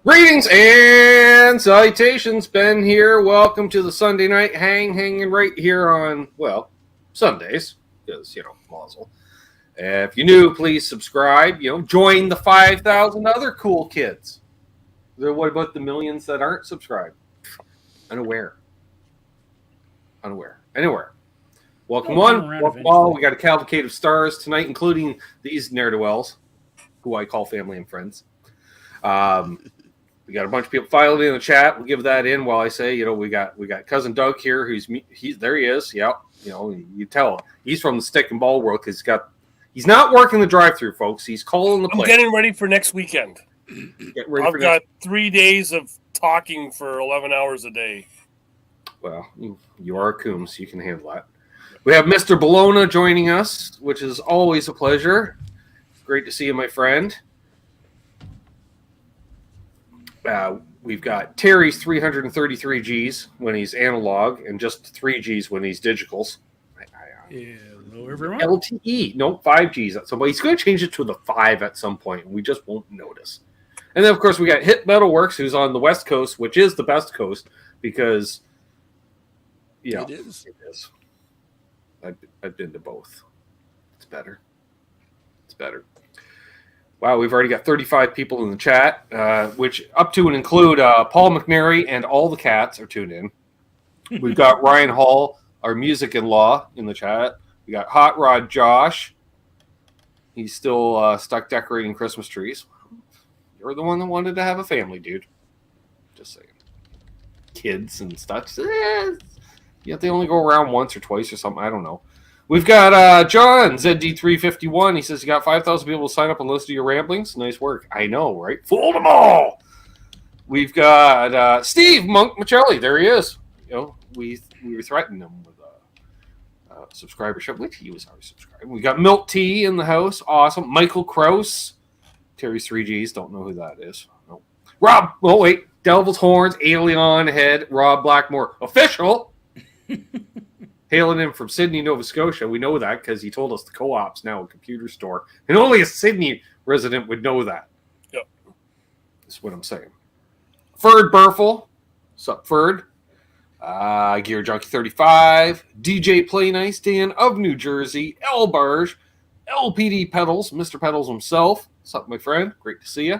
Greetings and salutations, Ben here. Welcome to the Sunday night hanging right here on, well, Sundays, because, Mazel. If you're new, please subscribe, join the 5,000 other cool kids. What about the millions that aren't subscribed? Unaware. Anywhere. Welcome welcome all. We got a cavalcade of stars tonight, including these ne'er-do-wells, who I call family and friends. We got a bunch of people filed in the chat. We'll give that in while I say, we got cousin Doug here. He's there. He is. Yeah. You tell he's from the stick and ball world because he's not working the drive-through, folks. He's calling the play. I'm getting ready for next weekend. I've got 3 days of talking for 11 hours a day. Well, you are a Coombs. You can handle that. We have Mr. Bologna joining us, which is always a pleasure. Great to see you, my friend. We've got Terry's 333 Gs when he's analog and just 3 Gs when he's digitals. Hello, everyone. LTE, no, 5 Gs. So he's going to change it to the 5 at some point, and we just won't notice. And then, of course, we got Hit Metalworks, who's on the West Coast, which is the best coast because, it is. I've been to both. It's better. Wow, we've already got 35 people in the chat, which up to and include Paul McNary and all the cats are tuned in. We've got Ryan Hall, our music-in-law, in the chat. We got Hot Rod Josh. He's still stuck decorating Christmas trees. You're the one that wanted to have a family, dude. Just saying. Kids and stuff. They only go around once or twice or something. I don't know. We've got John, ZD351. He says you got 5,000 people to sign up and listen to your ramblings. Nice work. I know, right? Fooled them all. We've got Steve Monk Michelli. There he is. We were threatening him with a subscribership, which he was already subscribed. We got Milk Tea in the house. Awesome. Michael Krause. Terry's 3Gs. Don't know who that is. No. Rob. Oh, wait. Devil's Horns. Alien Head. Rob Blackmore. Official. Hailing in from Sydney, Nova Scotia. We know that because he told us the co-op's now a computer store. And only a Sydney resident would know that. Yep. That's what I'm saying. Ferd Burfel. What's up, Ferd? Gear Junkie 35. DJ Play Nice Dan of New Jersey. El Barge. LPD Pedals. Mr. Pedals himself. What's up, my friend? Great to see you.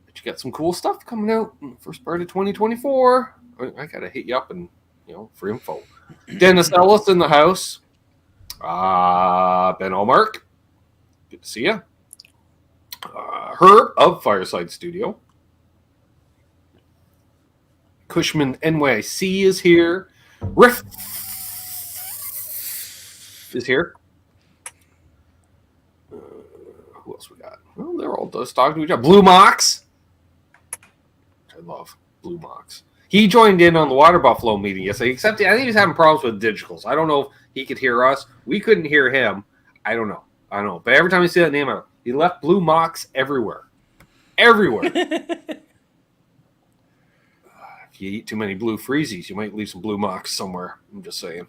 But you got some cool stuff coming out in the first part of 2024. I got to hit you up and, for info. Dennis Ellis in the house. Ben Allmark. Good to see you. Herb of Fireside Studio. Cushman NYC is here. Riff is here. Who else we got? Well, they're all just talking to each other. Blue Mox. I love Blue Mox. He joined in on the Water Buffalo meeting yesterday, except I think he was having problems with digitals. I don't know if he could hear us. We couldn't hear him. I don't know. But every time you see that name out, he left Blue Mox everywhere. Everywhere. If you eat too many Blue Freezies, you might leave some Blue Mox somewhere. I'm just saying.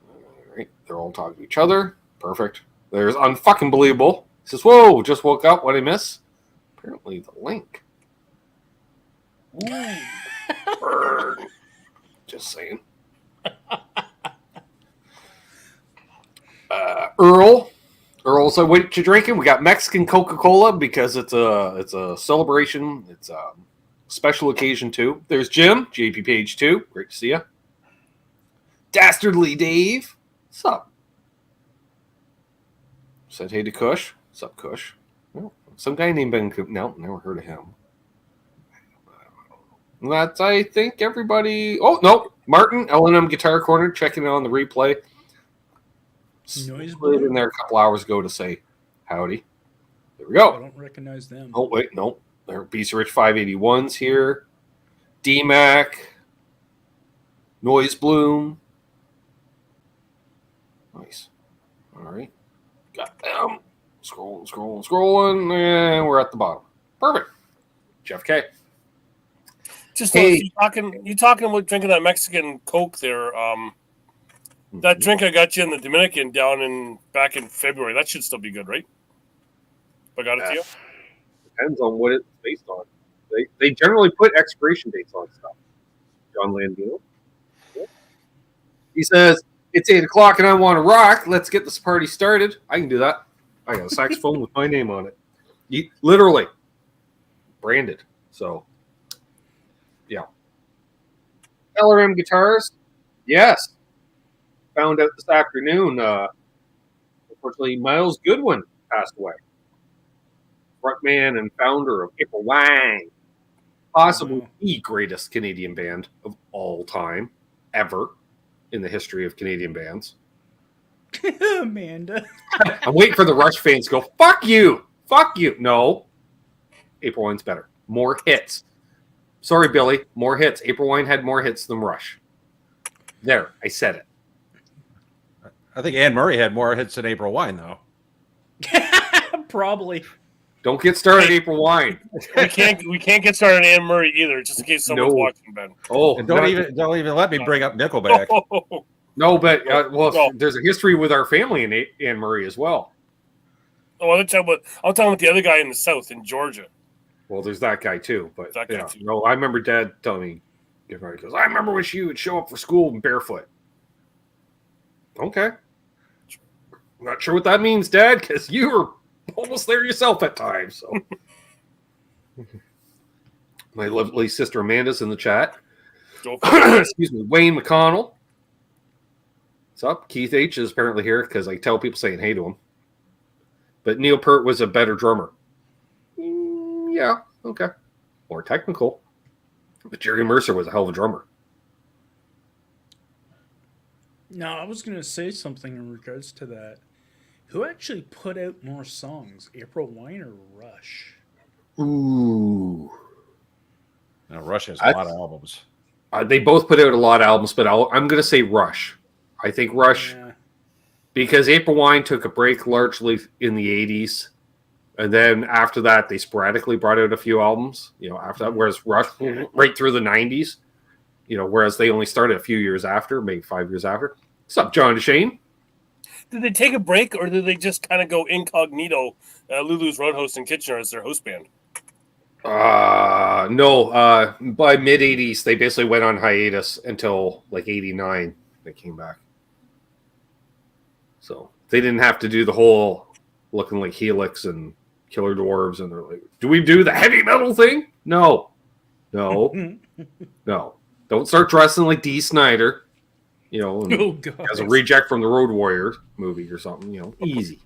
All right. They're all talking to each other. Perfect. There's Unfucking Believable. He says, whoa, just woke up. What'd I miss? Apparently the link. Just saying. Earl's like, what you drinking? We got Mexican Coca-Cola because it's a celebration. It's a special occasion too. There's Jim, JP Page 2. Great to see you. Dastardly Dave. What's up? Said hey to Kush. What's up, Kush? Well, some guy named Ben Coombs. No, never heard of him. That's, I think, everybody. Oh, no. Martin, L&M Guitar Corner, checking in on the replay. Noise Slid in there a couple hours ago to say howdy. There we go. I don't recognize them. Oh, wait, no. There are BC Rich 581s here. DMAC. Noise Bloom. Nice. All right. Got them. Scrolling. And we're at the bottom. Perfect. Jeff K. Just you talking about drinking that Mexican Coke there. That drink I got you in the Dominican back in February. That should still be good, right? I got it to you. depends on what it's based on. They generally put expiration dates on stuff. John Landino. He says, it's 8 o'clock and I want to rock. Let's get this party started. I can do that. I got a saxophone with my name on it. Literally. Branded. So, yeah. LRM Guitars. Yes. Found out this afternoon, unfortunately, Miles Goodwin passed away. Frontman and founder of April Wine. Possibly the greatest Canadian band of all time, ever, in the history of Canadian bands. Amanda. I'm waiting for the Rush fans to go, fuck you! Fuck you! No. April Wine's better. More hits. Sorry, Billy. More hits. April Wine had more hits than Rush. There. I said it. I think Anne Murray had more hits than April Wine, though. Probably. Don't get started, April Wine. We can't get started on Anne Murray either, just in case someone's watching, Ben. Oh, And don't even let me bring up Nickelback. No, but there's a history with our family in Anne Murray as well. Oh, I'm talking about the other guy in the South, in Georgia. Well, there's that guy too. But no, I remember Dad telling me, he goes, I remember when she would show up for school barefoot. Okay. I'm not sure what that means, Dad, because you were almost there yourself at times. So, my lovely sister Amanda's in the chat. Excuse me, Wayne McConnell. What's up? Keith H is apparently here because I tell people saying hey to him. But Neil Peart was a better drummer. Yeah, okay. More technical. But Jerry Mercer was a hell of a drummer. No, I was going to say something in regards to that. Who actually put out more songs, April Wine or Rush? Ooh. Now, Rush has a lot of albums. They both put out a lot of albums, but I'm going to say Rush. I think Rush, because April Wine took a break largely in the 80s. And then after that, they sporadically brought out a few albums, after that, whereas Rush, right through the 90s, whereas they only started a few years after, maybe 5 years after. What's up, John DeShane? Did they take a break, or did they just kind of go incognito, Lulu's Roadhouse in Kitchener as their host band? No. By mid-'80s, they basically went on hiatus until, like, 89. They came back. So they didn't have to do the whole looking like Helix and Killer Dwarves, and they're like, do we do the heavy metal thing? No. No. Don't start dressing like Dee Snider. As a reject from the Road Warrior movie or something, easy.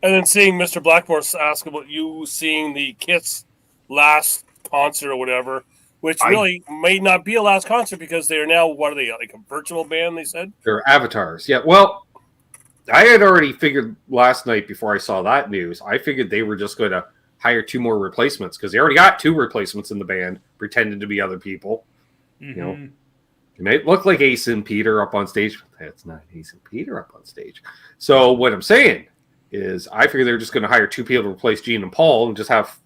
And then seeing Mr. Blackmore ask about you seeing the Kiss last concert or whatever, which really may not be a last concert because they are now, what are they, like a virtual band, they said? They're avatars. Yeah, well, I had already figured last night before I saw that news, I figured they were just going to hire 2 more replacements because they already got 2 replacements in the band pretending to be other people. Mm-hmm. It may look like Ace and Peter up on stage, but that's not Ace and Peter up on stage. So what I'm saying is I figure they're just going to hire 2 people to replace Gene and Paul and just have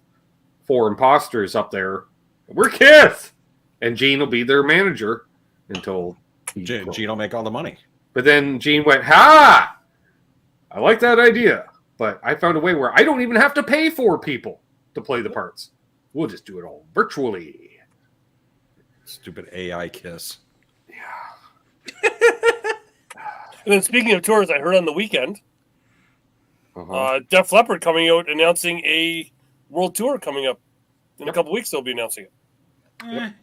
4 imposters up there. We're Kiss! And Gene will be their manager until... Gene will make all the money. But then Gene went, ha! I like that idea. But I found a way where I don't even have to pay 4 people to play the parts. We'll just do it all virtually. Stupid AI Kiss. And then speaking of tours, I heard on the weekend, Def Leppard coming out announcing a world tour coming up in a couple weeks. They'll be announcing it.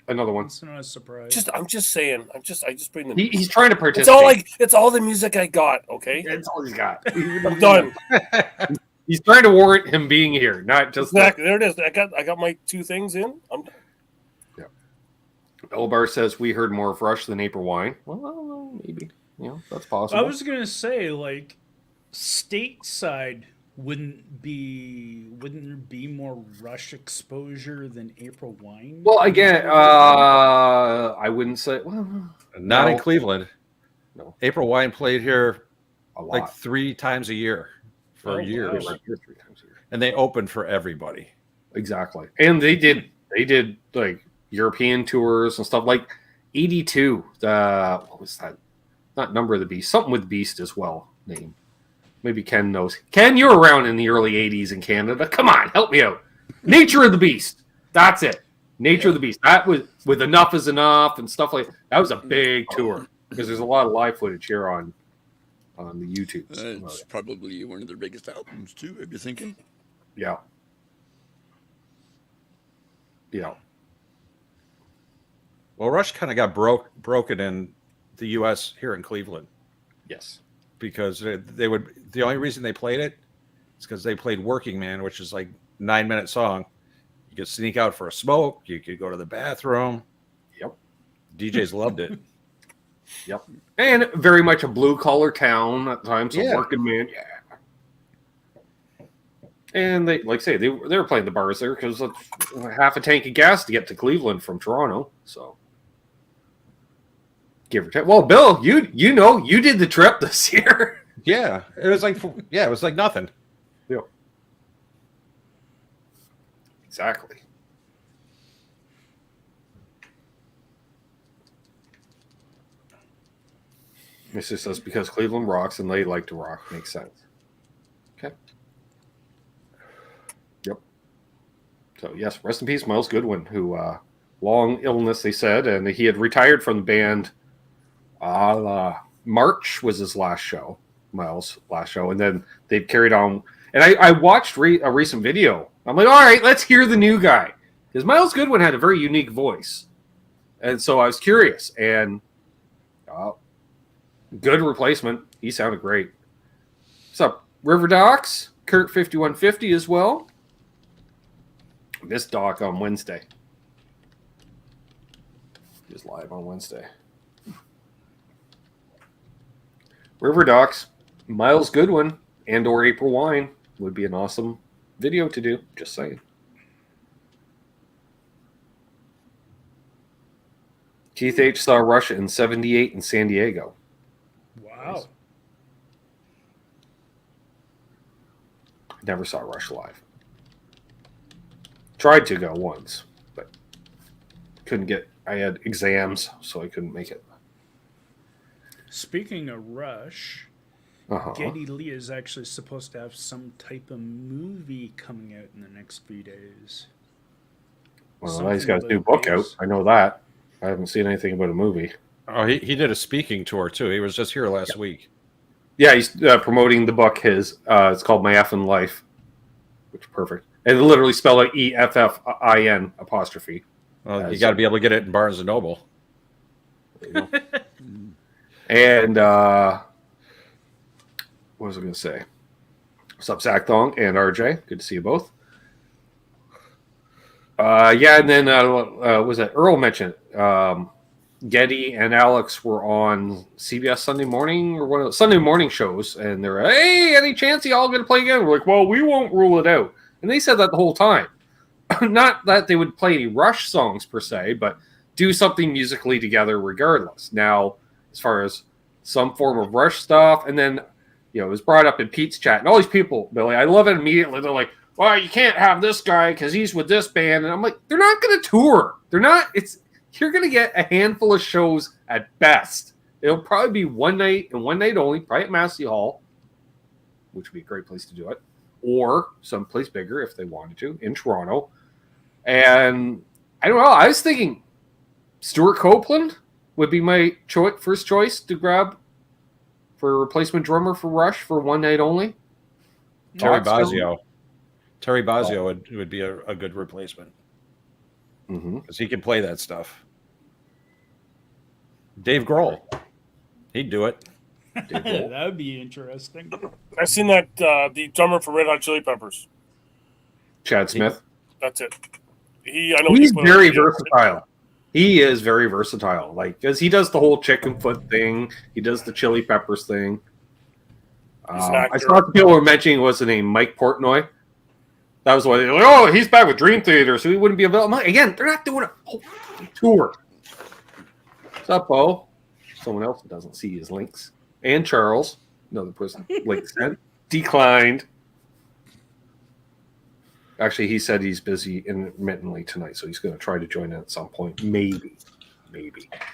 Another one. It's not a surprise. I'm just saying. I just bring the. He's trying to participate. It's all the music I got. Okay, that's all he's got. I'm done. He's trying to warrant him being here, not just exactly. There it is. I got my 2 things in. I'm done. Yeah. Elbar says we heard more of Rush than April Wine. Well, maybe. That's possible. I was gonna say, like, stateside wouldn't there be more Rush exposure than April Wine? Well, again, I wouldn't say. Well, not in Cleveland. No, April Wine played here a lot. like 3 times a year for years, wow. 3 times a year, and they opened for everybody. Exactly, and they did like European tours and stuff. Like 82. What was that? Not Number of the Beast. Something with Beast as well. Name. Maybe Ken knows. Ken, you were around in the early 80s in Canada. Come on, help me out. Nature of the Beast. That's it. Nature of the Beast. That was with Enough Is Enough and stuff like that. That was a big tour because there's a lot of live footage here on the YouTube. It's probably one of their biggest albums too. I'd be thinking. Yeah. Yeah. Well, Rush kind of got broken in the U.S. here in Cleveland Yes. because they would. The only reason they played it is because they played "Working Man," which is like 9-minute song. You could sneak out for a smoke. You could go to the bathroom. Yep. DJs loved it. Yep. And very much a blue collar town at times. So Yeah. working man. Yeah. And they, like I say, they were playing the bars there because half a tank of gas to get to Cleveland from Toronto. So give or take. Well, Bill, you did the trip this year. Yeah, it was like nothing. Yep. Exactly. It's just us because Cleveland rocks and they like to rock. Makes sense. Okay. Yep. So, yes, rest in peace, Miles Goodwin, who, long illness, they said, and he had retired from the band. March was his last show, Miles' last show, and then they've carried on. And I watched a recent video. I'm like, all right, let's hear the new guy. Because Miles Goodwin had a very unique voice. And so I was curious, and good replacement. He sounded great. What's up, River Docs? Kurt 5150 as well. Missed Doc on Wednesday. He was live on Wednesday. River Docs, Miles Goodwin, and or April Wine would be an awesome video to do. Just saying. Keith H. saw Rush in 78 in San Diego. Wow. Never saw Rush live. Tried to go once, but couldn't get. I had exams, so I couldn't make it. Speaking of Rush, Geddy Lee is actually supposed to have some type of movie coming out in the next few days. Well, he's got his new book out. I know that. I haven't seen anything about a movie. Oh, he did a speaking tour too. He was just here last week. Yeah, he's promoting the book. It's called My Effin' Life, which is perfect. And literally spell it EFFIN apostrophe. Well, you got to be able to get it in Barnes and Noble. And what was I going to say? What's up, Zach Thong and RJ? Good to see you both. Yeah, and then was that Earl mentioned Getty and Alex were on CBS Sunday Morning or one of the Sunday morning shows, and they're hey, any chance y'all going to play again? We're like, well, we won't rule it out, and they said that the whole time. Not that they would play any Rush songs per se, but do something musically together regardless. Now, as far as some form of Rush stuff, and then it was brought up in Pete's chat, and all these people, Billy, I love it immediately. They're like, well, you can't have this guy because he's with this band. And I'm like, they're not going to tour. They're not. You're going to get a handful of shows at best. It'll probably be one night and one night only, probably at Massey Hall, which would be a great place to do it, or someplace bigger if they wanted to, in Toronto. And I don't know. I was thinking Stuart Copeland would be my first choice to grab for a replacement drummer for Rush for one night only. Terry Bozzio would be a good replacement because he can play that stuff. Dave Grohl, he'd do it. That would be interesting. I've seen that the drummer for Red Hot Chili Peppers. Chad Smith. That's it. He's very versatile. He is very versatile. Like, because he does the whole chicken foot thing. He does the Chili Peppers thing. I saw people were mentioning what's the name, Mike Portnoy. That was why they were like, oh, he's back with Dream Theater, so he wouldn't be available. Again, they're not doing a whole tour. What's up, Bo? Someone else who doesn't see his links. And Charles, another person, link sent, declined. Actually, he said he's busy intermittently tonight, so he's going to try to join in at some point. Maybe.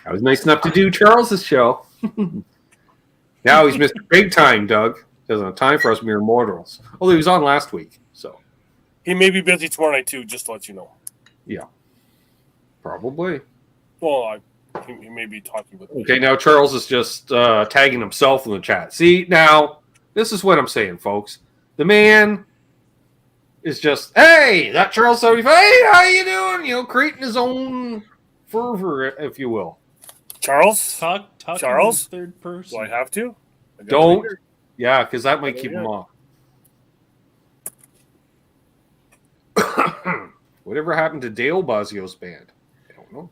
I was nice enough to do Charles's show. Now he's Mr. Big Time, Doug. Doesn't have time for us mere mortals. Although he was on last week, so. He may be busy tomorrow night too. Just to let you know. Yeah, probably. Well, he may be talking with me. Okay, now Charles is just tagging himself in the chat. See, now, this is what I'm saying, folks. The man is just, hey, that Charles 75, hey, how you doing? You know, creating his own fervor, if you will. Charles? Talk Charles? in third person. Do I have to? Don't. Yeah, because that might keep him off. Whatever happened to Dale Bozzio's band? I don't know.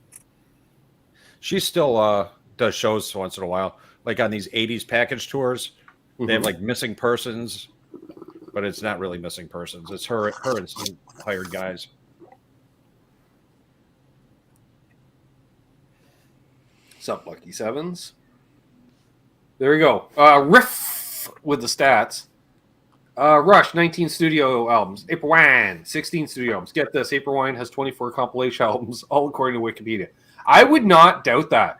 She still does shows once in a while, like on these 80s package tours. They have like missing persons, but it's not really missing persons. It's her and some hired guys. What's up, Lucky Sevens? There we go. Riff with the stats. Rush, 19 studio albums. April Wine, 16 studio albums. Get this, April Wine has 24 compilation albums, all according to Wikipedia. I would not doubt that,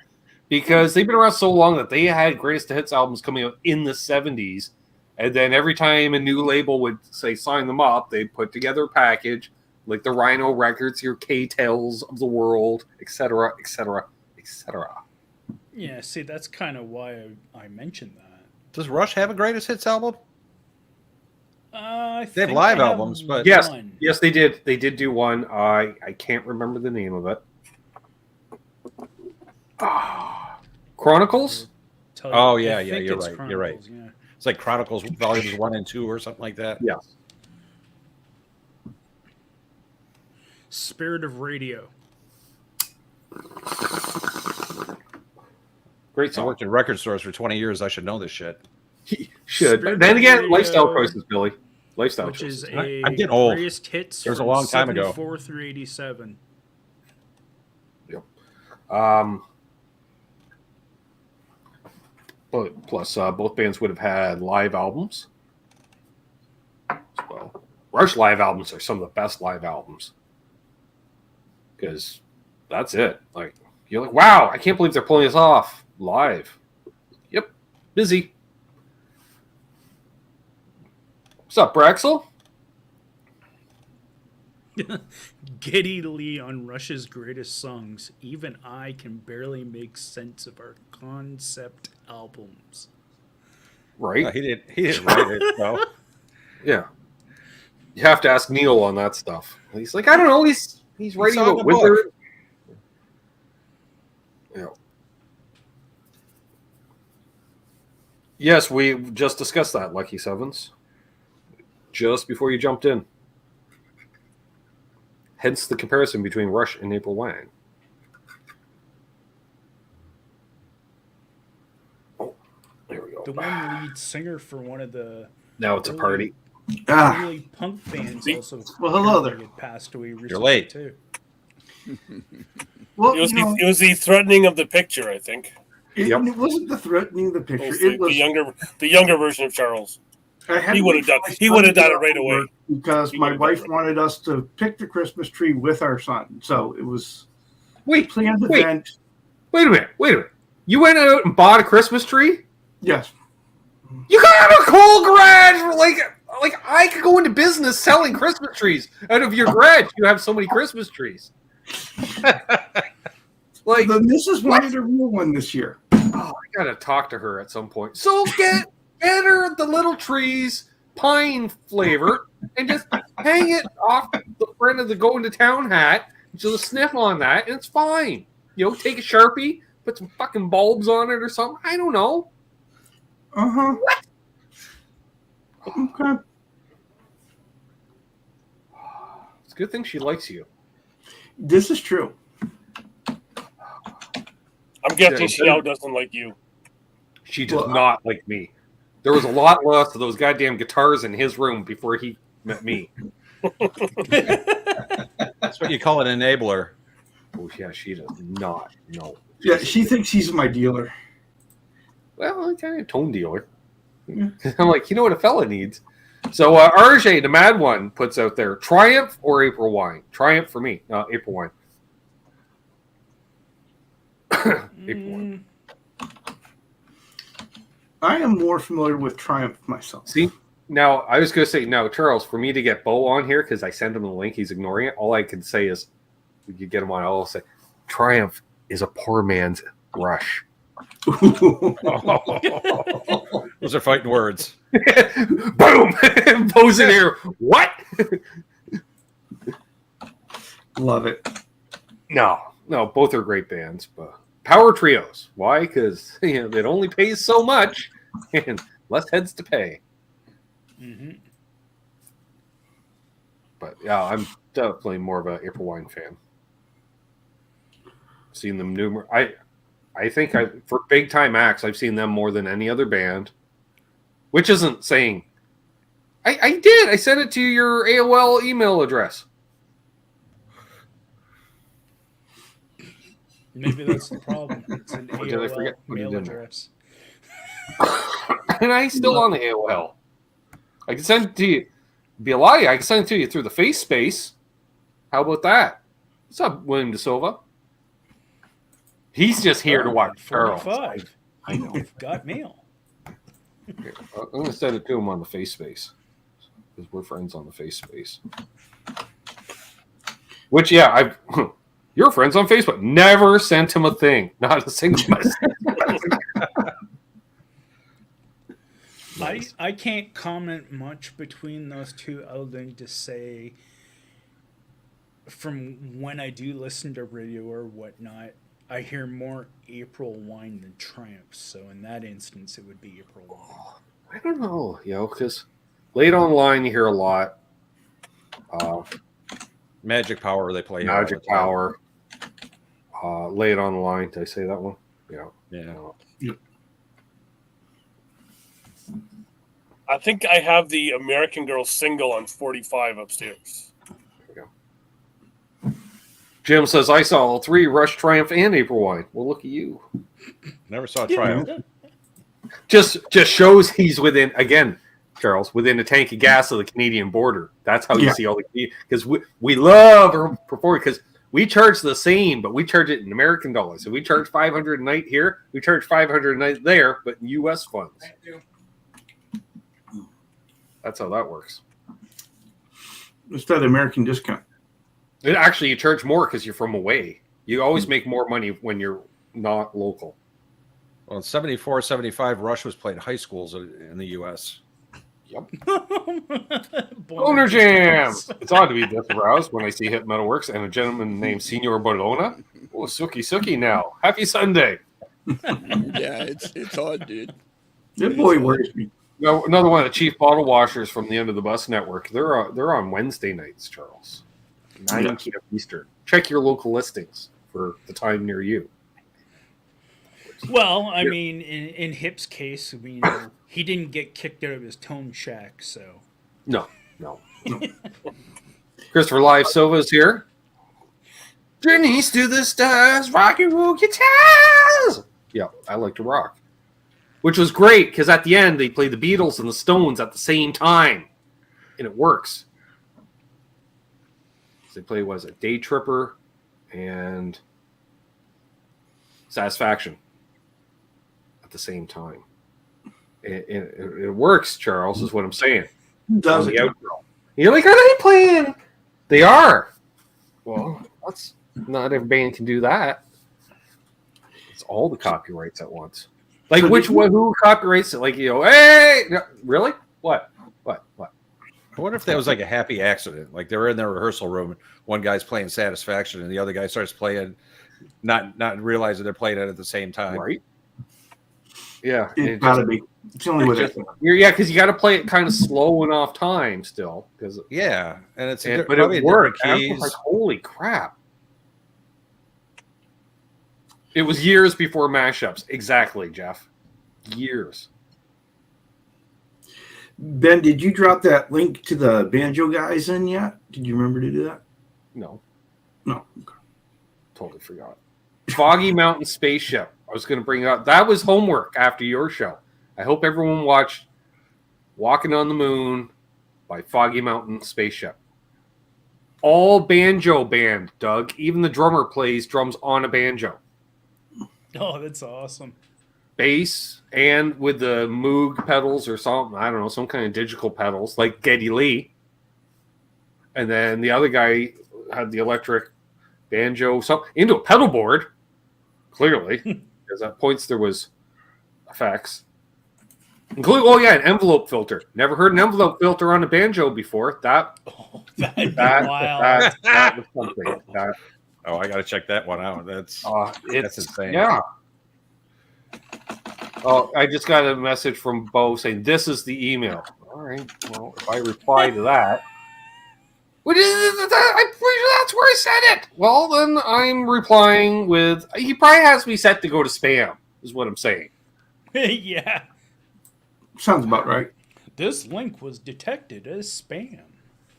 because they've been around so long that they had greatest hits albums coming out in the 70s, and then every time a new label would say sign them up, they'd put together a package, like the Rhino Records, your K-Tels of the world, etc., etc., etc. Yeah, see, that's kind of why I mentioned that. Does Rush have a greatest hits album? They have live albums, but Yes, one. yes, they did. They did do one. I can't remember the name of it. Chronicles? Tell you- Oh, I yeah, think you're it's right. You're right. Chronicles, yeah. It's like Chronicles Volumes 1 and 2 or something like that. Yes. Spirit of Radio. Great I song. worked in record stores for 20 years. I should know this shit. He should. Spirit But then again, Radio, lifestyle choices, Billy. Lifestyle Which choices. is a I'm getting old. greatest hits It was a from long time ago. 74 through 87. But plus, both bands would have had live albums as well. Rush live albums are some of the best live albums, because that's it. Like, you're like, wow, I can't believe they're pulling this off live. Yep, busy. What's up, Braxel? Geddy Lee on Rush's greatest songs. Even I can barely make sense of our concept albums. Right? He didn't write it. No. Yeah. You have to ask Neil on that stuff. He's like, I don't know. He's writing on about the book. Wizard. Yeah. Yes, we just discussed that, Lucky Sevens. Just before you jumped in. Hence the comparison between Rush and April Wine. Oh, there we go. The one lead singer for one of the Now it's a party. early punk bands also Well, hello there. had passed away recently. You're late. Too. Well, It was the threatening of the picture, I think. it wasn't the threatening the It picture. was It was the younger version of Charles. I had He to would wait have for done- my he son would have to done get it right off away. work because He my would have done wife it right wanted us to pick the Christmas tree with our son. So it was Wait, planned wait. event. Wait a minute. You went out and bought a Christmas tree? Yes. You got a coal garage! Like I could go into business selling Christmas trees out of your garage. You have so many Christmas trees. Like, The missus wanted a real one this year. oh, I gotta talk to her at some point. So get her the little trees, pine flavor, and just hang it off the front of the going to town hat. She'll just sniff on that, and it's fine. You know, take a Sharpie, put some fucking bulbs on it or something. I don't know. Uh-huh. Okay. It's a good thing she likes you. This is true. I'm guessing she now doesn't like you. She does Well, not like me. There was a lot less of those goddamn guitars in his room before he met me. That's what you call an enabler. Oh, yeah, she does not. No. Yeah, she thinks he's my dealer. Well, I'm kind of a tone dealer. Yeah. I'm like, you know what a fella needs? So RJ, the mad one, puts out there, Triumph or April Wine? Triumph for me, April Wine. April Wine. I am more familiar with Triumph myself. See, Now, I was going to say, now, Charles, for me to get Bo on here, because I sent him the link, he's ignoring it. All I can say is, we could get him on. I'll say, Triumph is a poor man's Rush. Those are fighting words. Boom! Bo's in here. What? Love it. No, both are great bands, but power trios. Why? Because it only pays so much and less heads to pay. Mm-hmm. But yeah, I'm definitely more of an April Wine fan. Seen them numerous. I think for big time acts, I've seen them more than any other band, which isn't saying. I did. I sent it to your AOL email address. Maybe that's the problem. It's an Or did I forget AOL to put it mail in there? address. And I still on the AOL. I can send it to you. Be a lie. I can send it to you through the face space. How about that? What's up, William De Silva? He's just here to watch Charles. 45. I know. Got mail. Here, I'm going to send it to him on the face space because we're friends on the face space. Which, yeah, you're friends on Facebook. Never sent him a thing. Not a single message. I can't comment much between those two other than to say from when I do listen to radio or whatnot, I hear more April Wine than Triumph. So in that instance, it would be April Wine. I don't know, because late online you hear a lot. Magic Power, they play here all Magic the time. Power. Late online. Did I say that one? Yeah. Yeah. I think I have the American Girl single on 45 upstairs. Jim says, I saw all three, Rush, Triumph, and April Wine. Well, look at you. Never saw Triumph. Just shows he's within, again, Charles, within a tank of gas of the Canadian border. That's how you see all the, because we love our performing, because we charge the same, but we charge it in American dollars. So we charge $500 a night here. We charge $500 a night there, but in U.S. funds. That's how that works. It's that American discount. And actually, you charge more because you're from away. You always make more money when you're not local. Well, in 74, 75, Rush was playing high schools in the U.S. Yep. Boner Jam! It's odd to be this aroused when I see Hit Metalworks and a gentleman named Senor Bologna. Oh, Suki now. Happy Sunday. Yeah, it's odd, dude. That boy worries me. No, another one of the chief bottle washers from the End of the Bus Network. They're on Wednesday nights, Charles. 9 p.m. Eastern. Check your local listings for the time near you. Well, I mean, in Hip's case, he didn't get kicked out of his tone shack, so. No. Christopher Live Silva's here. Journeys to the stars, rock and roll guitars. Yeah, I like to rock. Which was great, because at the end, they play the Beatles and the Stones at the same time. And it works. They play, Day Tripper and Satisfaction at the same time. It works, Charles, is what I'm saying. Does On it? the outro. You're like, are they playing? They are. Well, that's not every band can do that. It's all the copyrights at once. Like, which one? Who copyrights it? Like, hey, no, really? What? I wonder if that was like a happy accident. Like they were in their rehearsal room, and one guy's playing Satisfaction, and the other guy starts playing, not realizing they're playing it at the same time. Right? Yeah. It's gotta be. It's the only way. Because you got to play it kind of slow and off time still. Yeah, and it's But probably it a different worked. I was keys. like, holy crap. It was years before mashups. Exactly, Jeff. Years. Ben, did you drop that link to the banjo guys in yet? Did you remember to do that? No. No. Totally forgot. Foggy Mountain Spaceship. I was going to bring it up. That was homework after your show. I hope everyone watched Walking on the Moon by Foggy Mountain Spaceship. All banjo band, Doug. Even the drummer plays drums on a banjo. Oh, that's awesome. bass and with the Moog pedals or something. I don't know, some kind of digital pedals like Geddy Lee. And then the other guy had the electric banjo into a pedal board, clearly, because at points there was effects. Including, an envelope filter. Never heard an envelope filter on a banjo before. That'd be wild. That was something. I got to check that one out. That's insane. Yeah. Oh, I just got a message from Bo saying this is the email. All right. Well, if I reply to that, I'm pretty sure that's where I said it. Well, then I'm replying with he probably has me set to go to spam. Is what I'm saying. Yeah. Sounds about right. This link was detected as spam.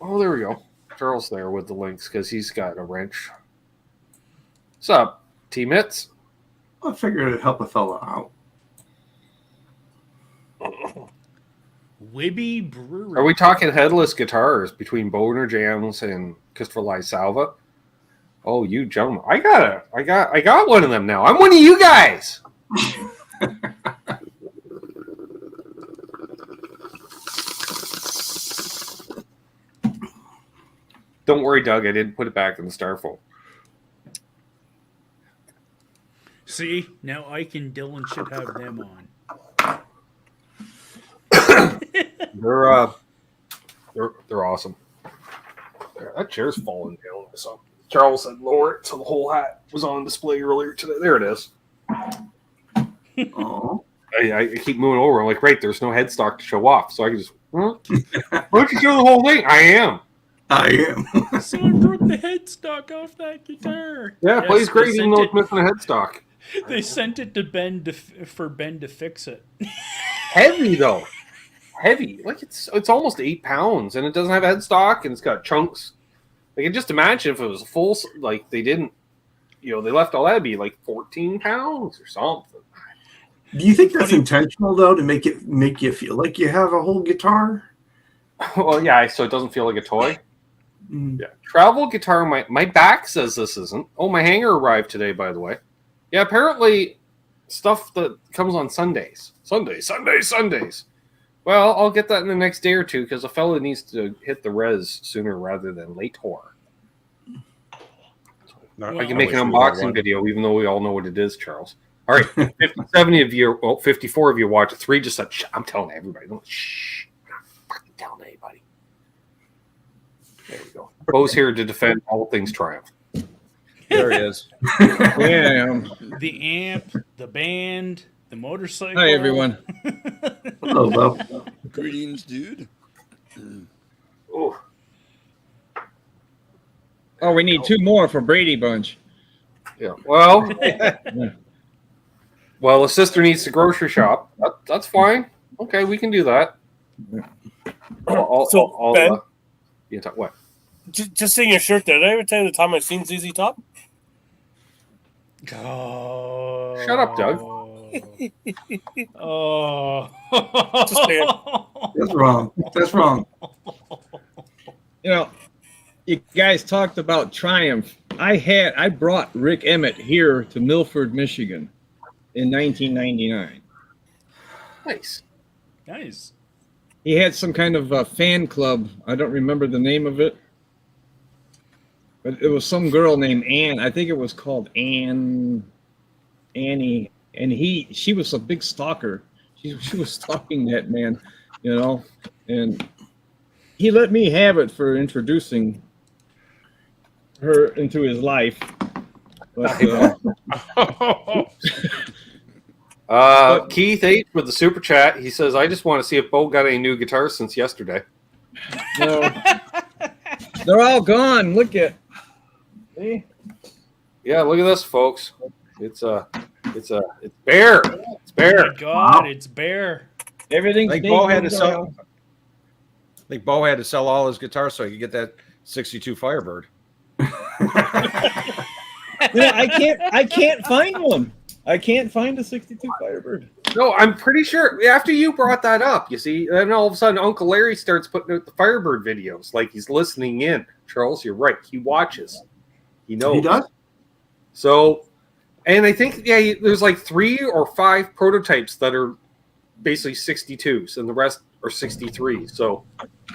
Oh, there we go. Charles there with the links because he's got a wrench. What's up, T-Mitts? I figured it'd help a fella out. Wibby Brewery. Are we talking headless guitars between Boner Jams and Christopher Lysalva? Oh, you gentlemen. I got one of them now. I'm one of you guys. Don't worry, Doug. I didn't put it back in the styrofoam. See, now Ike and Dylan should have them on. They're awesome. That chair's falling down. So Charles said lower it so the whole hat was on display earlier today. There it is. Oh. I keep moving over. I'm like, right, there's no headstock to show off, so I can just. Why don't you show the whole thing? I am. Someone broke the headstock off that guitar. Yeah, plays great even though it's missing a headstock. They sent it to Ben for Ben to fix it. Heavy though, heavy. Like it's almost 8 pounds, and it doesn't have a headstock, and it's got chunks. I can just imagine if it was full, like they didn't, they left all that, it'd be like 14 pounds or something. Do you think that's intentional though, to make you feel like you have a whole guitar? Well, yeah, so it doesn't feel like a toy. Mm. Yeah, travel guitar. My back says this isn't. Oh, my hanger arrived today, by the way. Yeah, apparently stuff that comes on Sundays. Sundays. Well, I'll get that in the next day or two because a fella needs to hit the res sooner rather than later. I can make an unboxing video, even though we all know what it is, Charles. All right, 54 of you watch it. 3 just said, shh. I'm telling everybody. Don't shh. I'm not fucking telling anybody. There we go. Bo's here to defend all things Triumph. There he is. Yeah. The amp, the band, the motorcycle. Hi, everyone. Hello, Bo. Greetings, dude. Oh, Oh, we need 2 more for Brady Bunch. yeah. Well, the sister needs to grocery shop. That's fine. Okay, we can do that. Ben? What? Just seeing your shirt there. Did I ever tell you the time I seen ZZ Top? Oh. Shut up, Doug. Oh. Just saying. That's wrong. You guys talked about Triumph. I brought Rick Emmett here to Milford, Michigan in 1999. Nice. Nice. He had some kind of a fan club. I don't remember the name of it. But it was some girl named Ann. I think it was called Annie. And she was a big stalker. She was stalking that man, and he let me have it for introducing her into his life. But, Keith H with the super chat. He says, "I just want to see if Bo got any new guitars since yesterday." no, they're all gone. Look at. See? Yeah, look at this, folks. It's bare. It's bare. Oh my God, it's bare. Everything's I think Bo had to sell all his guitars so he could get that 62 Firebird. I can't find one. I can't find a 62 Firebird. No, I'm pretty sure after you brought that up, you see, then all of a sudden Uncle Larry starts putting out the Firebird videos like he's listening in. Charles, you're right. He watches. He knows. He does? So And I think there's like 3 or 5 prototypes that are basically 62s, and the rest are 63. So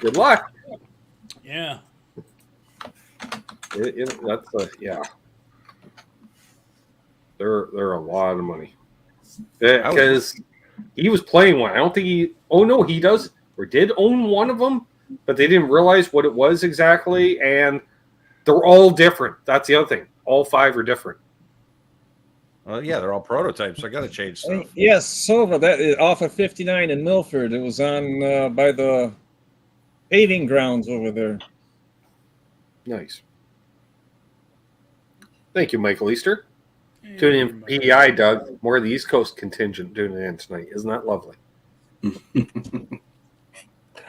good luck. Yeah. They're a lot of money because he was playing one. I don't think he. Oh no, he does or did own one of them, but they didn't realize what it was exactly, and they're all different. That's the other thing. All 5 are different. Well, yeah, they're all prototypes. I got to change stuff. Yes, Silva. That is off of 59 in Milford. It was on by the paving grounds over there. Nice. Thank you, Michael Easter. Tuning in for PEI, Doug. More of the East Coast contingent tuning in tonight. Isn't that lovely?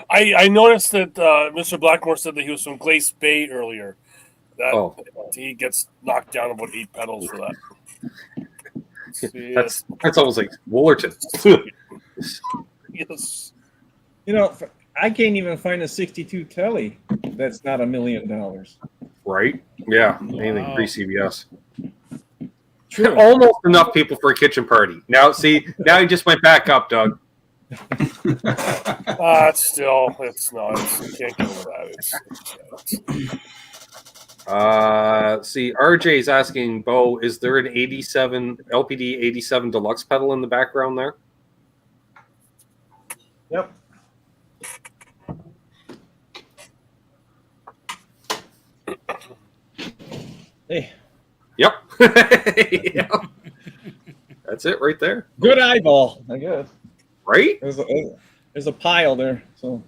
I noticed that Mr. Blackmore said that he was from Glace Bay earlier. That he gets knocked down about 8 pedals for that. That's almost like Woolerton. Yes. You know, I can't even find a 62 Telly that's not $1 million. Right? Yeah. Anything pre-CBS. True. Almost enough people for a kitchen party. Now you just went back up, Doug. Still, it's not. You can't get over that. See, RJ's asking Bo, is there an 87 LPD 87 deluxe pedal in the background there? Yep. Hey. Yep. Yep. That's it right there. Good eyeball, I guess. Right? There's a pile there. So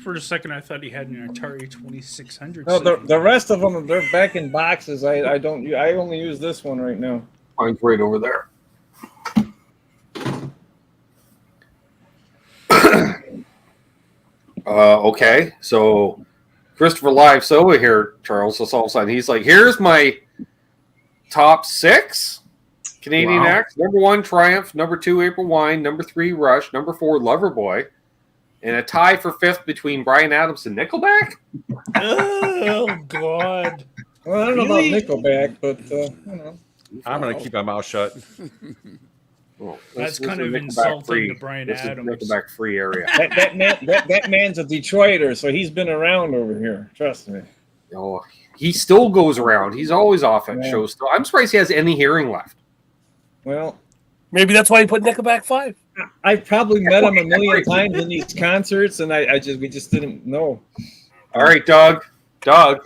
For a second, I thought he had an Atari 2600. no, the rest of them they're back in boxes. I only use this one right now. Mine's right over there. Okay, so Christopher Live Soba here, Charles. That's all of a sudden he's like, here's my top 6 Canadian acts. Number 1, Triumph. Number 2, April Wine. Number 3, Rush. Number 4, Loverboy. And a tie for 5th between Bryan Adams and Nickelback. Oh God! Well, I don't know about Nickelback, but you know, I'm going to keep my mouth shut. Well, That's this kind is of Nickelback insulting free. to Bryan This Adams. is Nickelback free area. that man's a Detroiter, so he's been around over here. Trust me. Oh, he still goes around. He's always off at shows. Still, I'm surprised he has any hearing left. Well, Maybe that's why he put Nickelback 5. I've probably met him a million times in these concerts, and we just didn't know. All right, Doug, out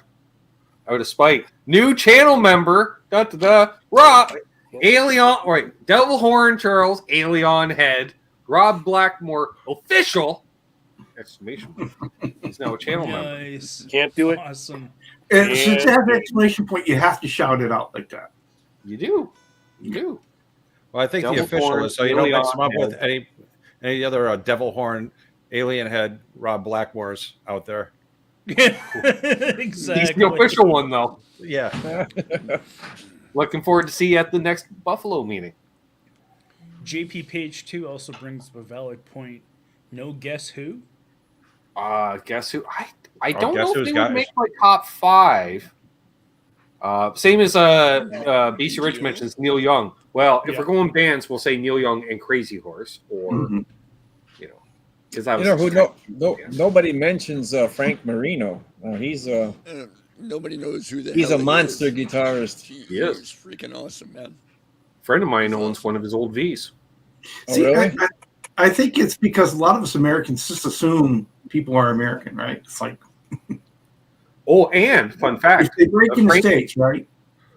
of spite, new channel member. Rob, Alien, right? Devil Horn Charles, Alien Head, Rob Blackmore, official! Exclamation! He's now a channel member. Nice. Can't do it. Awesome. And since you have an exclamation point, you have to shout it out like that. You do. Well, I think Devil the official Horn, is so you don't mix them up Alien with any other Devil Horn, Alien Head, Rob Blackmore's out there. Exactly. He's the official one, though. Yeah. Looking forward to see you at the next Buffalo meeting. JP Page 2 also brings up a valid point. No Guess Who? Guess who? I don't Guess know if Who's they got- would make my top 5. Same as BC Rich mentions Neil Young. Well, if we're going bands, we'll say Neil Young and Crazy Horse, or because that was nobody mentions Frank Marino. He's Nobody knows who the he's hell a he monster is. guitarist. He is. He's freaking awesome, man. friend of mine owns one of his old V's. Oh, See, really? I think it's because a lot of us Americans just assume people are American, right? It's like Oh, and fun if fact, they break in the Frank- States, right?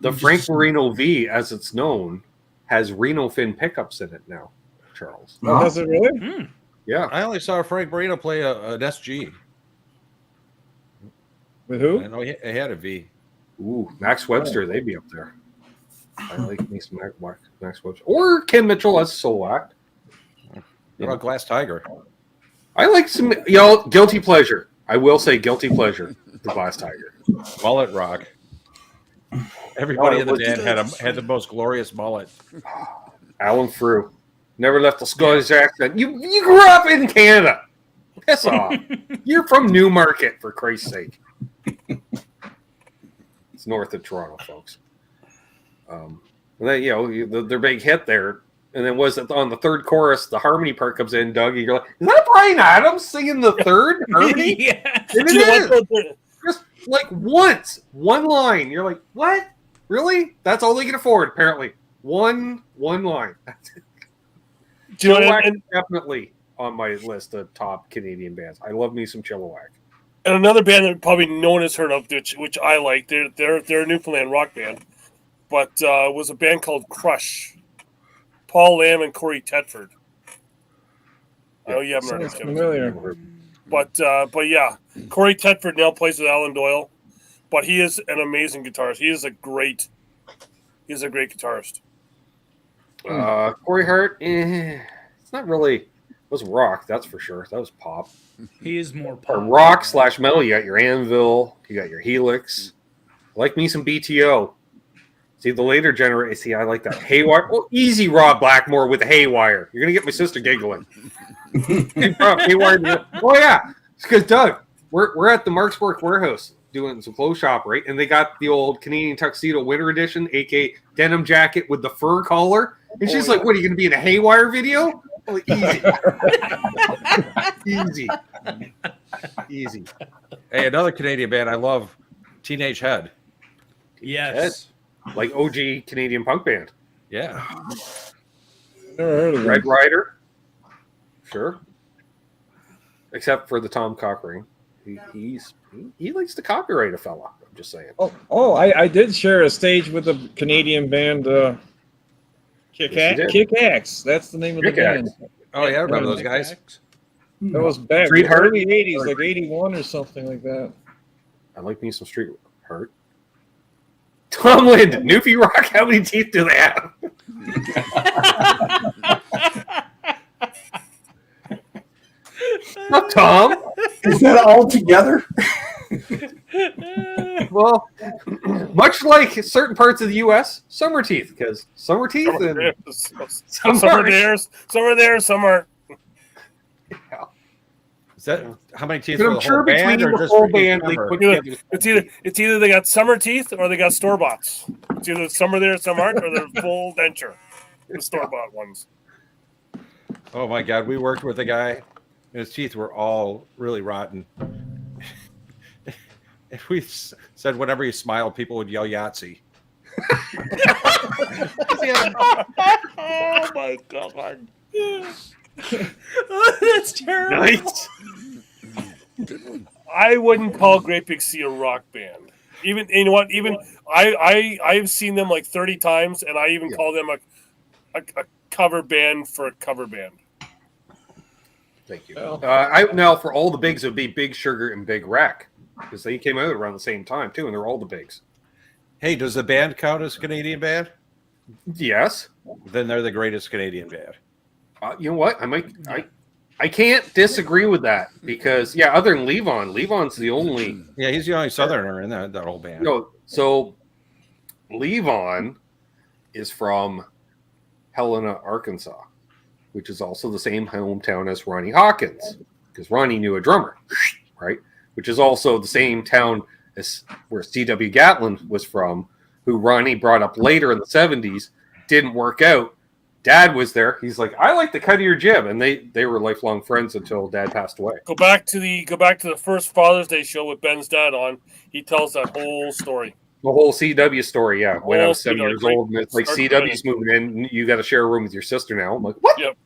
the Frank Marino V, as it's known, has Reno Fin pickups in it now, Charles. Oh, does it really? Yeah. I only saw Frank Marino play an SG. With who? I know he had a V. Ooh, Max Webster, they'd be up there. I like me some Max Webster. Or Ken Mitchell as a solo act. What about Glass Tiger? I like some, guilty pleasure. I will say guilty pleasure, the Glass Tiger. Mullet Rock. Everybody Oh, in the it band had the most glorious mullet. Alan Frew. Never left the Scottish accent. You grew up in Canada. Piss off. You're from Newmarket, for Christ's sake. It's north of Toronto, folks. And then, their big hit there. And then was it on the third chorus, the harmony part comes in, Doug, and you're like, is that Brian Adams singing the third harmony? Yeah. And it is. Just like once, one line. You're like, what? Really? That's all they can afford, apparently. One line. Do you know, Chilliwack and is definitely on my list of top Canadian bands. I love me some Chilliwack. another band that probably no one has heard of, which I like, they're a Newfoundland rock band, but was a band called Crush. Paul Lamb and Corey Tedford. I know you haven't heard of Sounds him. familiar. But yeah, Corey Tedford now plays with Alan Doyle, but he is an amazing guitarist. He's a great guitarist. Corey Hart, it's not really. It was rock, that's for sure. That was pop. He is more Or pop. rock / metal. You got your Anvil, you got your Helix. Like me some BTO. See the later generation. See, I like that Haywire. Oh, easy, Rob Blackmore with the Haywire. You're gonna get my sister giggling. Haywire. Oh yeah, it's because Doug. We're at the Mark's Work warehouse doing some clothes shop, right? And they got the old Canadian tuxedo winter edition, aka denim jacket with the fur collar. And she's like, "What are you gonna be in a Haywire video?" Oh, easy, easy. Hey, another Canadian band I love, Teenage Head. Yes. Like OG Canadian punk band. Yeah. Never heard of Red them. Rider. Sure. Except for the Tom Cockring. He likes to copyright a fella. I'm just saying. I did share a stage with a Canadian band, Yes, you did. Kick Axe. That's the name of the Kick-Axe. band. Oh yeah, I remember those guys. That was back Street in the Heart? early 80s, like 81 or something like that. I like me some Street Heart. Tom Lind, Newfie Rock. How many teeth do they have? Up, Tom. Is that all together? Well, much like certain parts of the U.S., some are teeth because some are teeth and Some are there, some are. Is that how many teeth But for I'm the sure whole band between or the just whole for each band, they member? put together. It's either they got summer teeth or they got store bots. It's either some are there, some aren't, or they're full denture. The store bought ones. Oh my God, we worked with a guy, and his teeth were all really rotten. And we said whenever he smiled, people would yell Yahtzee. Oh my god. Oh, that's terrible. Nice. I wouldn't call Great Big Sea a rock band. Even you know what? Even I've seen them like 30 times, and I even call them a cover band for a cover band. Thank you. Well. Now for all the bigs, it would be Big Sugar and Big Wreck because they came out around the same time too, and they're all the bigs. Hey, does the band count as a Canadian band? Yes. Then they're the greatest Canadian band. You know what? I can't disagree with that because other than Levon's the only. Yeah, he's the only Southerner in that whole band. So Levon is from Helena, Arkansas, which is also the same hometown as Ronnie Hawkins because Ronnie knew a drummer, right? Which is also the same town as where C.W. Gatlin was from, who Ronnie brought up later in the 70s, didn't work out. Dad was there. He's like, I like the cut of your jib, and they were lifelong friends until Dad passed away. Go back to the first Father's Day show with Ben's dad on. He tells that whole story. The whole CW story, when I was 7 years CW, old, and it's like start to CW's moving in, you got to share a room with your sister now. I'm like, what? Yep.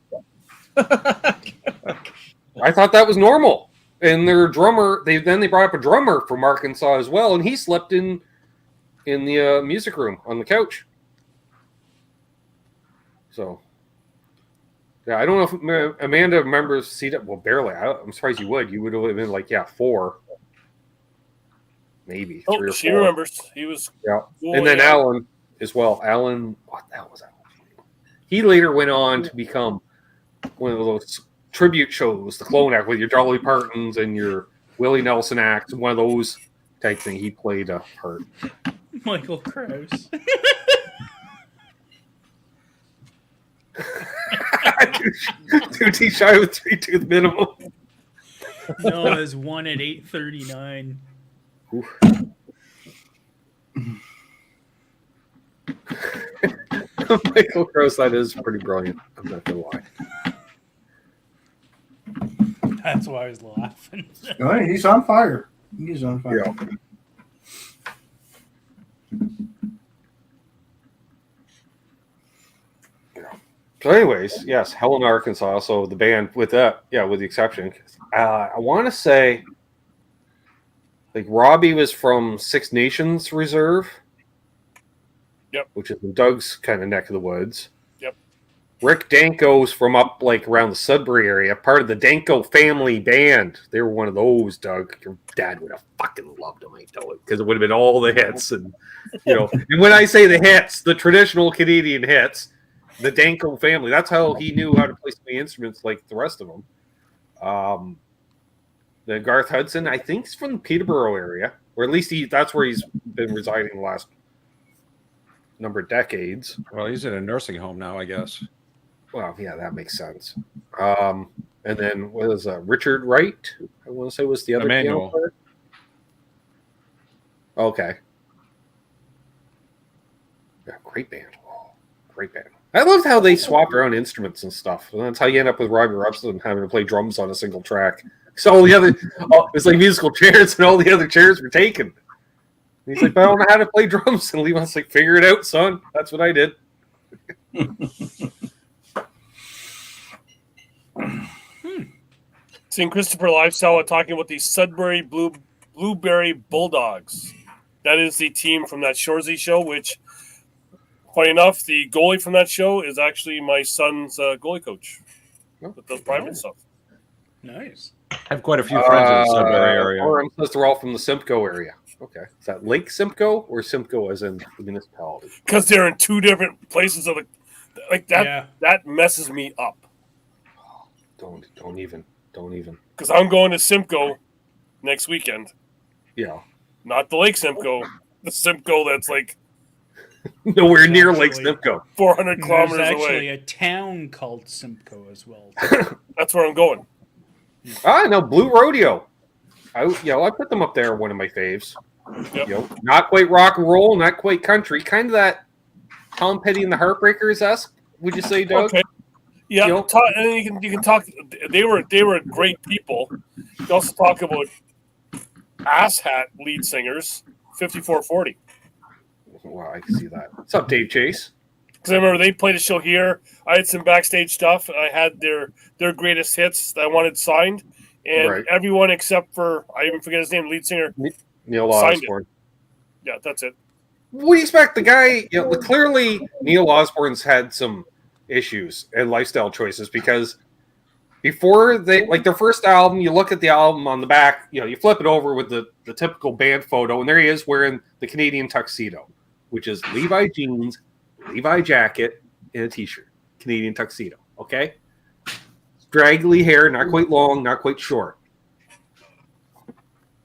I thought that was normal. And their drummer, they brought up a drummer from Arkansas as well, and he slept in the music room on the couch. So, I don't know if Amanda remembers CW. Well, barely. I'm surprised you would. You would have been like, 4. Maybe 3 or 4. She remembers. He was. Yeah. Cool, And then yeah. Alan as well. Alan, what the hell was Alan? He later went on to become one of those tribute shows, the Clone Act, with your Dolly Partons and your Willie Nelson acts, one of those type thing. He played a part. Michael Krause. Two teeth shy with 3 tooth minimum. No, it was 1 at 8:39. Michael Gross, that is pretty brilliant. I'm not gonna lie. That's why I was laughing. Oh, he's on fire. He's on fire. Yeah. So, anyways, yes, Helena, Arkansas. So the band with that, yeah, with the exception, I want to say, like Robbie was from Six Nations Reserve. Yep. Which is in Doug's kind of neck of the woods. Yep. Rick Danko's from up like around the Sudbury area, part of the Danko family band. They were one of those, Doug. Your dad would have fucking loved them, I know it, because it would have been all the hits, and And when I say the hits, the traditional Canadian hits, the Danko family. That's how he knew how to play so many instruments like the rest of them. The Garth Hudson, I think, is from the Peterborough area, or at least that's where he's been residing the last number of decades. Well, he's in a nursing home now, I guess. Well, yeah, that makes sense. And then what is Richard Wright? I want to say was the other piano player. Okay. Yeah, great band. Oh, great band. I loved how they swapped around instruments and stuff. And that's how you end up with Robbie Robson having to play drums on a single track. So all the other, it's like musical chairs, and all the other chairs were taken. And he's like, but I don't know how to play drums. And Leon's like, figure it out, son. That's what I did. Seeing Christopher Lifestyle talking about the Sudbury Blueberry Bulldogs. That is the team from that Shoresy show, which, funny enough, the goalie from that show is actually my son's goalie coach with those private stuff. Nice. I have quite a few friends in the Sudbury area. Or I'm supposed to all from the Simcoe area. Okay. Is that Lake Simcoe or Simcoe as in the municipality? Because they're in two different places of like that. Yeah. That messes me up. Don't even. Because I'm going to Simcoe next weekend. Yeah. Not the Lake Simcoe. The Simcoe that's like nowhere near Lake Simcoe. 400 There's kilometers actually away. a town called Simcoe as well. That's where I'm going. No, Blue Rodeo. I put them up there, one of my faves. Yep. Not quite rock and roll, not quite country. Kind of that Tom Petty and the Heartbreakers-esque, would you say, Doug? Okay. Yeah, and you can talk. They were great people. You can also talk about asshat lead singers, 5440. Well, I can see that. What's up, Dave Chase? Because I remember they played a show here. I had some backstage stuff. I had their greatest hits that I wanted signed, and everyone except for I even forget his name, lead singer Neil Osborne. Yeah, that's it. What do you expect? The guy, clearly Neil Osborne's had some issues and lifestyle choices, because before their first album, you look at the album on the back, you flip it over with the typical band photo, and there he is wearing the Canadian tuxedo, which is Levi jeans, Levi jacket, and a t-shirt. Canadian tuxedo, okay? Straggly hair, not quite long, not quite short.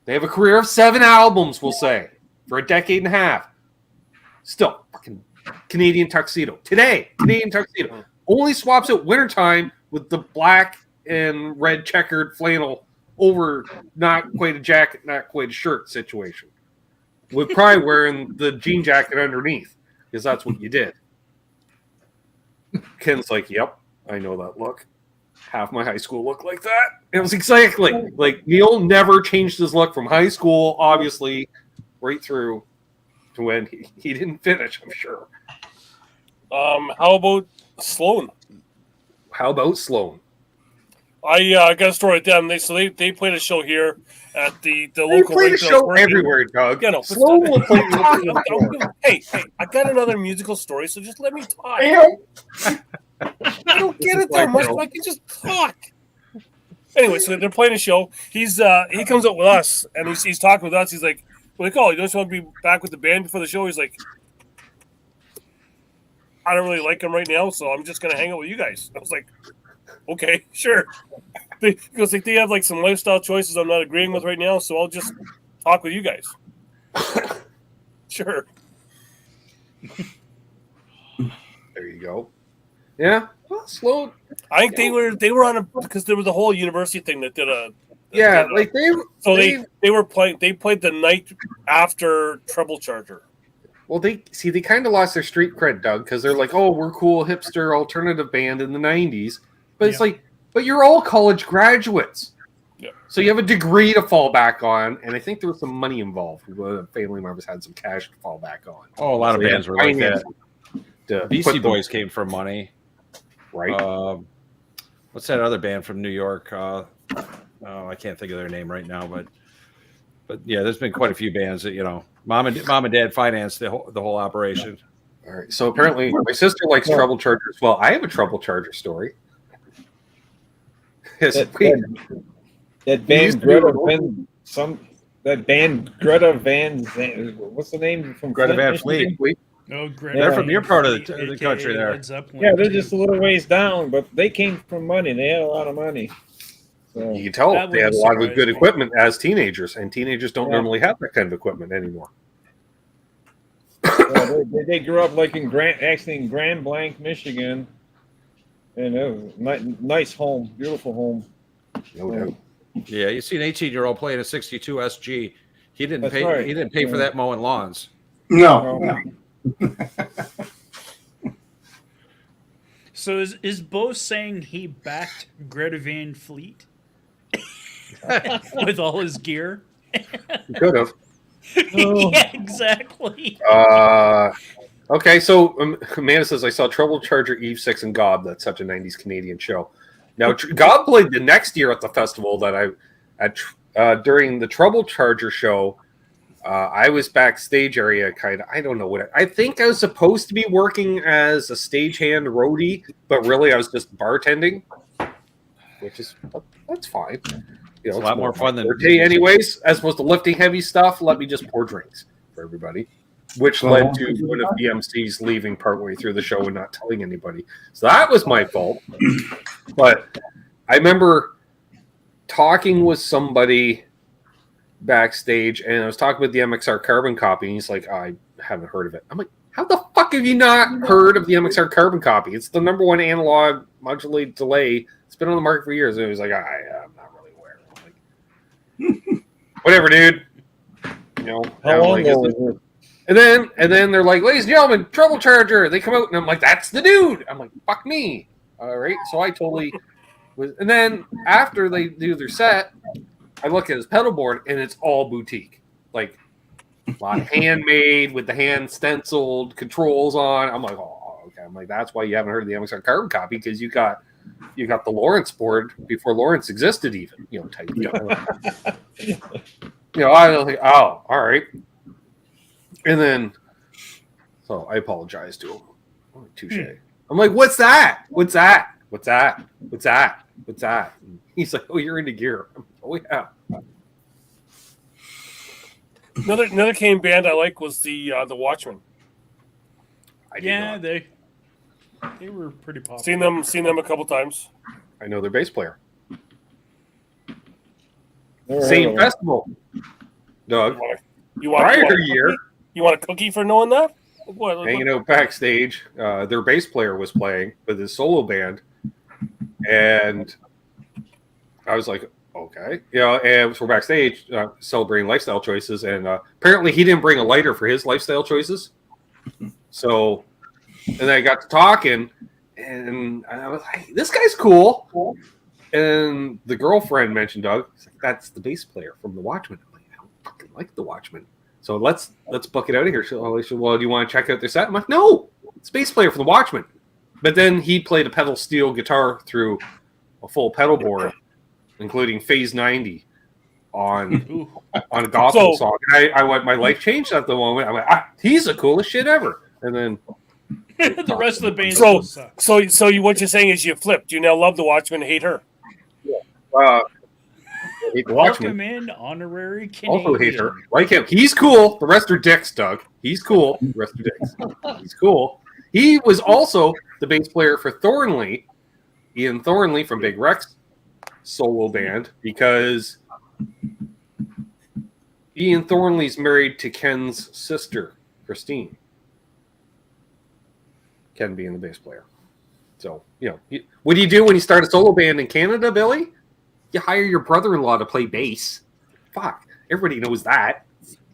They have a career of 7 albums, we'll say, for a decade and a half. Still, fucking Canadian tuxedo. Today, Canadian tuxedo. Only swaps out wintertime with the black and red checkered flannel over not quite a jacket, not quite a shirt situation. With probably wearing the jean jacket underneath, because that's what you did. Ken's like, yep, I know that look. Half my high school looked like that. It was exactly like Neil never changed his look from high school, obviously, right through to when he didn't finish, I'm sure. How about Sloan? I got a story with them. They played a show here at the local. They played a show everywhere, Doug. Yeah, no, Sloan will play. Hey, I got another musical story, so just let me talk. I don't get it that much, but I can just talk. Anyway, so they're playing a show. He comes up with us, and he's talking with us. He's like, "What do you call it? You don't want to be back with the band before the show?" He's like, "I don't really like him right now, so I'm just gonna hang out with you guys." I was like, "Okay, sure." Because they have like some lifestyle choices I'm not agreeing with right now, so I'll just talk with you guys. Sure. There you go. Yeah, well, Sloan. I think they were on because there was a whole university thing that did a. They were playing. They played the night after Treble Charger. Well, they kind of lost their street cred, Doug, because they're like, oh, we're cool hipster alternative band in the 90s. But it's like, but you're all college graduates. Yeah. So you have a degree to fall back on, and I think there was some money involved. Family members had some cash to fall back on. Oh, a lot of bands were like that. Beastie Boys Boys came from money. Right. What's that other band from New York? I can't think of their name right now, but yeah, there's been quite a few bands that, you know, mom and dad financed the whole operation. All right. So apparently my sister likes Trouble Charger as well. I have a Trouble Charger story. That band Greta Van what's the name from Greta Flint, Van Michigan? Fleet. Oh, Greta. They're from your part of the AKA country there. Led Zeppelin, Yeah, they're too. just a little ways down, but they came from money. They had a lot of money. So You can tell That they had a wouldn't lot of surprise good me. equipment as teenagers, and teenagers don't Yeah. normally have that kind of equipment anymore. they grew up like in Grand Blanc, Michigan, and it was nice home, beautiful home. No doubt. Yeah, you see an 18-year-old playing a 62 SG. He didn't That's pay. right. He didn't pay for that mowing lawns. No. So is Bo saying he backed Greta Van Fleet with all his gear? Could have. Yeah, exactly. Okay, so Amanda says, I saw Trouble Charger, Eve 6, and Gob. That's such a 90s Canadian show. Now, Gob played the next year at the festival that during the Trouble Charger show. I was backstage area, kind of. I don't know what I think I was supposed to be working as a stagehand roadie, but really I was just bartending, which is that's fine. You know, It's a lot more fun than anyways. As opposed to lifting heavy stuff, let me just pour drinks for everybody, which led to one of the MCs leaving partway through the show and not telling anybody. So that was my fault. But I remember talking with somebody backstage, and I was talking with the MXR Carbon Copy, and he's like, I haven't heard of it. I'm like, how the fuck have you not heard of the MXR Carbon Copy? It's the number one analog modulated delay. It's been on the market for years. And he was like, I'm not really aware. I'm like, whatever, dude. You know, How long like, ago was it? and then they're like, ladies and gentlemen, Trouble Charger. They come out, and I'm like, that's the dude. I'm like, fuck me. All right. So I totally was. And then after they do their set, I look at his pedal board, and it's all boutique. Like, a lot of handmade with the hand stenciled controls on. I'm like, oh, okay. I'm like, that's why you haven't heard of the MXR Carbon Copy, because you got the Lawrence board before Lawrence existed, even. You know, type. You know, I was like, oh, all right. And then, so I apologized to him. I'm like, touche. I'm like, what's that? What's that? What's that? What's that? What's that? And he's like, oh, you're into gear. I'm like, oh, yeah. Another Canadian band I like was the Watchmen. Yeah, they were pretty popular. Seen them a couple times. I know their bass player. Never heard Same of it. festival, Doug. You want Prior year, you want a cookie for knowing that? What? hanging out backstage, their bass player was playing with his solo band, and I was like, okay, you know, and we're backstage celebrating lifestyle choices, and apparently he didn't bring a lighter for his lifestyle choices. So, and I got to talking, and I was like, this guy's cool. And the girlfriend mentioned Doug. She's like, that's the bass player from the Watchmen. I'm like, I don't fucking like the Watchmen. So let's book it out of here. So, well, do you want to check out their set? I'm like, no, it's bass player from the Watchmen. But then he played a pedal steel guitar through a full pedal board, including Phase 90 on a gospel song. And I went, my life changed at the moment. I went, he's the coolest shit ever. And then The rest of the band still sucks. So what you're saying is you flipped. You now love the Watchmen, hate her. hate the Watchmen. Welcome in, honorary Canadian. Also hate her. Like him. He's cool. The rest are dicks, Doug. He's cool. The rest are dicks. He's cool. He was also the bass player for Thornley, Ian Thornley from Big Rex solo band, because Ian Thornley's married to Ken's sister, Christine. Ken being the bass player. So, you know, what do you do when you start a solo band in Canada, Billy? You hire your brother-in-law to play bass. Fuck. Everybody knows that.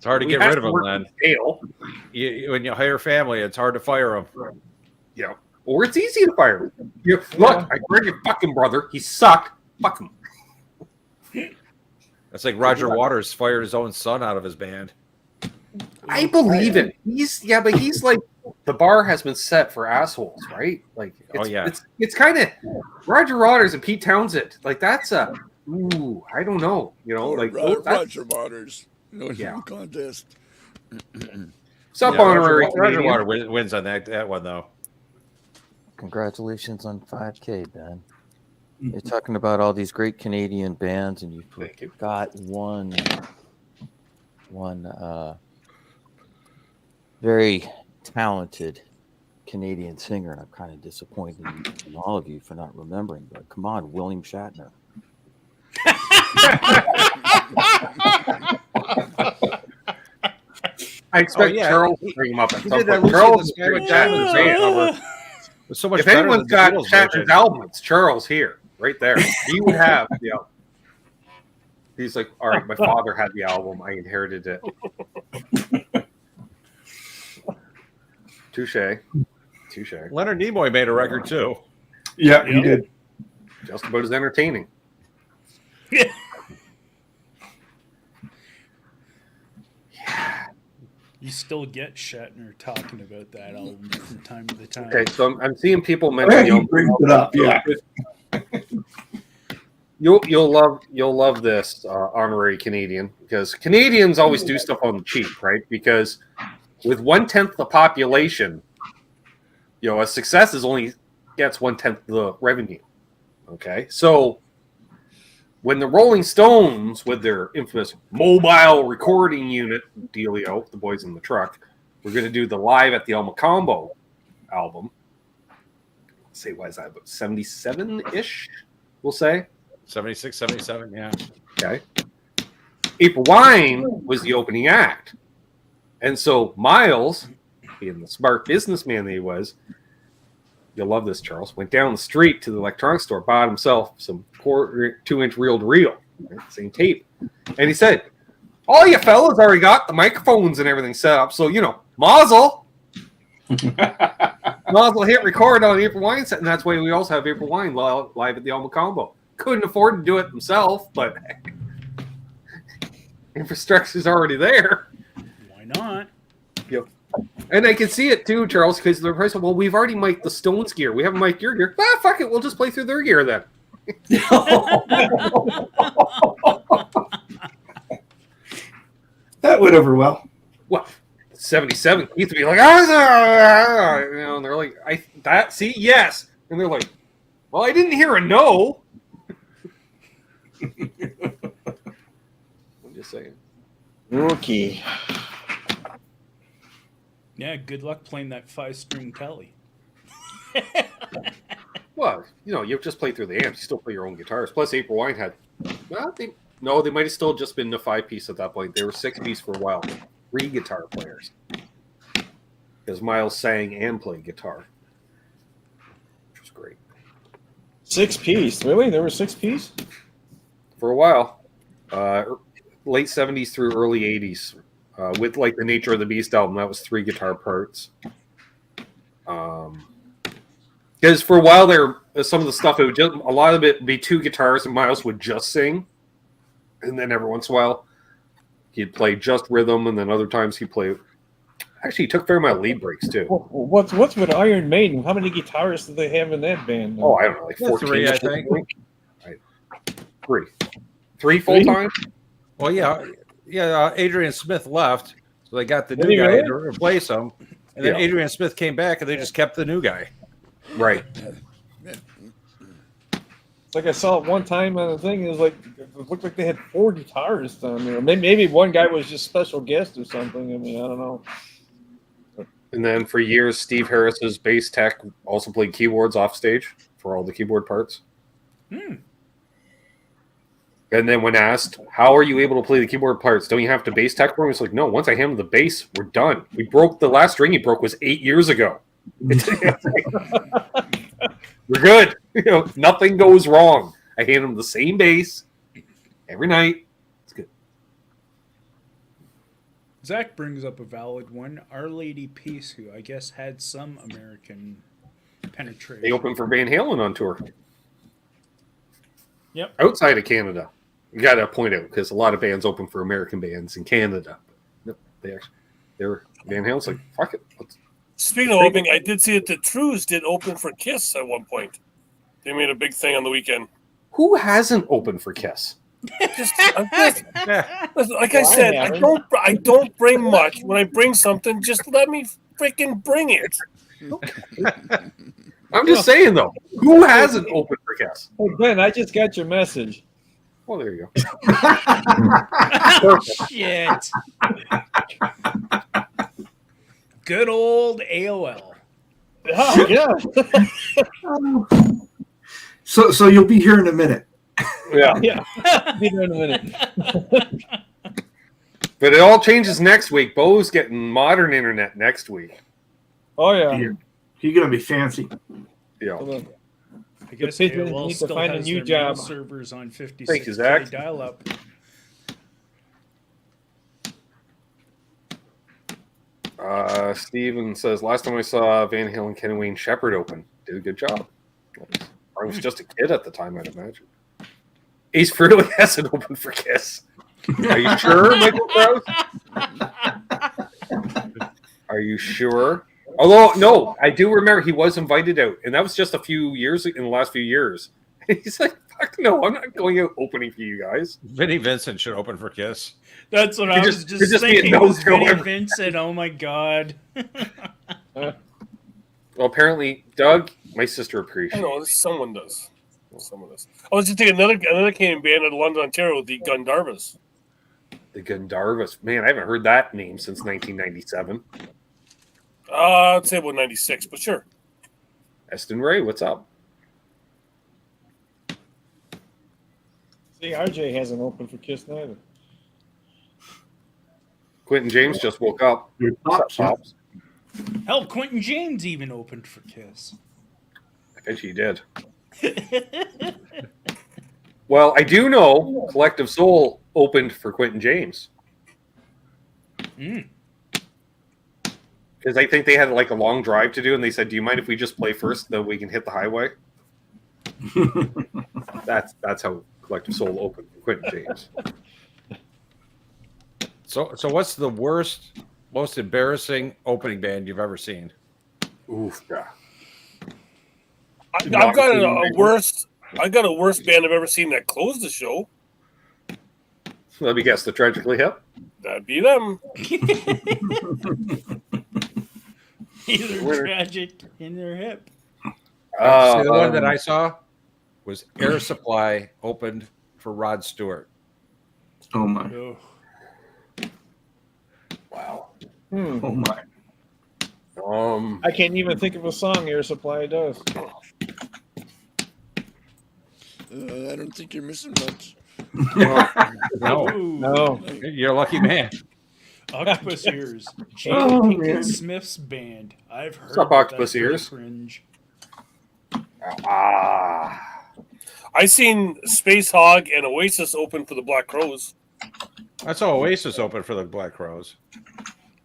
It's hard to He get has rid of to them work then. with scale. When you hire family, it's hard to fire them. Yeah. Or it's easy to fire him. Look, I heard your fucking brother. He sucked. Fuck him. It's like Roger Waters fired his own son out of his band. I believe it. But he's like, the bar has been set for assholes, right? Like, it's kind of Roger Waters and Pete Townsend. Like, that's I don't know. Roger Waters. No contest. Sup, honorary Roger Waters wins on that one though. Congratulations on 5K, Ben. You're talking about all these great Canadian bands, and you've got one very talented Canadian singer, and I'm kind of disappointed in all of you for not remembering. But come on, William Shatner. I expect Charles to bring him up at some point. Charles, so much if anyone's got Shatner's album, it's Charles here, right there. He would have the album. He's like, all right, my father had the album. I inherited it. Touche. Leonard Nimoy made a record too. Yeah, he did. Just about as entertaining. Yeah. You still get Shatner talking about that album from time to time. Okay, so I'm seeing people mention. He brings it up. Yeah. You'll love this honorary Canadian, because Canadians always do stuff on the cheap, right? Because with 1/10 the population, a success is only gets 1/10 the revenue. Okay, so when the Rolling Stones, with their infamous mobile recording unit dealio, the boys in the truck, we're going to do the Live at the El Macombo album. Let's say, what is that, about 77-ish, we'll say? 76, 77, yeah. Okay. April Wine was the opening act. And so Miles, being the smart businessman that he was, you'll love this, Charles, went down the street to the electronics store, bought himself some 2-inch reel-to-reel, right? Same tape. And he said, all you fellas already got the microphones and everything set up, so, mazel. Mazel hit record on April Wine set, and that's why we also have April Wine live at the El Macombo. Couldn't afford to do it himself, but infrastructure's already there. Why not? Yep. And I can see it too, Charles, because the price of, well, we've already mic'd the Stones gear. We haven't mic'd your gear. Ah, fuck it. We'll just play through their gear then. That went over well. What? 77 Keith would be like, and they're like, yes. And they're like, well, I didn't hear a no. I'm just saying. Rookie. Yeah, good luck playing that 5-string telly. Well, you've just played through the amps. You still play your own guitars. Plus, April Wine had, they might have still just been the 5-piece at that point. They were 6-piece for a while. 3 guitar players. Because Miles sang and played guitar. Which was great. 6-piece? Really? There were 6-piece? For a while. Late 70s through early 80s. With like the Nature of the Beast album, that was 3 guitar parts. Because for a while there, some of the stuff, a lot of it would be 2 guitars, and Miles would just sing. And then every once in a while, he'd play just rhythm, and then other times he'd play. Actually, he took a fair amount of lead breaks too. What's with Iron Maiden? How many guitarists do they have in that band? Oh, I don't know, like 14. 3, I think. Right. 3 full time. Well, yeah. Adrian Smith left, so they got the new guy to replace him, and then Adrian Smith came back, and they just kept the new guy. Right. It's like I saw it one time on the thing. It looked like they had 4 guitarists on there. Maybe one guy was just special guest or something. I mean, I don't know. And then for years, Steve Harris's bass tech also played keyboards off stage for all the keyboard parts. And then when asked, how are you able to play the keyboard parts? Don't you have to bass tech for him? It's like, no, once I handle the bass, we're done. We broke the last string he broke was 8 years ago. We're good. Nothing goes wrong. I hand him the same bass every night. It's good. Zach brings up a valid one. Our Lady Peace, who I guess had some American penetration. They opened for Van Halen on tour. Yep. Outside of Canada. You got to point out, because a lot of bands open for American bands in Canada. Nope, they're Van Halen's like, fuck it. Speaking of opening, I did see that the Trues did open for Kiss at one point. They made a big thing on the weekend. Who hasn't opened for Kiss? Listen, like I said, I don't bring much. When I bring something, just let me freaking bring it. I'm just saying, though. Who hasn't opened for Kiss? Oh, Ben, I just got your message. Well, there you go. Shit. Good old AOL. Oh, yeah. So you'll be here in a minute. Yeah. Yeah. Be there in a minute. But it all changes next week. Bo's getting modern internet next week. Oh, yeah. You're going to be fancy. Yeah. I guess The pigeons AOL need to still find a has new their job. mail servers on 56 Thank you, Zach. dial-up. Steven says, last time I saw Van Halen, Ken Wayne Shepherd open. Did a good job. I was just a kid at the time, I'd imagine. Ace Frehley hasn't opened for Kiss. Are you sure, Michael Krause? Are you sure? Although, no, I do remember he was invited out, and that was just a few years in the last few years. He's like, fuck no, I'm not going out opening for you guys. Vinnie Vincent should open for Kiss. That's what I was just just be a thinking. no Was Vinnie goer. Vincent? Oh my god. Well, apparently, Doug, my sister I appreciates. know someone does. Someone does. I was just thinking another Canadian band out of London, Ontario, the Gundarbas. The Gundarbas. Man, I haven't heard that name since 1997. I'd say about 96, but sure. Eston Ray, what's up? See, RJ hasn't opened for Kiss neither. Quentin James just woke up. Your What's pops, up, Pops? Hell, Quentin James even opened for Kiss. I bet he did. Well, I do know Collective Soul opened for Quentin James. Mm. Because I think they had like a long drive to do, and they said, do you mind if we just play first, then we can hit the highway? That's how Collective Soul opened for Quentin James. So what's the worst, most embarrassing opening band you've ever seen? Oof, yeah. I've got a worst band I've ever seen that closed the show. Let me guess, the Tragically Hip? That'd be them. Either tragic in their hip. See, the one that I saw was Air Supply opened for Rod Stewart. Oh my! Oh. Wow. Oh my! I can't even think of a song Air Supply does. I don't think you're missing much. No, Ooh. No. you're a lucky man. Octopus Ears. Jay Oh, Pinkett man. Smith's band. I've heard up, that Octopus that's really Ears? cringe. I seen Space Hog and Oasis open for the Black Crows. I saw Oasis open for the Black Crows.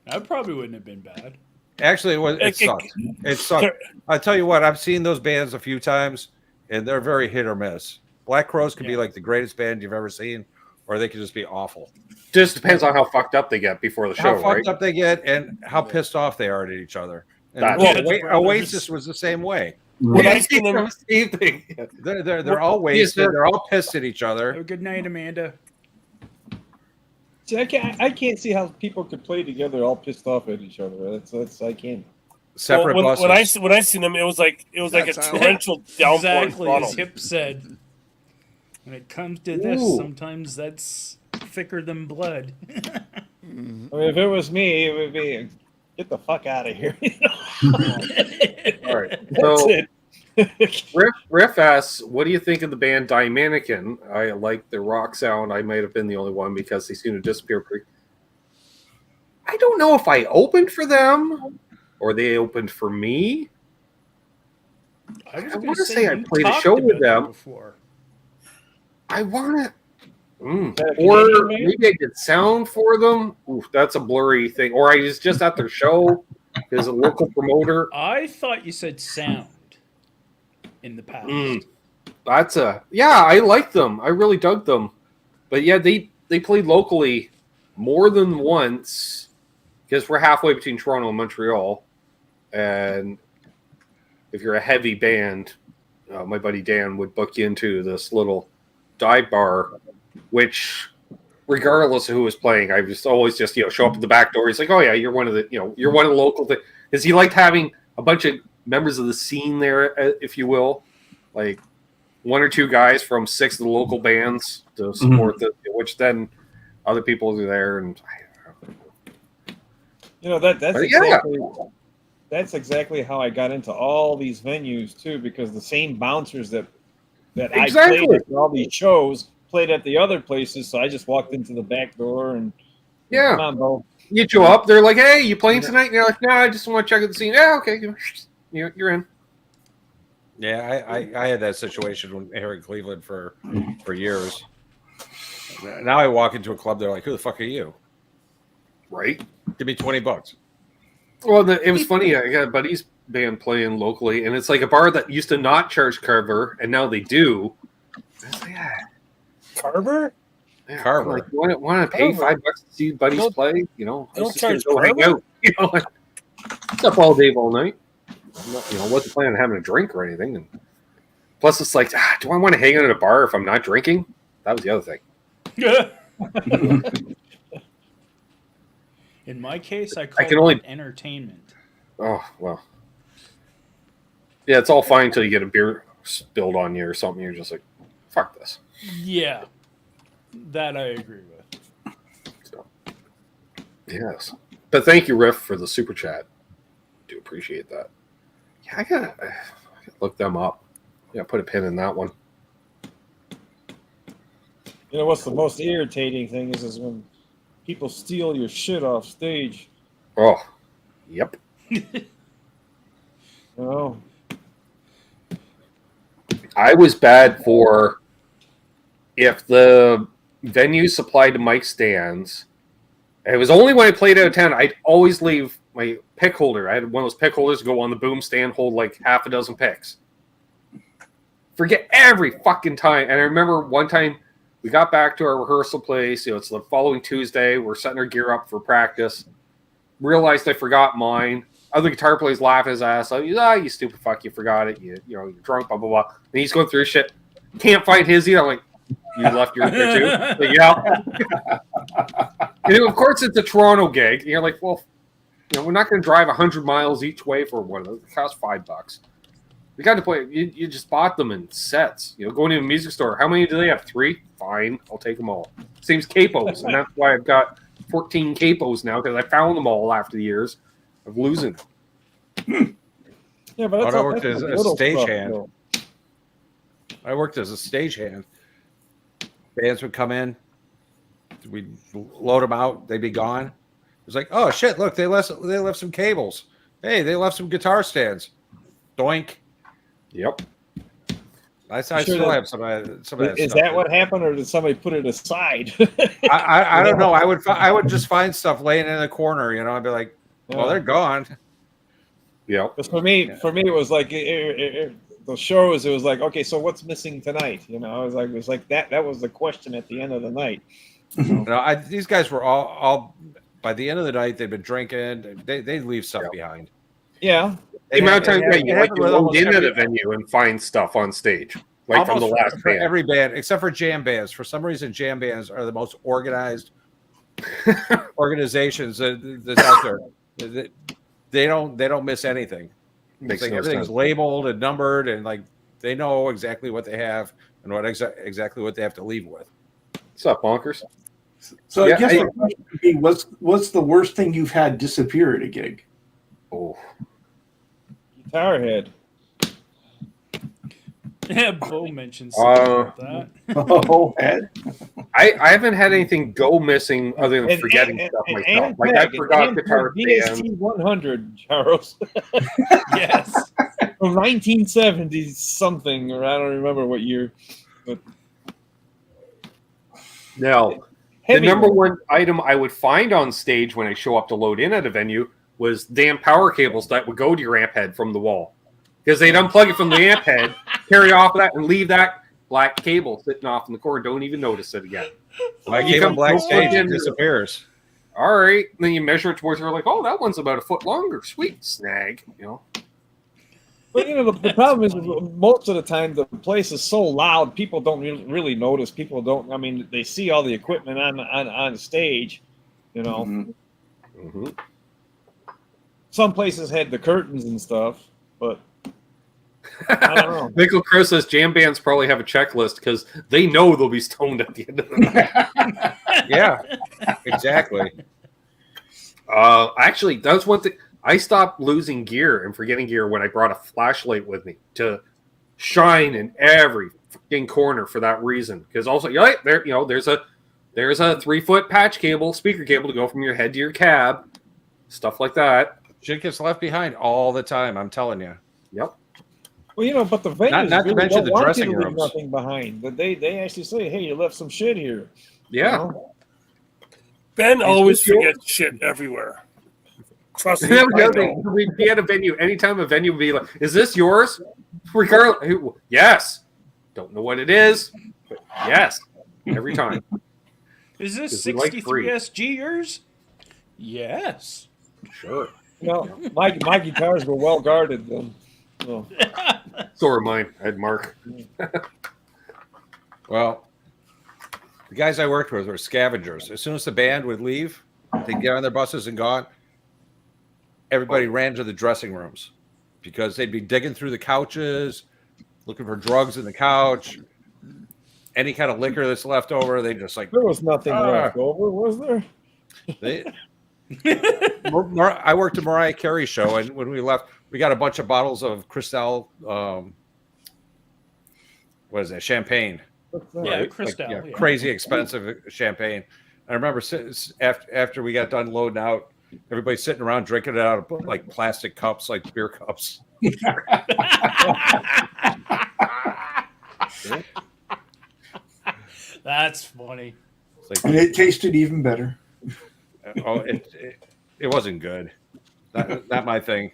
That probably wouldn't have been bad. Actually, it sucked. It sucked. I tell you what, I've seen those bands a few times, and they're very hit or miss. Black Crows could be like the greatest band you've ever seen, or they could just be awful. Just depends on how fucked up they get before the show, How fucked right? up they get, and how pissed off they are at each other. And That's- Oasis was the same way. When I seen them, Same thing. They're all wasted. They're all pissed at each Have other. a good night, Amanda. See, I can't see how people could play together all pissed off at each other. That's I can't. Separate buses. when I seen them, it was like a That's how- torrential downpour in Exactly Toronto. as Hip said. When it comes to this, Ooh. sometimes that's thicker than blood. I mean, if it was me, it would be get the fuck out of here. All right. That's So it. Riff asks, what do you think of the band Die Mannequin? I like the rock sound. I might have been the only one because they seem to disappear pretty. I don't know if I opened for them or they opened for me. I was I gonna wanna say I you played a talked show with about them. before. I want to. that a Or Canadian band? maybe I did sound for them. Oof, that's a blurry thing. Or I was just at their show as a local promoter. I thought you said sound in the past. I liked them. I really dug them. But yeah, they played locally more than once because we're halfway between Toronto and Montreal. And if you're a heavy band, my buddy Dan would book you into this little dive bar, which, regardless of who was playing, I was always just show up at the back door. He's like, "Oh yeah, you're one of the you're one of the local things," because he liked having a bunch of members of the scene there, if you will, like one or two guys from 6 of the local bands to support which then other people are there, and that's exactly how I got into all these venues too, because the same bouncers that I played at all these shows played at the other places, so I just walked into the back door and come on, bro. You show up, they're like, "Hey, you playing tonight?" And you're like, "No, I just want to check out the scene." Yeah, okay, you're in. Yeah, I had that situation here in Cleveland for years. Now I walk into a club, they're like, "Who the fuck are you?" Right? Give me $20. Well, it was funny. I got a buddy's band playing locally, and it's like a bar that used to not charge Carver, and now they do. It's like, Carver? Yeah, Carver. Like, want to pay $5 to see buddies play? don't just charge go hang Carver? out. It's up all day, all night. Wasn't planning on having a drink or anything. And plus, it's like, do I want to hang out at a bar if I'm not drinking? That was the other thing. In my case, I call it entertainment. Oh, well. Yeah, it's all fine until you get a beer spilled on you or something. You're just like, fuck this. Yeah, that I agree with. So, yes. But thank you, Riff, for the super chat. I do appreciate that. Yeah, I gotta look them up. Yeah, put a pin in that one. What's the most irritating thing is when people steal your shit off stage. Oh, yep. I was bad for if the venue supplied mic stands. It was only when I played out of town, I'd always leave my pick holder. I had one of those pick holders go on the boom stand, hold like half a dozen picks. Forget every fucking time. And I remember one time we got back to our rehearsal place. It's the following Tuesday. We're setting our gear up for practice. Realized I forgot mine. Other guitar players laugh his ass. Like, you stupid fuck, you forgot it. You're drunk, blah, blah, blah. And he's going through shit. Can't find his either. I'm like, you left yours there too? Like, yeah. And of course, it's a Toronto gig. And you're like, well, we're not going to drive 100 miles each way for one of those. It costs $5. We got to play. You just bought them in sets. Going to a music store. How many do they have? 3? Fine. I'll take them all. Same as capos. And that's why I've got 14 capos now, because I found them all after the years of losing them. Yeah, but that's I worked as a stagehand. I worked as a stagehand. Bands would come in, we'd load them out, they'd be gone. It was like, oh shit, look, they left some cables. Hey, they left some guitar stands. Doink. Yep. I still have some of that. Is stuff that what happened, or did somebody put it aside? I don't know. I would just find stuff laying in the corner. I'd be like, well, they're gone. Yeah. For me, it was like the shows. It was like, okay, so what's missing tonight? It was like that. That was the question at the end of the night. These guys were all by the end of the night. They'd been drinking. They leave stuff behind. Yeah. The amount of times you load into the venue and find stuff on stage, like from the last band. Every band, except for jam bands. For some reason, jam bands are the most organized organizations that's out there. They don't miss anything. It's like everything's labeled and numbered, and like they know exactly what they have and what exactly what they have to leave with. What's up, bonkers? So I guess the question would be, what's the worst thing you've had disappear at a gig? Oh, Guitar head. Yeah, Bo mentioned something like that. Oh, Ed. I haven't had anything go missing other than forgetting stuff myself. Like I forgot guitar DST 100, Charles. Yes. From 1970 something, or I don't remember what year. But Now, the Heavy number one. one item I would find on stage when I show up to load in at a venue was damn power cables that would go to your amp head from the wall. Because they'd unplug it from the amp head, carry off of that, and leave that black cable sitting off in the corner. Don't even notice it again. Black You cable, come black to stage, plug in- it disappears. All right. And then you measure it towards her, like, oh, that one's about a foot longer. Sweet snag. You know. But the problem is most of the time the place is so loud, people don't really notice. People don't. I mean, they see all the equipment on stage. You know, Mm-hmm. some places had the curtains and stuff, but I don't know. Michael Crow says jam bands probably have a checklist because they know they'll be stoned at the end of the night. Yeah, exactly. Actually, that's one thing. I stopped losing gear and forgetting gear when I brought a flashlight with me to shine in every fucking corner for that reason. Because also, you're like, there, you know, there's a 3-foot patch cable, speaker cable to go from your head to your cab, stuff like that. Shit gets left behind all the time. I'm telling you. Yep. Well, but the venues Not to really mention don't the want you dressing to leave rooms. nothing behind. They actually say, "Hey, you left some shit here." Yeah. You know? Ben always this yours? forgets shit everywhere. Trust me. That was the I other know. thing. We'd be at a venue. Anytime a venue would be like, "Is this yours?" Regardless, yes. Don't know what it is, but yes, every time. Is this 'Cause we like 63 free. SG yours? Yes. Sure. No, my guitars were well guarded then. So. So are mine. I had Mark. Well, the guys I worked with were scavengers. As soon as the band would leave, they'd get on their buses and gone. Everybody ran to the dressing rooms because they'd be digging through the couches, looking for drugs in the couch, any kind of liquor that's left over. They just like There was nothing left over, was there? they. I worked a Mariah Carey show, and when we left, we got a bunch of bottles of Cristal. What is that? Champagne. Yeah, Like, Cristal. yeah, Yeah. crazy expensive champagne. I remember after we got done loading out, everybody sitting around drinking it out of like plastic cups, like beer cups. That's funny. It's like, And it tasted even better. oh, it wasn't good. Not my thing.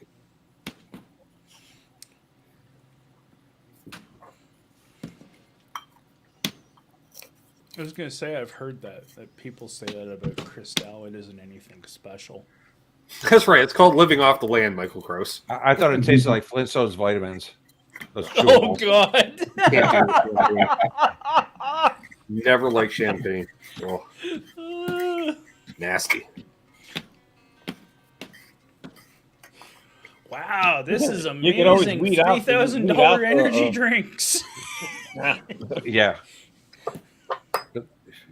I was gonna say I've heard that people say that about Cristal. It isn't anything special. That's right. It's called living off the land, Michael Gross. I thought it tasted like Flintstones vitamins. Those Oh chewables. God! Can't do champagne. Never like champagne. Oh, nasty. Wow, this is You can always amazing. weed out- $3,000 weed out, energy drinks. Yeah.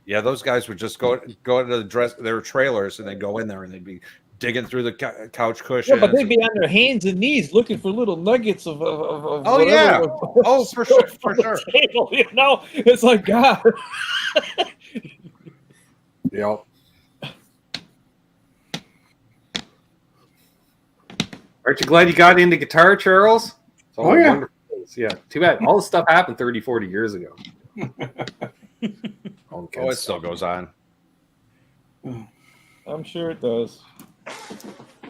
Yeah, those guys would just go into their trailers and they'd go in there and they'd be digging through the couch cushions. Yeah, but they'd be on their hands and knees looking for little nuggets of Oh, whatever yeah. was Oh, for sure, for on the sure. table, you know, it's like God. Yep. Aren't you glad you got into guitar, Charles? It's all Oh, yeah. wonderful things. Yeah. Too bad. All this stuff happened 30, 40 years ago. All the Oh, it kids. still goes on. I'm sure it does.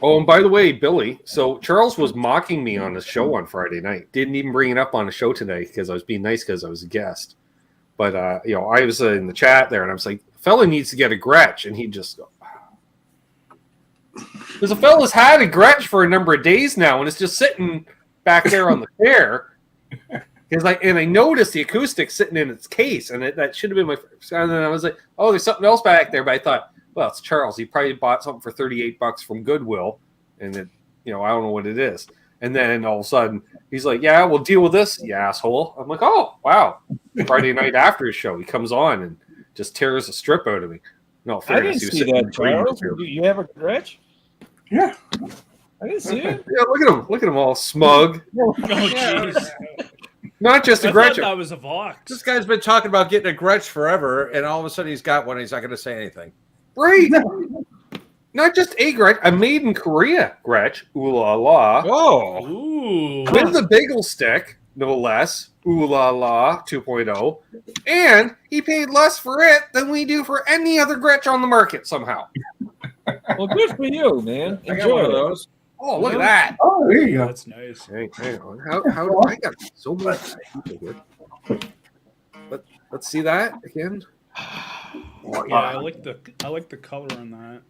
Oh, and by the way, Billy, so Charles was mocking me on a show on Friday night. Didn't even bring it up on a show today because I was being nice because I was a guest. But, you know, I was in the chat there and I was like, fella needs to get a Gretsch. And he'd just go, because the fella's had a Gretsch for a number of days now and it's just sitting back there on the chair. And I noticed the acoustic sitting in its case, and that should have been my first. And then I was like, "Oh, there's something else back there." But I thought, well, it's Charles. He probably bought something for $38 from Goodwill, and it, you know, I don't know what it is. And then all of a sudden, he's like, "Yeah, we'll deal with this, you asshole." I'm like, "Oh, wow!" Friday night after his show, he comes on and just tears a strip out of me. No, I fairness, didn't he was see sitting in that, the green room Charles. here. Do you have a Gretsch? Yeah. I didn't see it. Yeah, look at him. Look at him all smug. Oh jeez! Not just a I thought Gretsch. that was a Vox. This guy's been talking about getting a Gretsch forever, and all of a sudden he's got one. And he's not going to say anything. Right. Not just a Gretsch, a made in Korea Gretsch. Ooh la la. Oh, Ooh. With the bagel stick. no less. Ooh La La 2.0. And he paid less for it than we do for any other Gretsch on the market somehow. Well, good for you, man. I got one Enjoy of it. those. Oh, look at that. Oh, there you go. That's nice. Hey, how I got so much people here. Let's see that again. Yeah, I like the color on that.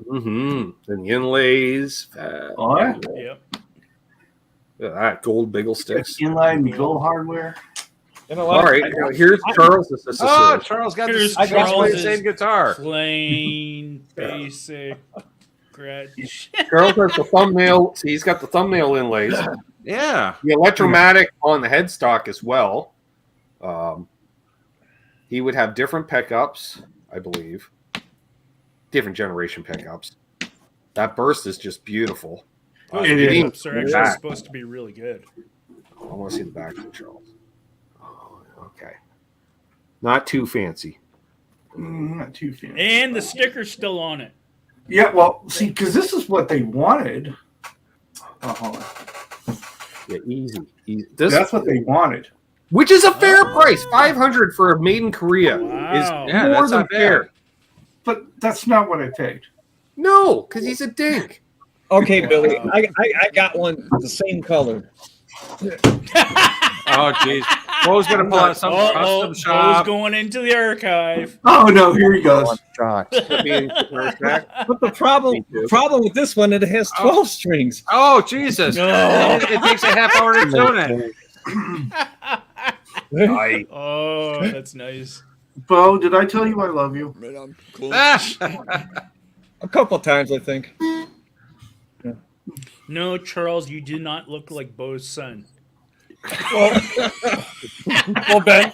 Mm-hmm. And the inlays. Oh, yeah. Yep. Look at that gold bagel sticks. Inline gold hardware. You know All what? right, here's Charles' assistant. Oh, Charles got Here's this. I got Charles's the same guitar. Plain, basic, Gretsch. Charles has the thumbnail. See, he's got the thumbnail inlays. Yeah. The electromatic on the headstock as well. He would have different pickups, I believe. Different generation pickups. That burst is just beautiful. Those It is. pickups are actually Back. supposed to be really good. I want to see the back of Charles. Oh, okay. Not too fancy. Not too fancy. And the sticker's still on it. Yeah, well, see, because this is what they wanted. Oh, hold on. Yeah, easy. This, That's what they wanted. which is a fair price. $500 for a made in Korea Wow. is Yeah, more that's than not bad. fair. But that's not what I paid. No, because he's a dink. Okay, Billy. Wow. I got one the same color. Oh, jeez. Bo's gonna pull out some custom Bo's shop. going into the archive. Oh, no, here he goes. Shocked. But the problem with this one, it has 12 strings. Oh, Jesus! No. It takes a half hour to tune it. Oh, that's nice. Bo, did I tell you I love you? Right on. Cool. A couple times, I think. No, Charles, you do not look like Bo's son. Well, Ben,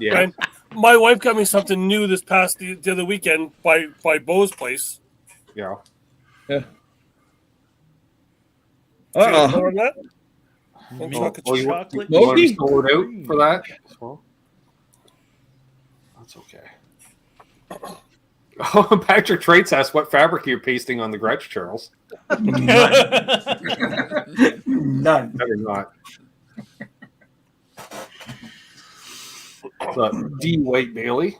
Yeah. Ben, my wife got me something new this past the other weekend by Bo's place. Yeah. See the Uh-oh. color on that? Mint chocolate Oh, you chocolate. want to Moki? solo it out for that? Well, that's okay. Oh, Patrick Traits asks what fabric you're pasting on the Gretsch, Charles. None. Better not. D. White Bailey.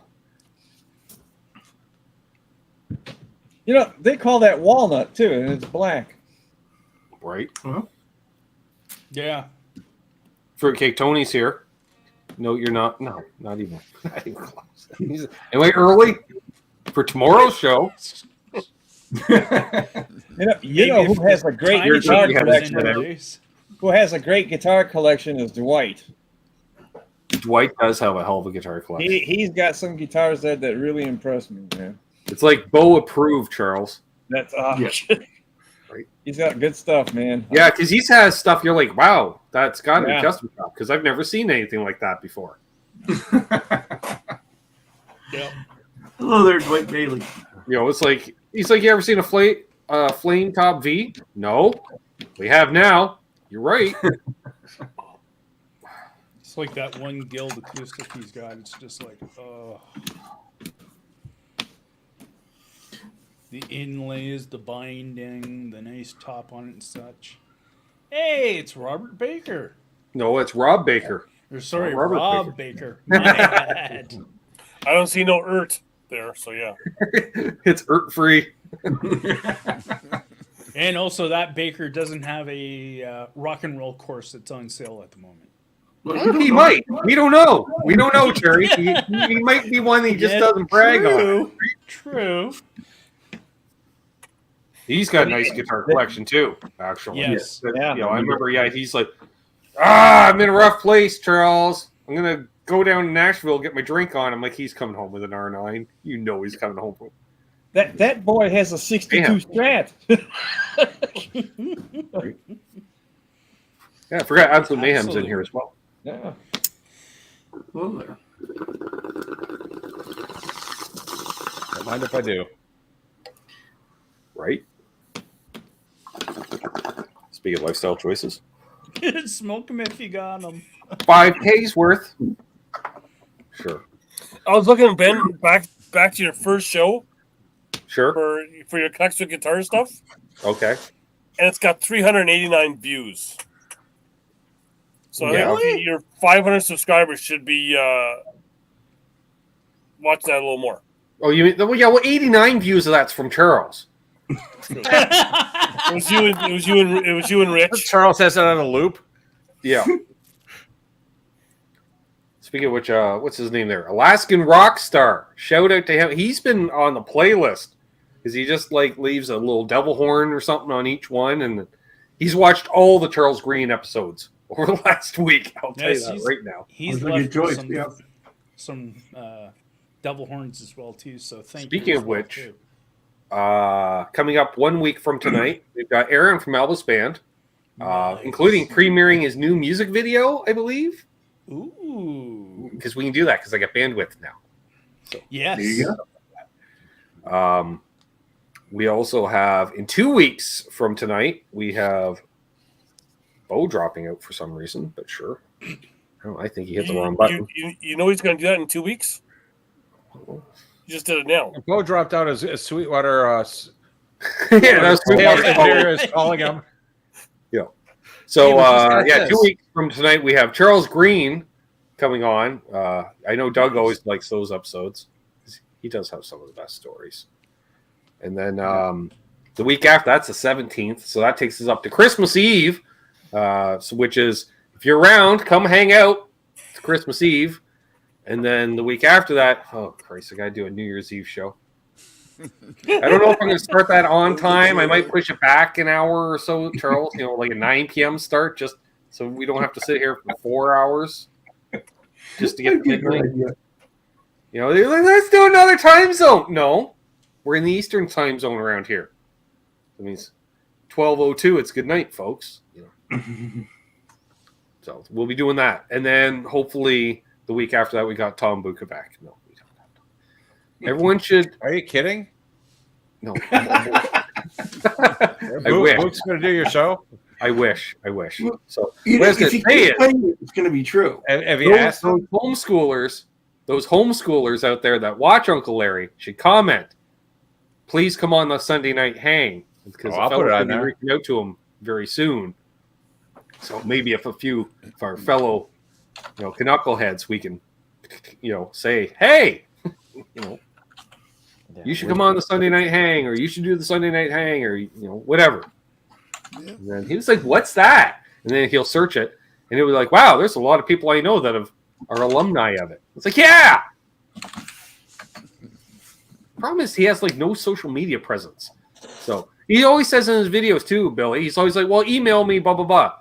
You know, they call that walnut, too, and it's black. Right. Yeah. Fruitcake Tony's here. No, you're not. No, not even. Not even close. Anyway, early for tomorrow's show. You know who has a great Tiny guitar you had collection? that. anyways. Who has a great guitar collection is Dwight. Dwight does have a hell of a guitar collection. He's got some guitars there that really impress me, man. It's like Bo approved, Charles. That's Yeah. Right. He's got good stuff, man. Yeah, because he has stuff you're like, wow, that's got to be Yeah. custom shop because I've never seen anything like that before. Yep. Hello there, Dwight Bailey. You know, it's like he's like, you ever seen a flame top V? No, we have now. You're right. It's like that one Guild acoustic he's got. It's just like, oh. The inlays, the binding, the nice top on it and such. Hey, it's Robert Baker. No, it's Rob Baker. Or sorry, Robert Rob Baker. My bad. I don't see no ERT there, so yeah. It's free. And also, that Baker doesn't have a rock and roll course that's on sale at the moment. He might. We don't know. We don't know, Terry. He might be one he just Yeah, doesn't brag on. true. True. He's got a nice guitar collection too, actually. Yes. Yeah. You know, I remember. Yeah, he's like, I'm in a rough place, Charles. I'm gonna go down to Nashville, get my drink on. I'm like, he's coming home with an R9. You know, he's coming home. That boy has a 62 Damn. Strat. Yeah, I forgot Absolute Mayhem's in Absolutely. here as well. Yeah. Hello there. Don't mind if I do. Right. Speaking of lifestyle choices, Smoke them if you got them. $5K's worth. Sure. I was looking, Ben, back to your first show Sure. for your extra guitar stuff, Okay. and it's got 389 views. So I Yeah. think your 500 subscribers should be watching that a little more. Oh, you mean? Well, yeah. Well, 89 views of that's from Charles. It was you and Rich. Charles has it on a loop. Yeah. Speaking of which, what's his name there? Alaskan Rockstar. Shout out to him. He's been on the playlist because he just like leaves a little devil horn or something on each one, and he's watched all the Charles Green episodes over the last week. I'll tell you that right now. He's Sounds like a left choice, some, yeah. some double horns as well too. So thank you. Speaking as of well, which, too. coming up 1 week from tonight, we've got Aaron from Albus Band, Nice. including premiering his new music video, I believe. Ooh. Because we can do that because I got bandwidth now. Yes. There you go. We also have, in 2 weeks from tonight, we have Bo dropping out for some reason, but sure. I think he hit the wrong button. You know he's going to do that in 2 weeks? You just did it now. Bo dropped out as Sweetwater. Yeah, that's Sales Bo. engineer is calling him. So, He was just like yeah, this. 2 weeks from tonight, we have Charles Green coming on. I know Doug always likes those episodes. He does have some of the best stories. And then the week after, that's the 17th. So that takes us up to Christmas Eve, which is, if you're around, come hang out. It's Christmas Eve. And then the week after that, oh, Christ, I got to do a New Year's Eve show. I don't know if I'm going to start that on time. I might push it back an hour or so, Charles, like a 9 p.m. start, just so we don't have to sit here for 4 hours just to get the midnight. They're like, let's do another time zone. No, we're in the Eastern time zone around here. That means 12:02. It's good night, folks. So we'll be doing that, and then hopefully the week after that we got Tom Buka back. No, we don't have Tom. Everyone should. Are you kidding? No. I wish. Luke's going to do your show. I wish. So If you keep playing it, it's going to be true. Have you asked those homeschoolers out there that watch Uncle Larry should comment. Please come on the Sunday night hang because I'll put it on there. reaching out to him very soon. So maybe if a few of our fellow, knuckleheads, we can, say, hey, you should come on the Sunday night hang, or you should do the Sunday night hang, or whatever. Yeah. And then he was like, "What's that?" And then he'll search it, and he'll be like, "Wow, there's a lot of people I know that are alumni of it." It's like, yeah. Problem is, he has no social media presence. So he always says in his videos too, Billy. He's always like, "Well, email me, blah blah blah."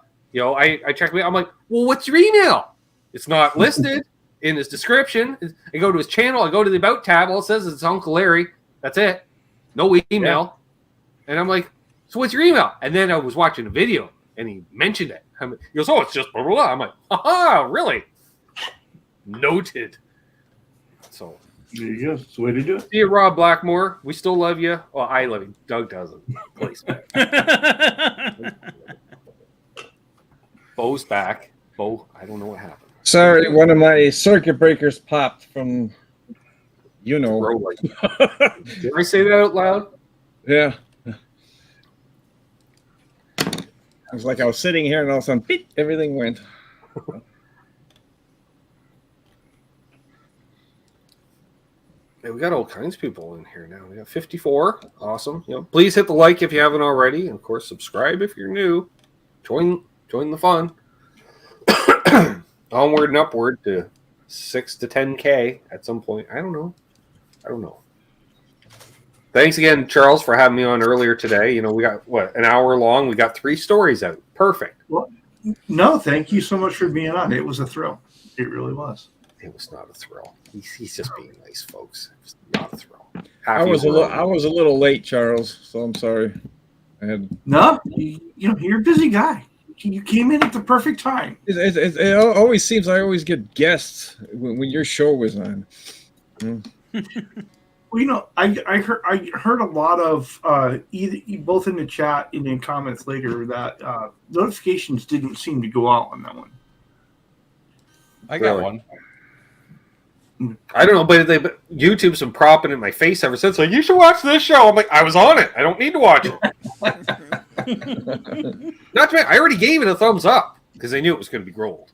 I check me. I'm like, "Well, what's your email?" It's not listed in his description. I go to his channel. I go to the About tab. All it says is it's Uncle Larry. That's it. No email. Yeah. And I'm like, so what's your email? And then I was watching a video, and he mentioned it. He goes, oh, it's just blah, blah, blah. I'm like, aha, really? Noted. So. There you go. That's the way to do it. See you, Rob Blackmore. We still love you. Well, I love you. Doug doesn't. Please. Bo's back. Bo, I don't know what happened. Sorry, one of my circuit breakers popped from, Did I say that out loud? Yeah. It was like I was sitting here and all of a sudden, beep, everything went. Yeah, we got all kinds of people in here now. We got 54. Awesome. Please hit the like if you haven't already. And of course, subscribe if you're new. Join the fun. Onward and upward to 6 to 10K at some point. I don't know. Thanks again, Charles, for having me on earlier today. We got, an hour long? We got 3 stories out. Perfect. Well, no, thank you so much for being on. It was a thrill. It really was. It was not a thrill. He's just being nice, folks. It was not a thrill. I was a little late, Charles, so I'm sorry. No, you're a busy guy. You came in at the perfect time. It always seems I always get guests when your show was on. Well, I heard a lot of either both in the chat and in comments later that notifications didn't seem to go out on that one. I got Really? one. I don't know, but YouTube's been propping in my face ever since. Like, you should watch this show. I'm like, I was on it. I don't need to watch it. Not to mention, I already gave it a thumbs up. because they knew it was going to be growled.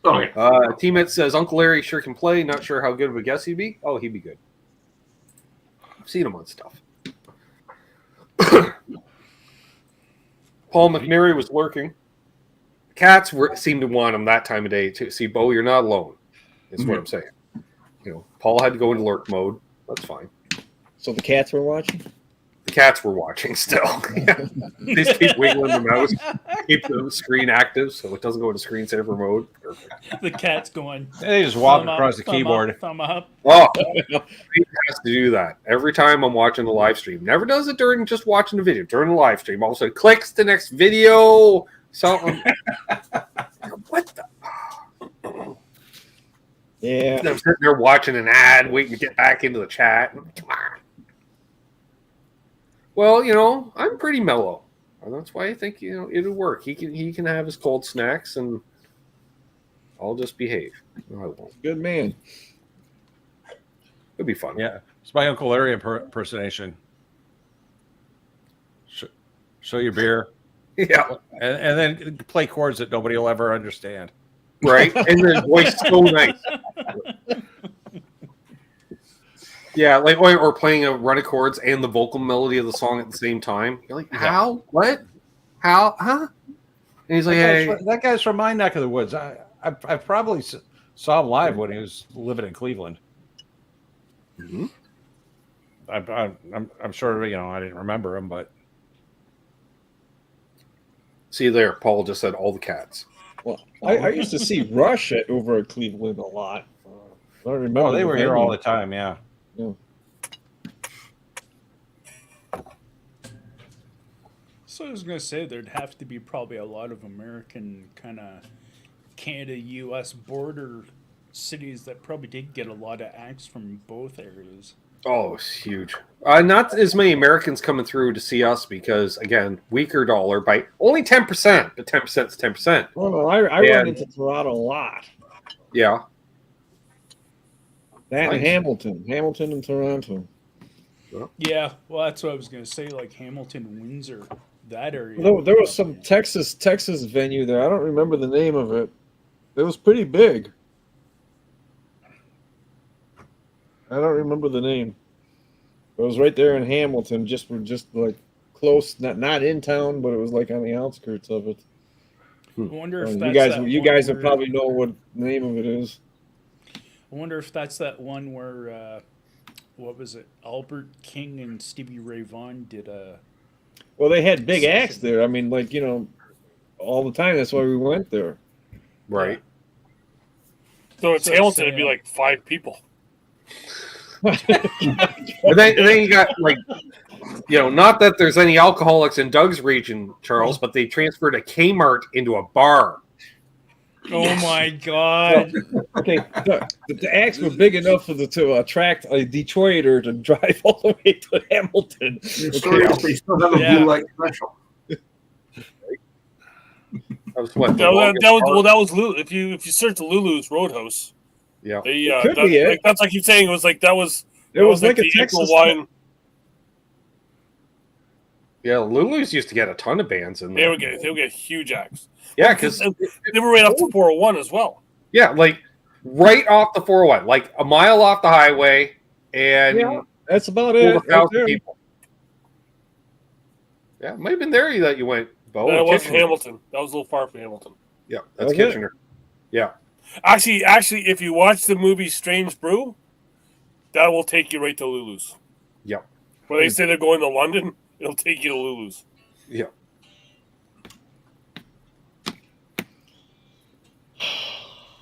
Oh yeah. Teammate says Uncle Larry sure can play. Not sure how good of a guest he'd be. Oh, he'd be good. I've seen him on stuff. Paul McNary was lurking. Cats seemed to want him that time of day too. See, Bo, you're not alone. Is what I'm saying. Paul had to go into lurk mode. That's fine. So the cats were watching? The cats were watching still. They just keep wiggling the mouse, keep the screen active so it doesn't go into screensaver mode. Perfect. The cat's going. They just walk thumb across up, the keyboard. Thumb up. Oh, he has to do that every time I'm watching the live stream. Never does it during just watching the video. During the live stream, also clicks the next video. Something. What the? Yeah. I'm sitting there watching an ad, waiting to get back into the chat. Come on. Well, I'm pretty mellow. And that's why I think it'll work. He can have his cold snacks, and I'll just behave. No, I won't. Good man. It'll be fun. Yeah, it's my Uncle Larry impersonation. Show your beer. Yeah. And then play chords that nobody will ever understand. Right? And his voice is so nice. Yeah, like or playing a run of chords and the vocal melody of the song at the same time. You're like, how? What? How? Huh? And he's like, hey. That guy's from my neck of the woods. I probably saw him live when he was living in Cleveland. Mm-hmm. I'm sure, I didn't remember him, but. See there, Paul just said all the cats. Well, I used to see Rush over at Cleveland a lot. I remember. Oh, they were here all the time, yeah. Yeah. So I was going to say there'd have to be probably a lot of American kind of Canada-U.S. border cities that probably did get a lot of acts from both areas. Oh, it's huge. Not as many Americans coming through to see us because, again, weaker dollar by only 10%, but 10% is 10%. Well, no, I run into Toronto a lot. Yeah. That and Nice. Hamilton and Toronto. Yeah, well, that's what I was going to say, like Hamilton, Windsor, that area. There was some Texas venue there. I don't remember the name of it. It was pretty big. I don't remember the name. It was right there in Hamilton, just like close, not in town, but it was like on the outskirts of it. I wonder if you guys would probably know what the name of it is. I wonder if that's that one where, what was it? Albert King and Stevie Ray Vaughan did a. Well, they had big acts there. I mean, all the time. That's why we went there. Right. So it's Hamilton, it'd be like 5 people. And then you got not that there's any alcoholics in Doug's region, Charles, but they transferred a Kmart into a bar. Oh my God! Okay, the acts were big enough to attract a Detroiter to drive all the way to Hamilton. Sorry, they still have a blue light special. That was that was Lulu. If you search the Lulu's Roadhouse, yeah, that's like you saying. It was like that was. It was like a the Texas wine. Yeah, Lulu's used to get a ton of bands in there. They would get huge acts. Yeah, because they were right off the 401 as well. Yeah, like right off the 401, like a mile off the highway, and that's about it. 1,000 people. Yeah, it might have been there that you went, Bo. That wasn't Hamilton. That was a little far from Hamilton. Yeah, that's Kitchener. Yeah. Actually, if you watch the movie Strange Brew, that will take you right to Lulu's. Yep. When they say they're going to London, it'll take you to Lulu's. Yeah.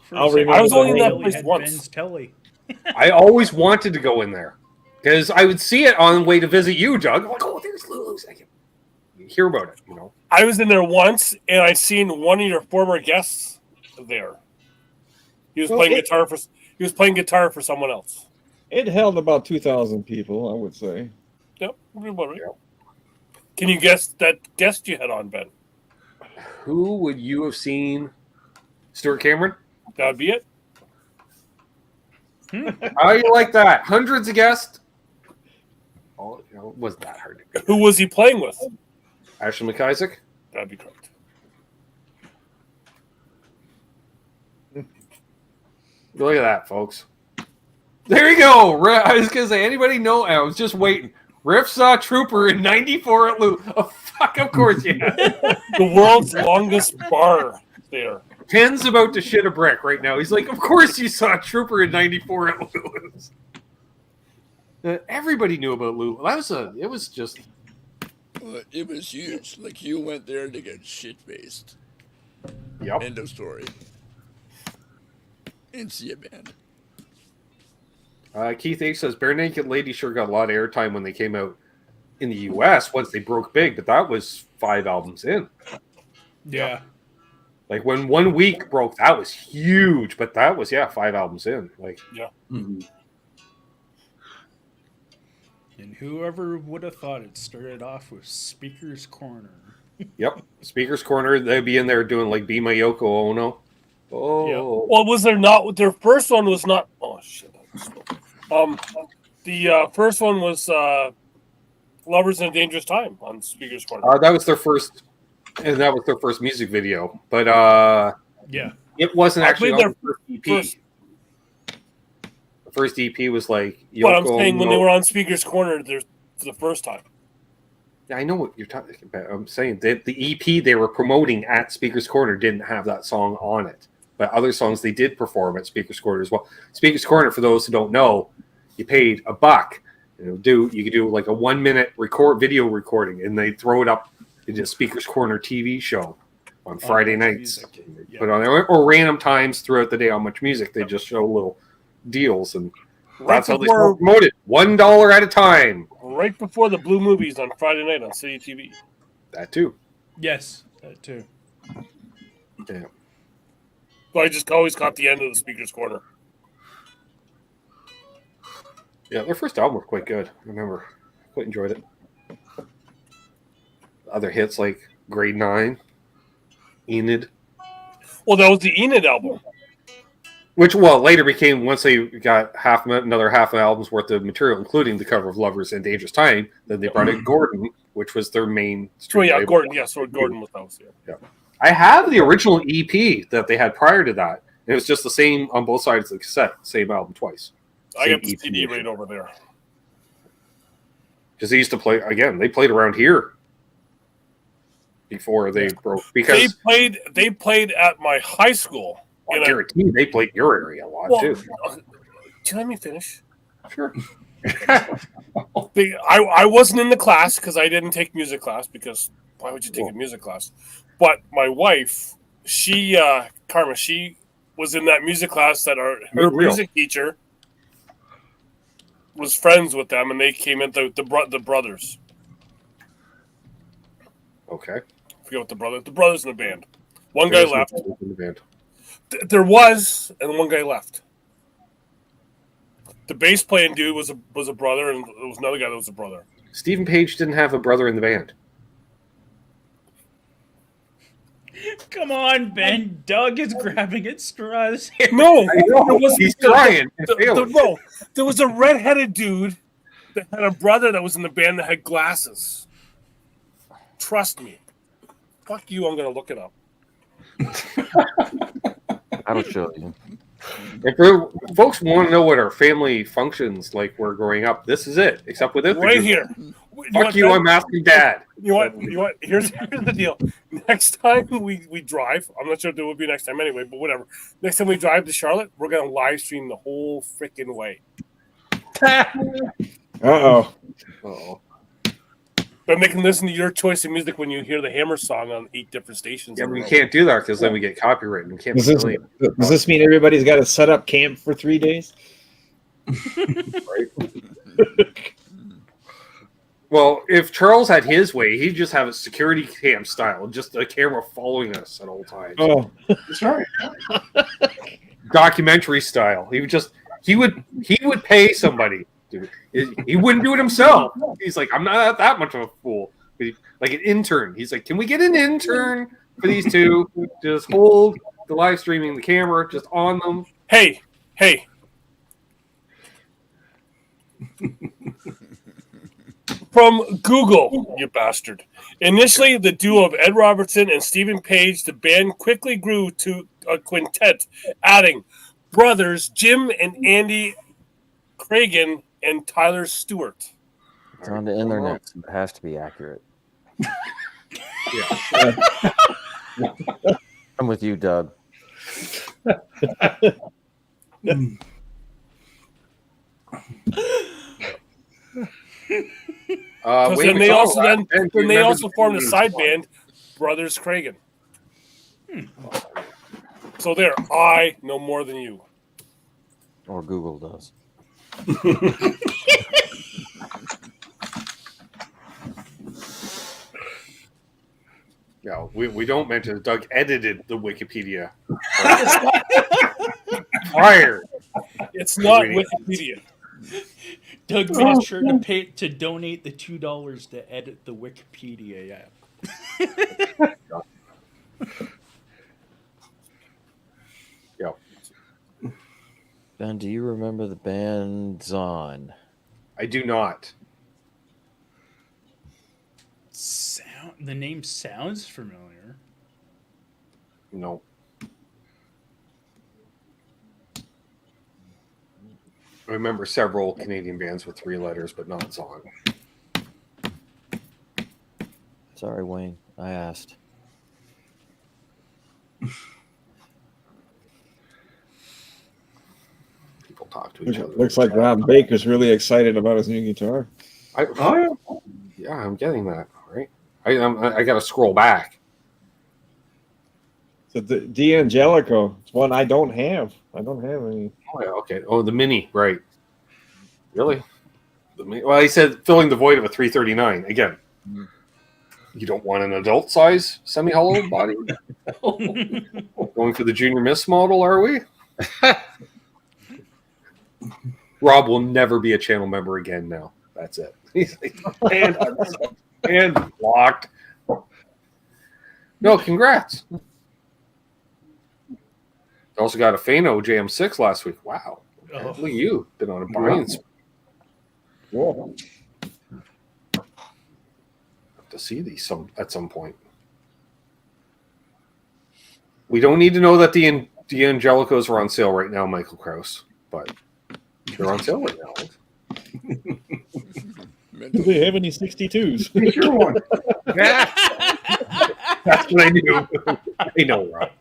I was only in that place once. Ben's Telly. I always wanted to go in there because I would see it on the way to visit you, Doug. I'm like, oh, there's Lulu's. I can hear about it, I was in there once, and I seen one of your former guests there. He was playing guitar for. He was playing guitar for someone else. It held about 2,000 people, I would say. Yep, about right. Can you guess that guest you had on, Ben? Who would you have seen? Stuart Cameron? That would be it. How do you like that? Hundreds of guests? Oh, it wasn't that hard to get. Who was he playing with? Ashley McIsaac? That'd be correct. Look at that, folks. There you go. I was gonna say, anybody know? I was just waiting. Riff saw Trooper in '94 at Lou. Oh fuck! Of course, yeah. The world's longest bar there. Ken's about to shit a brick right now. He's like, of course you saw Trooper in '94 at Lulu's. Everybody knew about Lulu. It was just. Well, it was huge. Like, you went there to get shit-faced. Yep. End of story. And see a band. Keith H says, Bare Naked Lady sure got a lot of airtime when they came out in the U.S. once they broke big, but that was 5 albums in. Yeah. Like, when 1 week broke, that was huge, but that was, 5 albums in. Like, Yeah. Mm-hmm. And whoever would have thought it started off with Speaker's Corner. Yep. Speaker's Corner, they'd be in there doing, like, Be My Yoko Ono. Oh. Yeah. Well, was there not? Their first one was not. Oh shit. The first one was "Lovers in a Dangerous Time" on Speaker's Corner. That was their first, and that was their first music video. But Yeah. it wasn't I actually played on their first EP. The first EP was like Yoko But I'm saying when they Ono. were on Speaker's Corner, there's the first time. Yeah, I know what you're talking about. I'm saying that the EP they were promoting at Speaker's Corner didn't have that song on it. But other songs they did perform at Speaker's Corner as well. Speaker's Corner, for those who don't know, you paid $1. You could do like a 1 minute video recording, and they throw it up into Speaker's Corner TV show on Friday nights. Yeah. Put on there, or random times throughout the day on Much Music. They just show little deals, and that's how they promote it. $1 at a time. Right before the Blue Movies on Friday night on City TV. That too. Yes, that too. Yeah. So I just always caught the end of the Speaker's Corner. Yeah, their first album was quite good. I remember. Quite enjoyed it. Other hits like Grade 9, Enid. Well, that was the Enid album. Which, later became, once they got another half an album's worth of material, including the cover of Lovers in Dangerous Time, then they brought in Gordon, which was their main. So yeah, label. Gordon. Yeah, so Gordon was house. Yeah. I have the original EP that they had prior to that. And it was just the same on both sides of the cassette, same album twice. I got the EP CD version. right over there. Because they used to play, again, they played around here before they broke. Because They played at my high school. I guarantee they played your area a lot too. Do you let me finish? Sure. I wasn't in the class because I didn't take music class, because why would you take a music class? But my wife, Karma, she was in that music class that her music teacher was friends with them, and they came in the brothers. Okay. I forget what the brothers in the band. One guy left. In the band. There was, and one guy left. The bass playing dude was a brother, and there was another guy that was a brother. Stephen Page didn't have a brother in the band. Come on, Ben. Doug is grabbing at straws. No, He's trying. No, there was a redheaded dude that had a brother that was in the band that had glasses. Trust me. Fuck you, I'm going to look it up. That'll show you. If folks want to know what our family functions like were growing up, this is it. Except with it, Right here. Fuck you, I'm asking Dad. You know what? Here's the deal. Next time we drive, I'm not sure if it will be next time anyway, but whatever. Next time we drive to Charlotte, we're going to live stream the whole freaking way. Uh-oh. Uh-oh. But they can listen to your choice of music when you hear the Hammer song on 8 different stations. Yeah, we can't do that because then we get copyrighted. We can't. Does this mean everybody's got to set up camp for 3 days? Right? Well, if Charles had his way, he'd just have a security cam style, just a camera following us at all times. Oh, That's right. Documentary style. He would pay somebody. Dude. He wouldn't do it himself. He's like, I'm not that much of a fool. Like an intern. He's like, can we get an intern for these two? Just hold the live streaming, the camera just on them. Hey. From Google, you bastard. Initially, the duo of Ed Robertson and Stephen Page, the band quickly grew to a quintet, adding brothers Jim and Andy Cragen and Tyler Stewart. It's on the internet. So it has to be accurate. Yeah. I'm with you, Doug. Then they also formed a side band, Brothers Cragen. So there, I know more than you. Or Google does. No, we don't mention Doug edited the Wikipedia prior. It's not Wikipedia. Doug made sure to donate the $2 to edit the Wikipedia app. Yeah. Ben, do you remember the band Zon? I do not. The name sounds familiar. No. I remember several Canadian bands with 3 letters, but not Zon. Sorry, Wayne. I asked. People talk to each other. Looks like Rob Baker's really excited about his new guitar. Yeah, I'm getting that. Right. I got to scroll back. So the D'Angelico. It's one I don't have. I don't have any. Oh, yeah, okay. Oh, the Mini. Right. Really? Well, he said filling the void of a 339. Again, you don't want an adult size semi-hollow body? Going for the Junior Miss model, are we? Rob will never be a channel member again now. That's it. He's like, and blocked. No, congrats. Also got a Fano JM6 last week. Wow. Look at you. Been on a buying spree. Cool. Have to see these at some point. We don't need to know that the Angelicos are on sale right now, Michael Krause, but they're on sale right now. Do they have any 62s? Pick your one. That's what I knew. I know, Rob.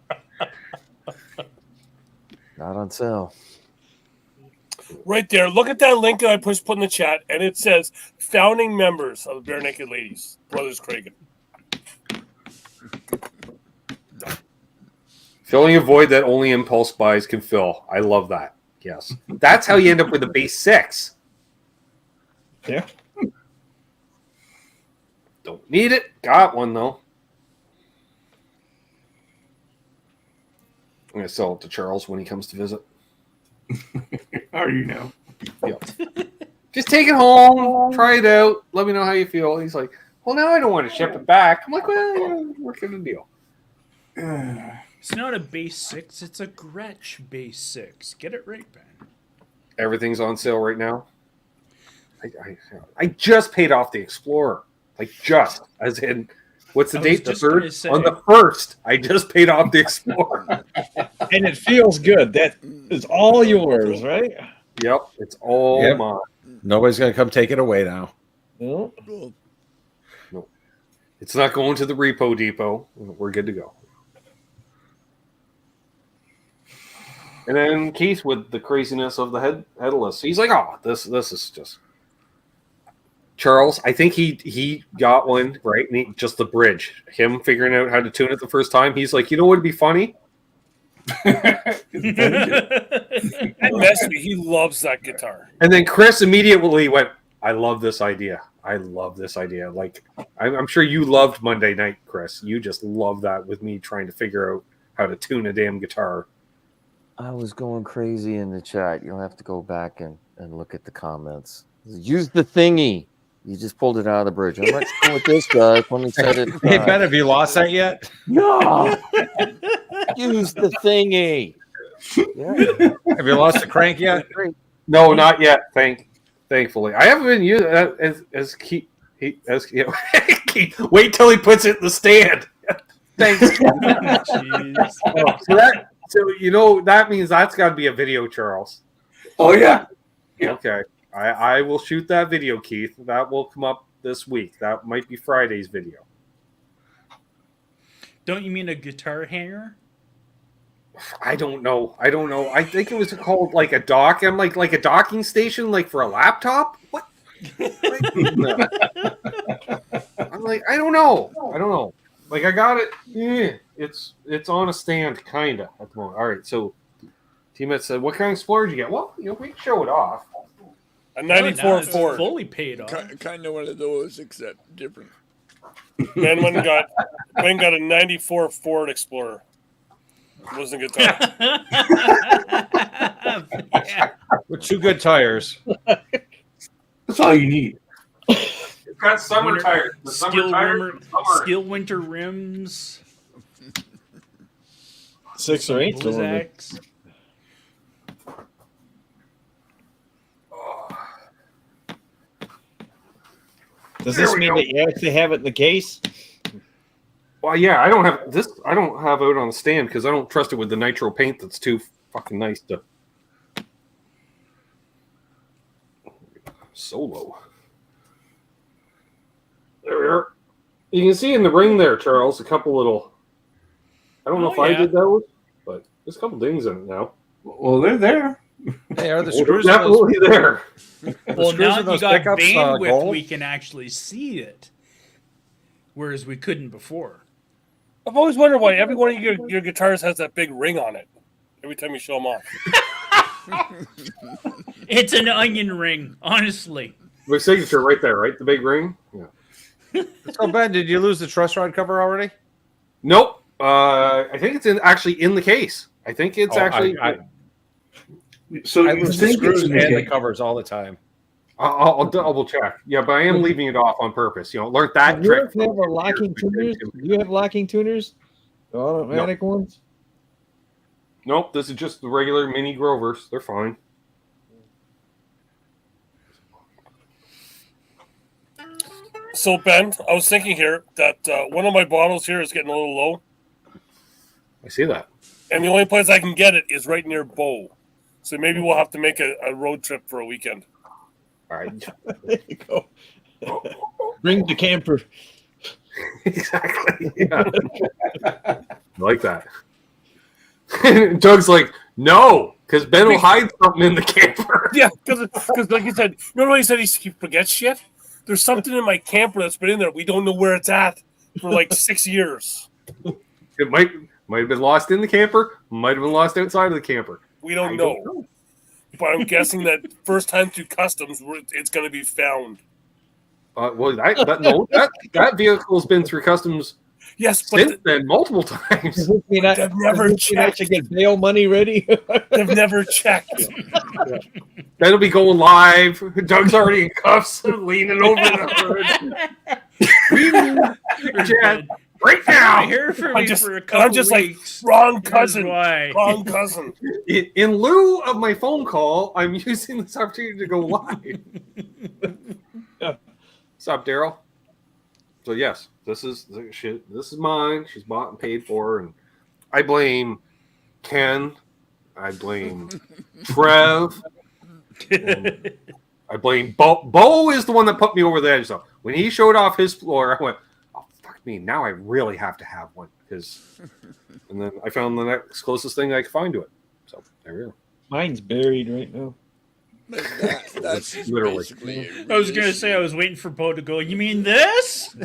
Not on sale. Right there. Look at that link that I put in the chat, and it says founding members of the Bare Naked Ladies, Brothers Cragen. Filling a void that only impulse buys can fill. I love that. Yes. That's how you end up with a base 6. Yeah. Don't need it. Got one, though. I'm going to sell it to Charles when he comes to visit. How you know? Yep. Just take it home, try it out, let me know how you feel. He's like, well, now I don't want to ship it back. I'm like, well, work in a deal. It's not a base 6, it's a Gretsch base 6. Get it right, Ben. Everything's on sale right now. I just paid off the Explorer. Like, just. As in, what's the date? The 3rd? On the 1st, I just paid off the Explorer. And it feels good. That is all yours, right? Yep, it's all mine. Nobody's going to come take it away now. No. No. It's not going to the repo depot. We're good to go. And then Keith with the craziness of the headless. He's like, oh, this is just... Charles, I think he got one, right? And just the bridge. Him figuring out how to tune it the first time. He's like, you know what would be funny? That messed me. He loves that guitar. And then Chris immediately went, I love this idea. I love this idea. Like, I'm sure you loved Monday night, Chris. You just love that with me trying to figure out how to tune a damn guitar. I was going crazy in the chat. You'll have to go back and look at the comments. Use the thingy. You just pulled it out of the bridge. I'm not sure what this does. Let me set it. Hey, Ben, have you lost that yet? No. Use the thingy. Yeah. Have you lost the crank yet? No, not yet. Thankfully, I haven't been using as Keith. Wait till he puts it in the stand. Thanks. Jeez. So So that means that's got to be a video, Charles. Oh yeah. Yeah. Okay, I will shoot that video, Keith. That will come up this week. That might be Friday's video. Don't you mean a guitar hanger? I don't know. I think it was called like a dock. I'm like a docking station, like for a laptop. What? I'm like, I don't know. Like I got it. Yeah, it's on a stand, kinda at the moment. All right, so T-Met said, "What kind of Explorer did you get?" Well, we can show it off. A 94 it's Ford. fully paid off. Kind of one of those, except different. Ben got a 94 Ford Explorer. It wasn't a guitar. Yeah. With 2 good tires. That's all you need. It's got summer Winter- tires. The summer tires. Steel winter rims. 6 or 8 Blizzaks. Does this mean that you actually have it in the case? Well, yeah, I don't have this. I don't have it on the stand because I don't trust it with the nitro paint. That's too fucking nice to solo. There we are. You can see in the ring there, Charles, a couple little. I don't know if I yeah. did those, but there's a couple dings in it now. Well, they're there. Hey, are the They're screws in those, definitely there. Well, screws now in you those got pickups, bandwidth, gold? we can actually see it, whereas we couldn't before. I've always wondered why every one of your guitars has that big ring on it. Every time you show them off. It's an onion ring, honestly. My signature right there, right? The big ring. Yeah. So Ben, did you lose the truss rod cover already? Nope. I think it's actually in the case. I think it's actually. So I you lose the think screws it's and the okay. covers all the time. I'll double check. Yeah, but I am leaving it off on purpose. Learned that Do you trick. have locking tuners? Do you have locking tuners? The automatic ones? Nope, this is just the regular mini Grovers. They're fine. So Ben, I was thinking here that one of my bottles here is getting a little low, I see that. and the only place I can get it is right near Bow. So maybe we'll have to make a road trip for a weekend. All right. There you go. Bring the camper. Exactly. Yeah. I like that. Doug's like, no, because Ben will hide something in the camper. Yeah, because like you said, remember he said he forgets shit? There's something in my camper that's been in there. We don't know where it's at for like 6 years. It might have been lost in the camper, might have been lost outside of the camper. We don't know. But I'm guessing that first time through customs, it's going to be found. Well, that vehicle's been through customs Yes, but since then multiple times. they've never checked. To get bail money ready. They've never checked. That'll be going live. Doug's already in cuffs, leaning over the hood. Chad, right now. Here for I me just- for a and couple I'm just like, weeks. wrong Here's cousin. why. Wrong cousin. In lieu of my phone call, I'm using this opportunity to go live. What's up, Daryl? So yes, this is the shit. This is mine. She's bought and paid for, and I blame Ken. I blame Trev. And I blame Bo. Bo is the one that put me over the edge. So when he showed off his floor, I went, "Oh fuck me! Now I really have to have one." And then I found the next closest thing I could find to it. So there we go. Mine's buried right now. That's Literally. basically it. I was going to say, I was waiting for Bo to go, you mean this?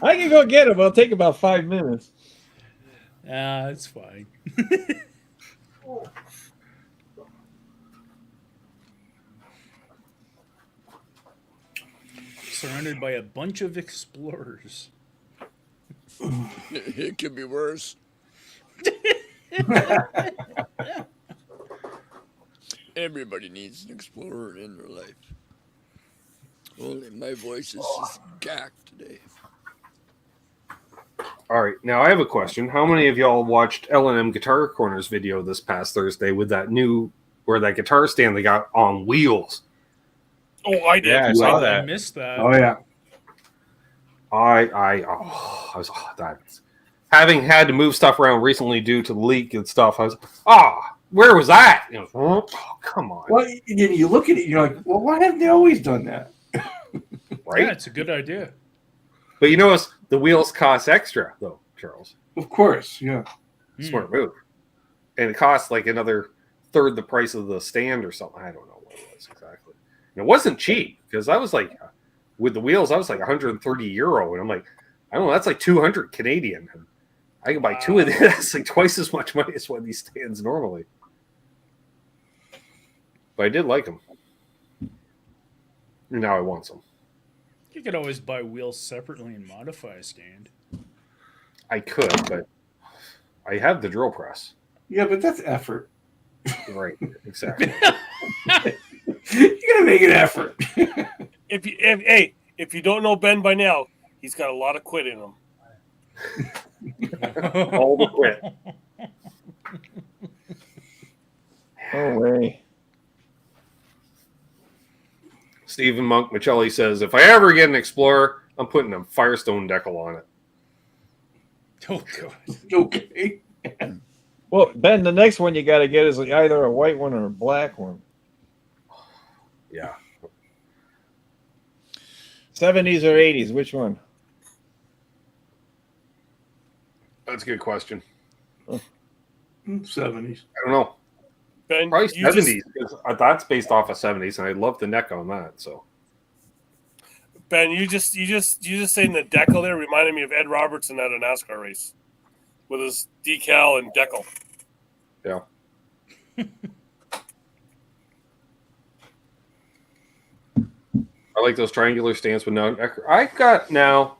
I can go get him. It'll take about 5 minutes. It's fine. Surrounded by a bunch of explorers. It could be worse. Everybody needs an explorer in their life. Only my voice is just gacked today. All right, now I have a question. How many of y'all watched L&M Guitar Corner's video this past Thursday with that guitar stand they got on wheels? Oh, I did. Yeah, I saw I that. missed that. Oh yeah. I was that having had to move stuff around recently due to the leak and stuff, I was, where was that? You know, oh, come on. Well, you look at it, you're like, well, why haven't they always done that? Right? Yeah, it's a good idea. But you notice the wheels cost extra, though, Charles. Of course, yeah. Smart move. And it costs like another third the price of the stand or something. I don't know what it was exactly. And it wasn't cheap because I was like, with the wheels, I was like 130 euro. And I'm like, I don't know, that's like 200 Canadian. And I can buy two of these. That's like twice as much money as one of these stands normally. But I did like them. And now I want some. You could always buy wheels separately and modify a stand. I could, but I have the drill press. Yeah, but that's effort. Right, exactly. You gotta make an effort. If you don't know Ben by now, he's got a lot of quit in him. All the quit. No way. Stephen Monk Michelli says, if I ever get an Explorer, I'm putting a Firestone decal on it. Oh, God. Okay. Well, Ben, the next one you got to get is either a white one or a black one. Yeah. 70s or 80s? Which one? That's a good question. 70s. I don't know. Ben, Probably you just- 70s. Because that's based off of 70s, and I love the neck on that. So Ben, you just saying the decal there reminded me of Ed Robertson at a NASCAR race with his decal and decal. yeah. I like those triangular stands with no. I've got now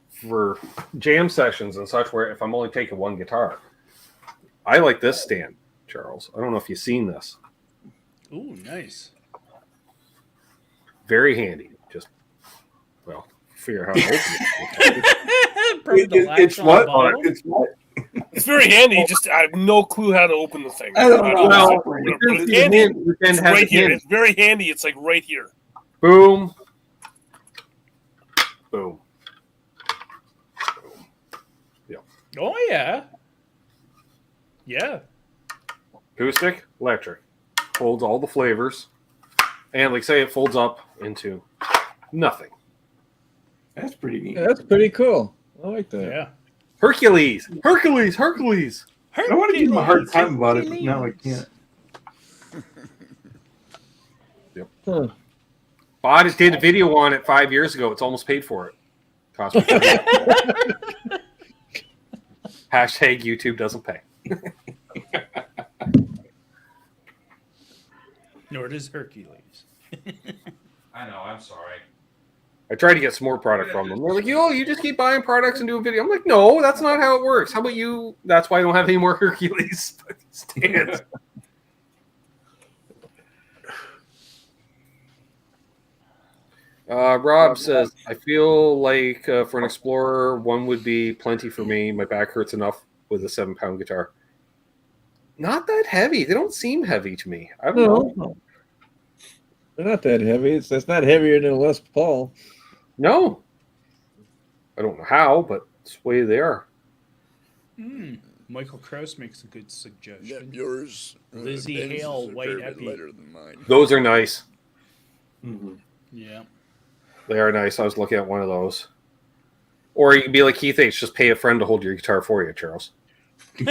for jam sessions and such where if I'm only taking one guitar, I like this stand, Charles. I don't know if you've seen this. Ooh, nice. Very handy. Just figure out how to open it. Probably the latch It's on what? the bottom. It's what? It's very handy. Just I have no clue how to open the thing. I don't know. Well, But you can it's see the handy. hand, you can It's have right it here. in. It's very handy. It's like right here. Boom. Boom. Oh, yeah. Yeah. Acoustic, electric. Folds all the flavors. And like say it folds up into nothing. That's pretty neat. Yeah, that's pretty cool. I like that. Yeah. Hercules. Hercules. Hercules. I want to give him a hard time about it, but now I can't. Huh. I just did a video on it 5 years ago. It's almost paid for it. Cost me Hashtag YouTube doesn't pay. Nor does Hercules. I know. I'm sorry. I tried to get some more product from them. They're like, you just keep buying products and do a video. I'm like, no, that's not how it works. How about you? That's why I don't have any more Hercules stands. Rob says, I feel like for an Explorer, one would be plenty for me. My back hurts enough with a 7-pound guitar. Not that heavy. They don't seem heavy to me. I don't know. No. They're not that heavy. It's not heavier than a Les Paul. No. I don't know how, but it's the way they are. Michael Krause makes a good Yeah, suggestion. yours. Lizzie Ben's Hale, is a white fair bit epi. lighter than mine. Those are nice. Mm-hmm. Yeah. They are nice. I was looking at one of those. Or you can be like Keith H. Just pay a friend to hold your guitar for you, Charles. Can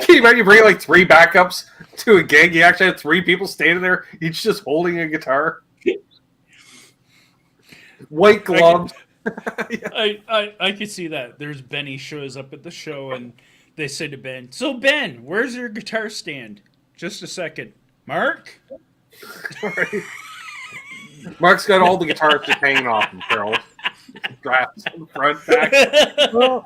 you imagine you bring like 3 backups to a gig? You actually have 3 people standing there, each just holding a guitar. White gloves. I could see that. There's Benny shows up at the show and they say to Ben, "So Ben, where's your guitar stand?" Just a second. Mark? Mark's got all the guitars just hanging off him, Charles. Straps on the front, back. Well,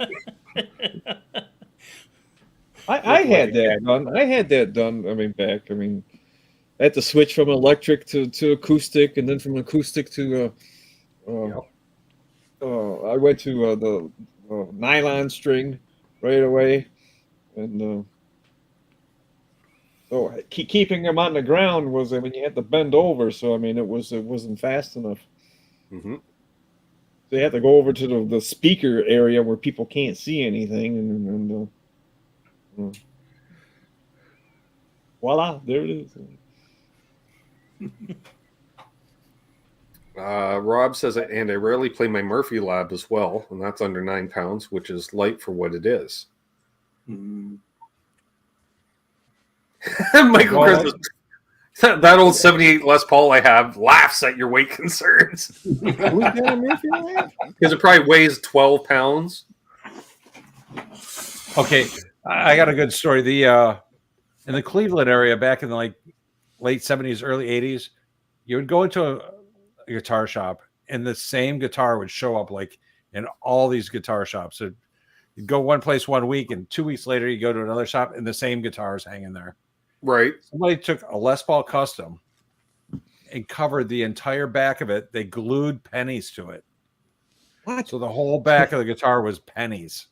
I had that done. I had that done. I had to switch from electric to acoustic, and then from acoustic to I went to the nylon string right away, and so keeping them on the ground was, you had to bend over. So it wasn't fast enough. Mm-hmm. they have to go over to the speaker area where people can't see anything, and voila, there it is. Rob says, and I rarely play my Murphy Lab as well, and that's under 9 pounds, which is light for what it is. Michael Chris, that old 78 Les Paul I have laughs at your weight concerns. Because it probably weighs 12 pounds. Okay, I got a good story. In the Cleveland area back in the late 70s, early 80s, you would go into a guitar shop and the same guitar would show up in all these guitar shops. So you'd go one place 1 week and 2 weeks later you go to another shop and the same guitar is hanging there. Right. Somebody took a Les Paul Custom and covered the entire back of it. They glued pennies to it. What? So the whole back of the guitar was pennies.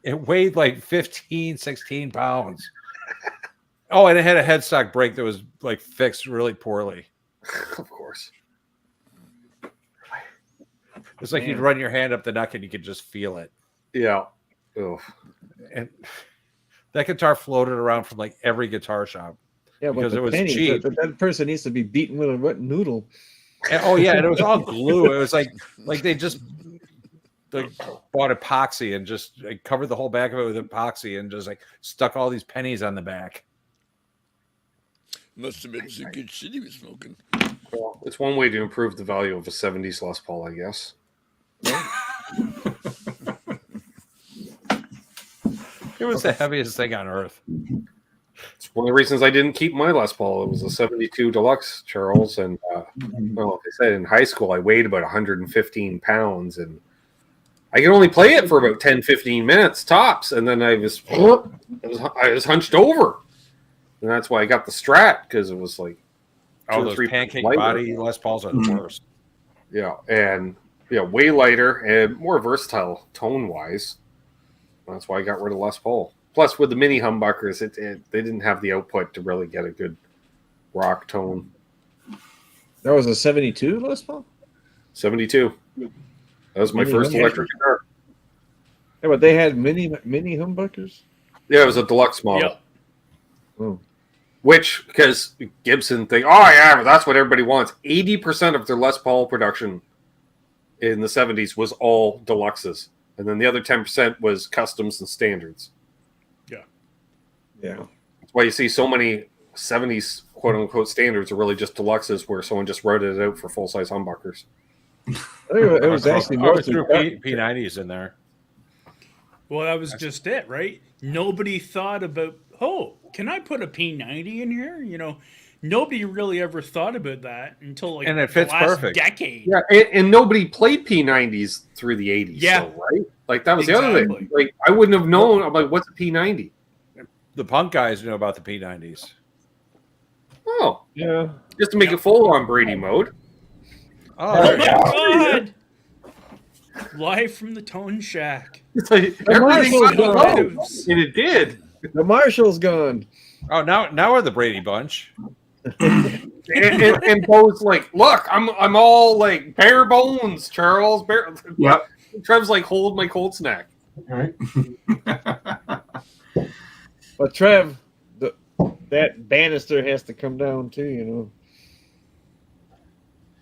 It weighed 15, 16 pounds. Oh, and it had a headstock brake that was fixed really poorly. Of course. It's like you'd run your hand up the neck and you could just feel it. Yeah. Oh. And that guitar floated around from every guitar shop. Yeah, because but it was pennies, cheap. That person needs to be beaten with a wet noodle. And, oh yeah, and it was all glue. It was like they just bought epoxy and just covered the whole back of it with epoxy and just stuck all these pennies on the back. Must have been some good shit he was smoking. Well, it's one way to improve the value of a 70s Les Paul, I guess. It was the heaviest thing on earth. It's one of the reasons I didn't keep my Les Paul. It was a 72 Deluxe, Charles. And, like I said, in high school, I weighed about 115 pounds. And I could only play it for about 10, 15 minutes tops. And then I was hunched over. And that's why I got the Strat, because it was those pancake body Les Pauls are the worst. Yeah, and way lighter and more versatile tone-wise. That's why I got rid of Les Paul. Plus, with the mini humbuckers, they didn't have the output to really get a good rock tone. That was a 72 Les Paul? 72. That was my first electric guitar. Yeah, but they had mini humbuckers? Yeah, it was a deluxe model. Yep. Oh. Which, because Gibson think, oh yeah, that's what everybody wants. 80% of their Les Paul production in the 70s was all deluxes. And then the other 10% was customs and standards. Yeah. That's why you see so many 70s quote-unquote standards are really just deluxes where someone just wrote it out for full-size humbuckers. It was actually more through P90s in there. Well, that was just it, right? Nobody thought about, can I put a P90 in here? Nobody really ever thought about that until and it the fits last perfect. decade. Yeah, and nobody played P90s through the 80s. Yeah. Right? That was the other thing. I wouldn't have known. I'm like, what's a P90? The punk guys knew about the P90s. Oh. Yeah. Just to make it full on Brady mode. Oh, my God. Live from the Tone Shack. It's everything Marshall's got gone. and it did. The Marshall's gone. Oh, now we're the Brady Bunch. and Bo's look, I'm all bare bones, Charles. Yep. Trev's hold my cold snack. All right. But Trev, that banister has to come down too,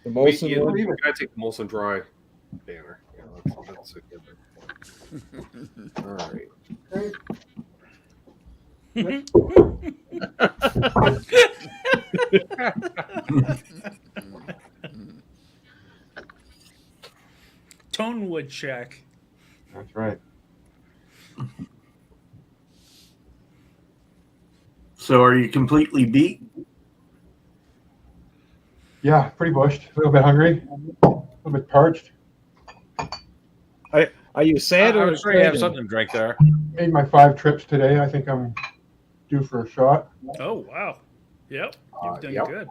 The Molson one. You gotta take the Molson Dry banner. Yeah, that's a good one. All right. Tonewood Shack. That's right. So are you completely beat? Yeah, pretty bushed. A little bit hungry. A little bit parched. Are you sad or I'm sure you have something to drink there. Made my 5 trips today. I think I'm due for a shot. Oh, wow. Yep. You've done Yep. good.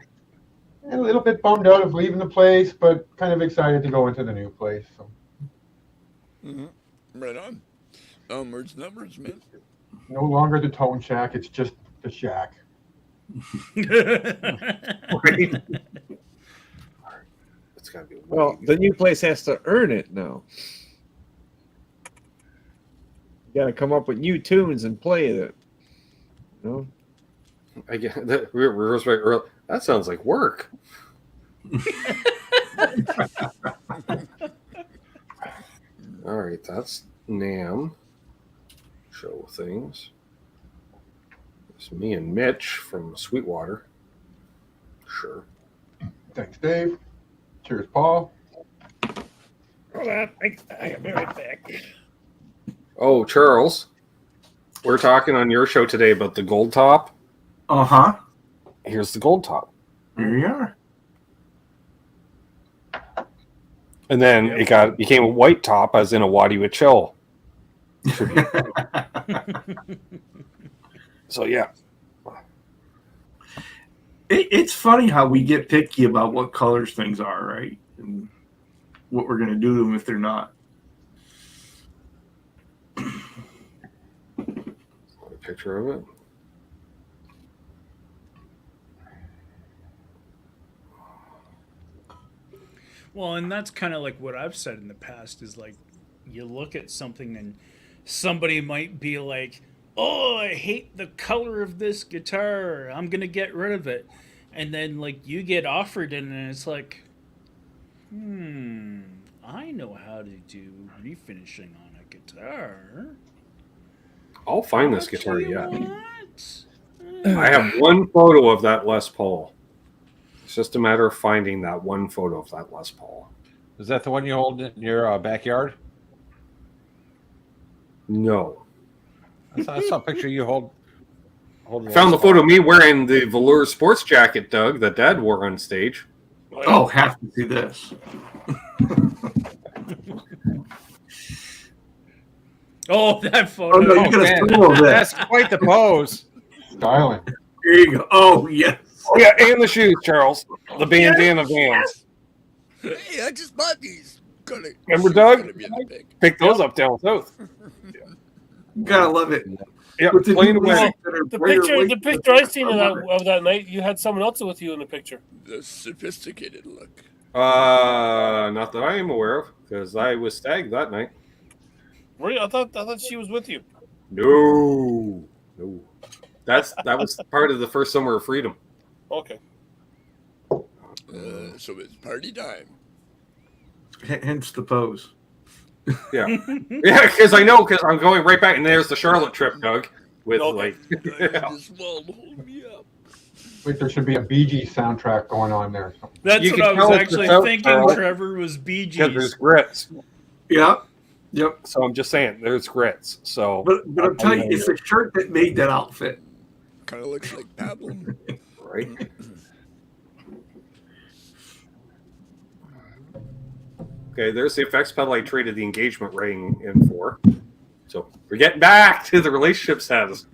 And a little bit bummed out of leaving the place, but kind of excited to go into the new place. So. Right on. Onwards and upwards, man. No longer the Tone Shack. It's just the shack. Right. Let's got to be. Well, the new place has to earn it now. You got to come up with new tunes and play it. You know? I get that. That sounds like work. All right, that's NAM. Show things. It's me and Mitch from Sweetwater. Sure. Thanks, Dave. Cheers, Paul. Hold on, I'll be right back. Oh, Charles, we're talking on your show today about the gold top. Uh-huh. Here's the gold top. There you are. And then it became a white top, as in a Waddy with chill. So yeah, It's funny how we get picky about what colors things are, right? And what we're going to do to them if they're not. a picture of it. Well, and that's kind of like what I've said in the past is like you look at something and somebody might be like, oh, I hate the color of this guitar. I'm going to get rid of it. And then like you get offered it and it's like, I know how to do refinishing on a guitar. I'll find this What guitar do you yet. want? I have one photo of that Les Paul. It's just a matter of finding that one photo of that Les Paul. Is that the one you hold in your backyard? No. I saw a picture you hold. I found the photo of me wearing the velour sports jacket, Doug, that Dad wore on stage. Oh, have to see this. Oh, that photo. Oh, no, you got a photo of That's this. quite the pose. Styling. There you go. Oh, yes. Oh, yeah, and the shoes, Charles. The bandana Vans. Hey, I just bought these. Remember, Doug? Gonna be in the pic. Pick those up down south. Gotta love it. Yeah, With the plain new away. music that are The brighter picture, white- the picture I seen of I love it. that night, you had someone else with you in the picture. The sophisticated look. Not that I am aware of, because I was tagged that night. Were you? I thought she was with you. No. That was part of the first Summer of Freedom. Okay. So it's party time. Hence the pose. Yeah, because I'm going right back, and there's the Charlotte trip, Doug, with Okay. This wall hold me up. Wait, there should be a Bee Gees soundtrack going on there. That's You what can I tell was it's actually the thinking, Charles. Trevor, was Bee because there's Gees. grits. Yep. So I'm just saying, there's grits. So, But I'll tell you, it's the shirt that made that outfit. Kind of looks like pablum. right. Okay, there's the effects pedal I traded the engagement ring in for. So we're getting back to the relationship status.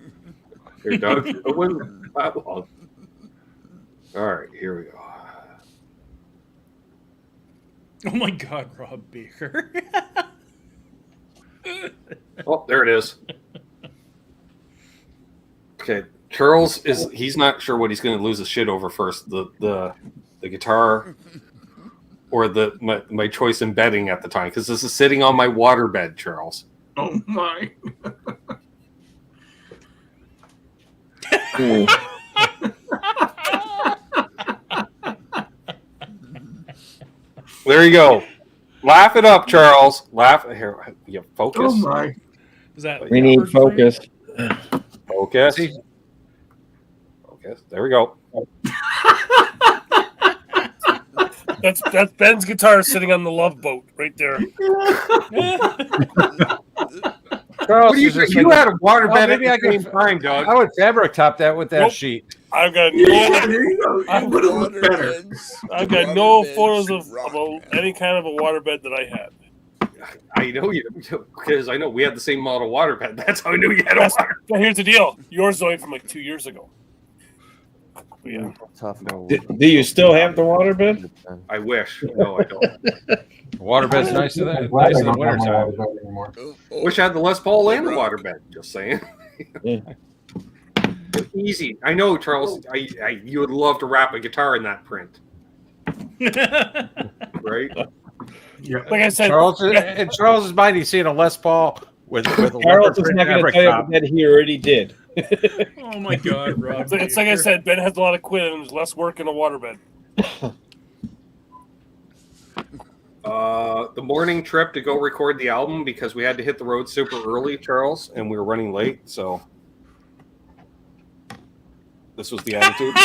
Here, Doug. It wasn't that long. All right, here we go. Oh my God, Rob Baker. Oh, there it is. Okay, Charles he's not sure what he's going to lose his shit over first, the guitar or my choice in bedding at the time, because this is sitting on my water bed, Charles. Oh my. There you go. Laugh it up, Charles. Laugh here. You focus. Oh my. Is that We need leopard print? focus. Focus. Focus. There we go. That's Ben's guitar sitting on the Love Boat right there. What do you think? You had a water Well, bed at maybe the I could- same time, Doug. I would fabric top that with that Nope. sheet. I've got Yeah, no, there you go. It would have looked better. I've got no photos of any kind of a waterbed that I had. I know you, because I know we had the same model waterbed. That's how I knew you had a water. But here's the deal: yours is only from like 2 years ago. But yeah, Tough no. Do you still have the waterbed? I wish. No, I don't. Waterbed's nicer than I'm glad I nicer than don't have my wintertime. waterbed anymore. Wish I had the Les Paul and the waterbed. Just saying. Yeah. Easy. I know, Charles. You would love to wrap a guitar in that print. Right? Yeah. Like I said, In Charles's mind, he's seeing a Les Paul with a Charles leopard is print not going to fabric tell you top. that he already did. Oh my God, Rob! it's like I said, Ben has a lot of quit and there's less work in a waterbed. The morning trip to go record the album because we had to hit the road super early, Charles, and we were running late, so this was the attitude.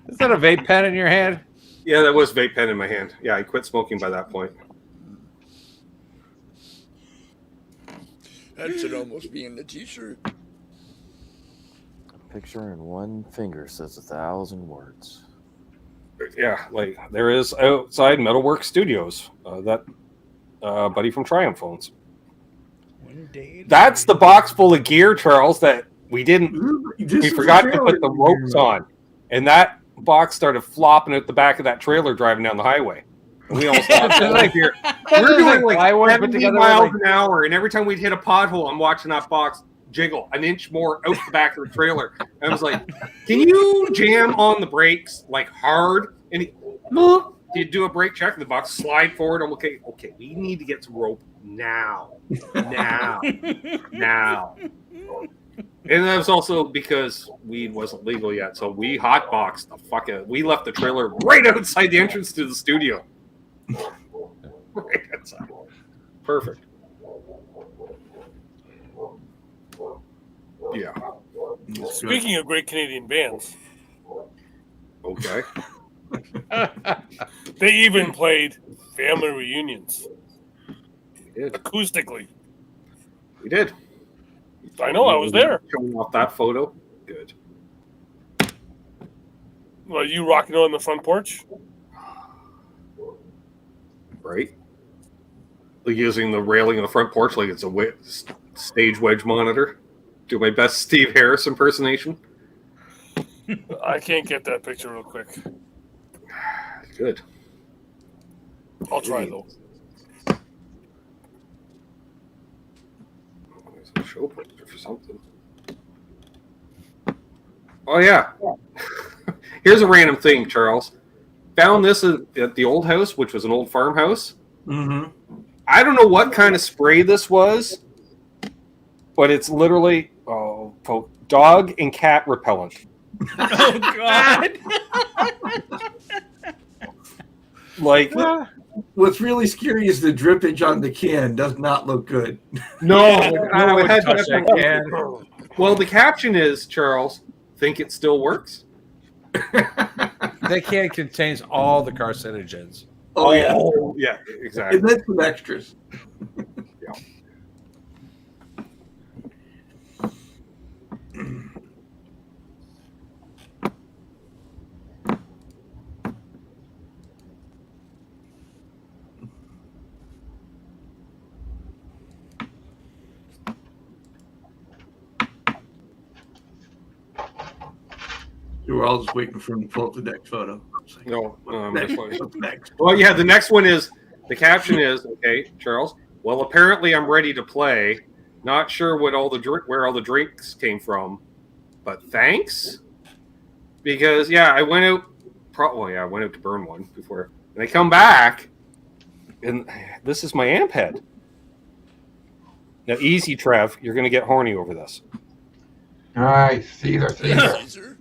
Is that a vape pen in your hand? Yeah, that was vape pen in my hand. Yeah, I quit smoking by that point. That should almost be in the t-shirt. A picture in one finger says 1,000 words. Yeah, like there is outside Metalwork Studios. That buddy from Triumph owns. One day. That's the box full of gear, Charles, that we didn't. We forgot to put the ropes on, and that box started flopping out the back of that trailer driving down the highway. And we almost lost all the gear. We're doing like 70 miles an hour, and every time we'd hit a pothole, I'm watching that box jiggle an inch more out the back of the trailer. And I was like, "Can you jam on the brakes like hard?" And he'd do a brake check, and the box slide forward. I'm okay. We need to get some rope now. And that was also because weed wasn't legal yet, so we hotboxed the fuck out. We left the trailer right outside the entrance to the studio. Right outside. Perfect. Yeah. Speaking of great Canadian bands, Okay. they even played family reunions We did. acoustically. We did. I know, I was there. Showing off that photo. Good. Well, you rocking on the front porch? Right? Like using the railing of the front porch like it's a stage wedge monitor. Do my best Steve Harris impersonation. I can't get that picture real quick. Good. I'll try though. There's a show poster for something. Oh yeah. Here's a random thing, Charles. Found this at the old house, which was an old farmhouse. Mm-hmm. I don't know what kind of spray this was, but it's literally dog and cat repellent. Oh God! Like, What's really scary is the drippage on the can does not look good. no, I it would had touch that can. Well, the caption is, Charles, think it still works? That can contains all the carcinogens. Oh, yeah. Yeah, exactly. And then some extras. We're all just waiting for him to pull up the next photo. Like, No, next, this one. next. Well, yeah, the next one is, the caption is, okay, Charles, well, apparently I'm ready to play. Not sure what where all the drinks came from, but thanks. Because, I went out, I went out to burn one before. And I come back, and this is my amp head. Now, easy, Trev, you're going to get horny over this. Nice. Caesar. Caesar,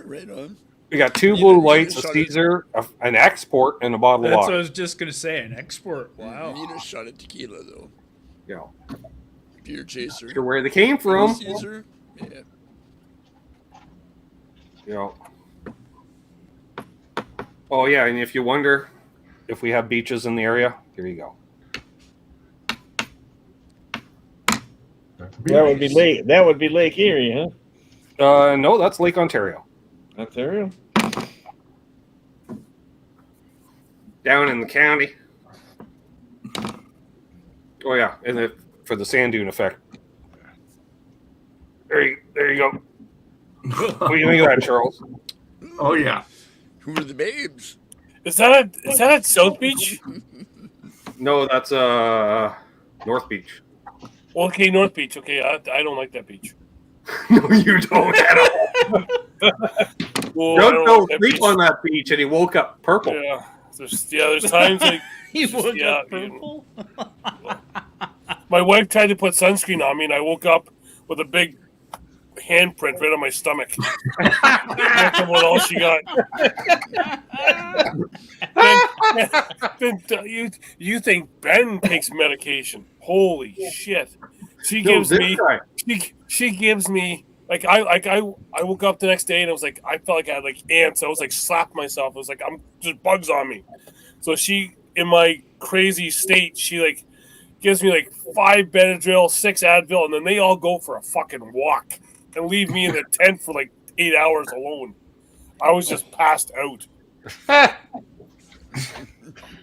right on. We got two You blue need to lights, a shut Caesar, an export, and a bottle of That's what I water. was just gonna say. An export. Wow. You need a shot of tequila, though. Yeah. Beer chaser. Sure where they came from. Caesar. Yeah. Yeah. Oh yeah, and if you wonder if we have beaches in the area, here you go. That would be Lake. That would be Lake Erie, huh? No, that's Lake Ontario. Ontario. Down in the county. Oh yeah, and for the sand dune effect. There you go. What do you think of that, Charles? Oh, yeah. Who are the babes? Is that at South Beach? No, that's North Beach. Okay, North Beach. Okay, I don't like that beach. No, you don't at all. Well, I Doug don't fell like that asleep beach. on that beach and he woke up purple. Yeah, there's times like He just- woke yeah, up purple. my wife tried to put sunscreen on me, and I woke up with a big handprint right on my stomach. That's about all she got. You think Ben takes medication? Holy shit! She No, gives this me. guy. She gives me I woke up the next day and it was like I felt like I had like ants. I was like slapped myself. It was like I'm just bugs on me. So she, in my crazy state, she like gives me like 5 Benadryl, 6 Advil, and then they all go for a fucking walk and leave me in the tent for like 8 hours alone. I was just passed out.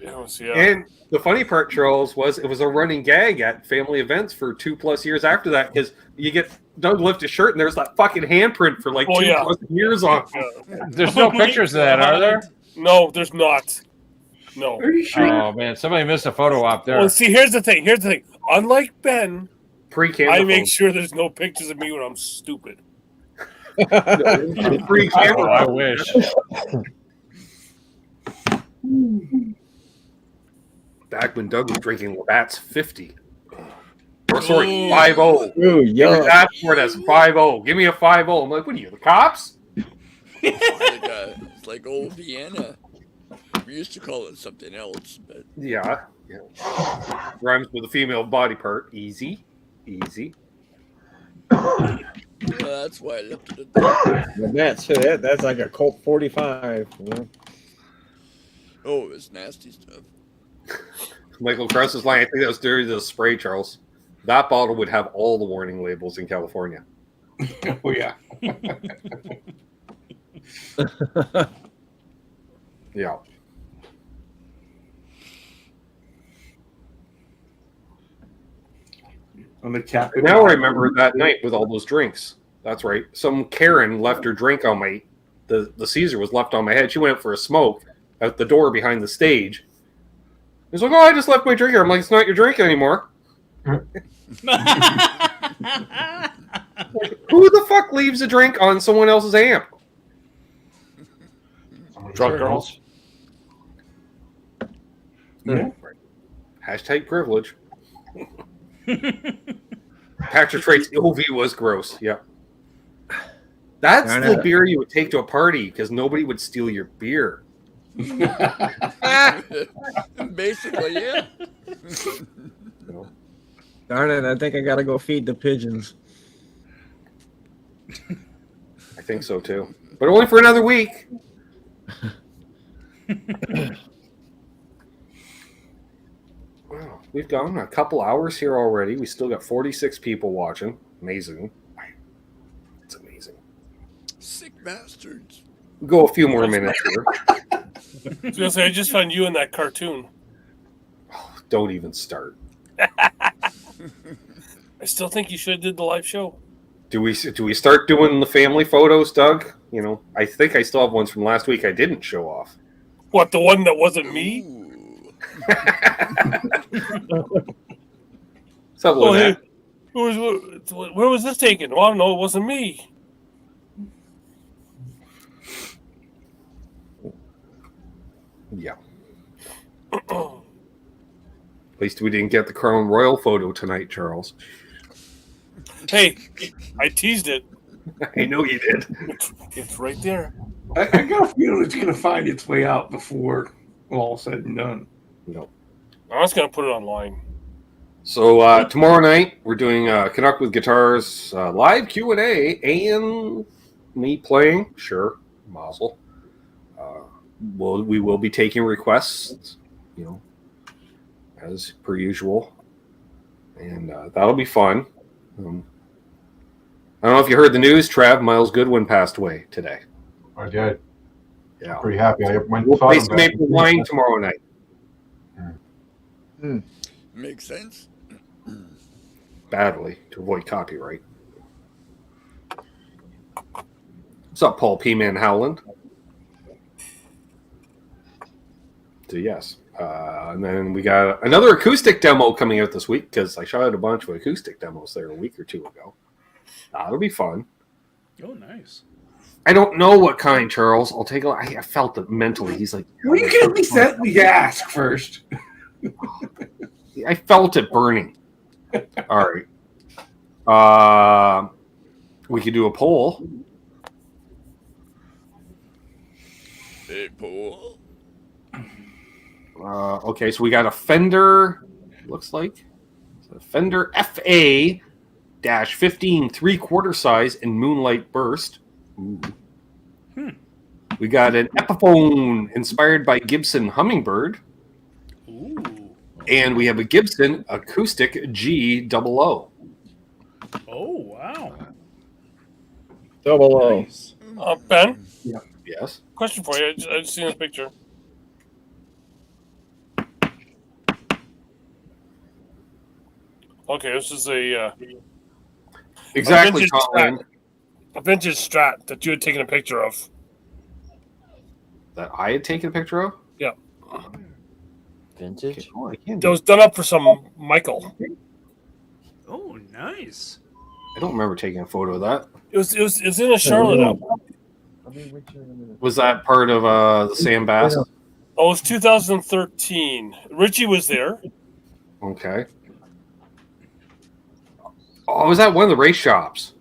Yeah. And the funny part, Charles, was it was a running gag at family events for 2+ years after that because you get Doug lift his shirt and there's that fucking handprint for like 2+ years on. There's no pictures of that, are there? No, there's not. No. Are you sure? Oh man, somebody missed a photo op there. Well, see, here's the thing. Unlike Ben, Pre-camera I make phone. sure there's no pictures of me when I'm stupid. Pre-camera. I wish. Back when Doug was drinking Labatt's 50. Or sorry, 5-0. Ooh, Give me yeah. that for it as 5-0. Give me a 5-0. I'm like, what are you, the cops? It's like old Vienna. We used to call it something else, but Yeah. Rhymes with a female body part. Easy. that's why I left it at that. That's like a Colt 45. You know? Oh, it's nasty stuff. Michael Kress's line, I think that was dirty to the spray, Charles. That bottle would have all the warning labels in California. Oh yeah. Yeah. On the cap. Now I remember that night with all those drinks. That's right. Some Karen left her drink on my the Caesar was left on my head. She went for a smoke out the door behind the stage. He's like, "Oh, I just left my drink here." I'm like, "It's not your drink anymore." Like, who the fuck leaves a drink on someone else's amp? Drunk girls. Yeah. Hashtag privilege. Patrick Trait's OV was gross. Yeah. That's I the know. beer you would take to a party because nobody would steal your beer. Basically, yeah. Darn it, I think I gotta go feed the pigeons. I think so too. But only for another week. Wow, we've gone a couple hours here already. We still got 46 people watching. Amazing. It's amazing. Sick bastards. We'll go a few more minutes here. I was gonna say, I just found you in that cartoon. Don't even start. I still think you should have did the live show. Do we start doing the family photos, Doug? You know, I think I still have ones from last week I didn't show off. What, the one that wasn't me? Ooh. Something Oh, like hey, where was this taken? Well, no, it wasn't me. that. Yeah. At least we didn't get the Crown Royal photo tonight, Charles. Hey, I teased it. I know you did. It's right there. I got a feeling it's going to find its way out before all said and done. No. I was gonna put it online. So tomorrow night we're doing Canuck with Guitars live Q&A and me playing. Sure, Mazel. We will be taking requests, you know, as per usual, and that'll be fun. I don't know if you heard the news, Trav. Miles Goodwin passed away today. I did. Yeah, Pretty happy. I went and we'll saw play them some back. maple wine tomorrow night. Makes sense. Badly to avoid copyright. What's up, Paul P. Man Howland? So yes, and then we got another acoustic demo coming out this week because I shot a bunch of acoustic demos there a week or two ago. That'll be fun. Oh, nice. I don't know what kind, Charles. I'll take a look. I felt it mentally. He's like, Well, you can at least ask first. I felt it burning. All right. We could do a poll. Hey, Paul. Okay, so we got a Fender, looks like. A Fender FA-15 3/4 size in Moonlight Burst. Ooh. We got an Epiphone inspired by Gibson Hummingbird. Ooh. And we have a Gibson Acoustic G00. Oh, wow. Double O. Nice. Ben, Yes. question for you. I just seen this picture. Okay, this is Exactly, vintage Colin. a vintage Strat that you had taken a picture of. That I had taken a picture of? Yeah. Vintage. Oh, I can't That was done up for some Michael. Oh, nice. I don't remember taking a photo of that. It was in a Charlotte album. Was that part of the Sam Bass? Oh, it was 2013. Richie was there. Okay. Oh, was that one of the race shops?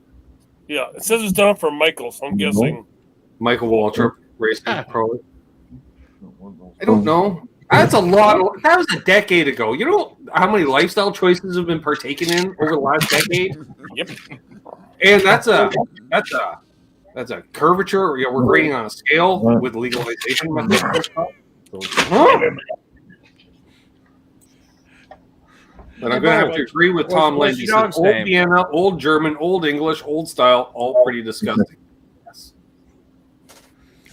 Yeah, it says it was done up for Michael, so I'm guessing. Michael Waltrip Racing, probably. I don't know. That's a lot. That was a decade ago. You know how many lifestyle choices have been partaken in over the last decade? Yep. And that's a curvature. You know, we're grading on a scale with legalization methods. And I'm going to have to agree with Tom what's Lynn. He your said dog's old name? Vienna, old German, old English, old style, all pretty disgusting. Yes.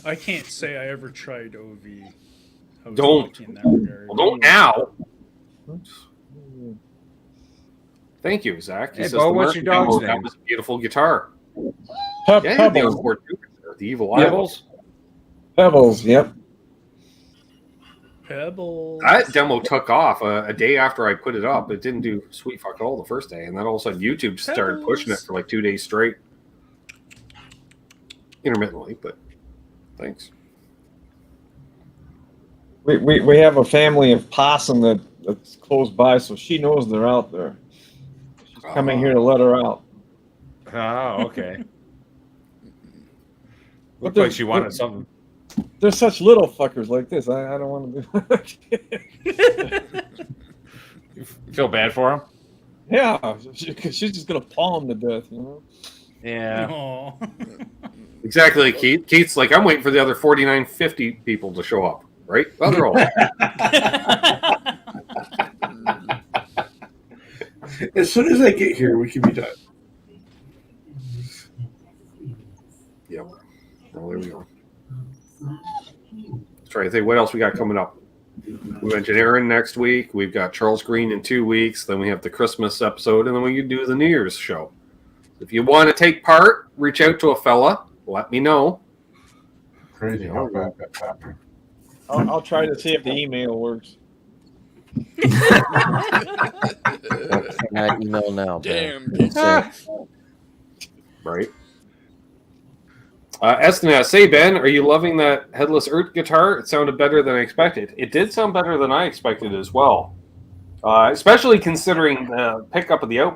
I can't say I ever tried OV. I was Don't. lucky in that regard. Well, don't now. Thank you, Zach. He Hey, says Bo, the what's your Mercury dog's demo, name? That was a beautiful guitar. Yeah, the Pebbles. Encore Jupiter, the Evil Yep. Eyeballs. Pebbles, yep. Pebbles. That demo took off a day after I put it up. It didn't do sweet fuck all the first day, and then all of a sudden YouTube started pushing it for like 2 days straight, intermittently. But thanks. We have a family of possum that's close by, so she knows they're out there. She's coming here to let her out. Oh, okay. Looked they're- like she wanted something. They're such little fuckers like this. I don't want to do You feel bad for him? Yeah, she's just going to paw him to death, you know? Yeah. Aw. Exactly, like Keith. Keith's like, I'm waiting for the other 4950 people to show up, right? Well, they're all. As soon as I get here, we can be done. Yep. Well, there we go. Let's try to think what else we got coming up. We mentioned Aaron next week. We've got Charles Green in 2 weeks. Then we have the Christmas episode, and then we can do the New Year's show. If you want to take part, reach out to a fella. Let me know. Crazy how bad that's happening. I'll try to see if the email works. That email now. Ben. Damn, pizza. Right. Estina, say, Ben, are you loving that headless Earth guitar? It sounded better than I expected. It did sound better than I expected as well. Especially considering the pickup of the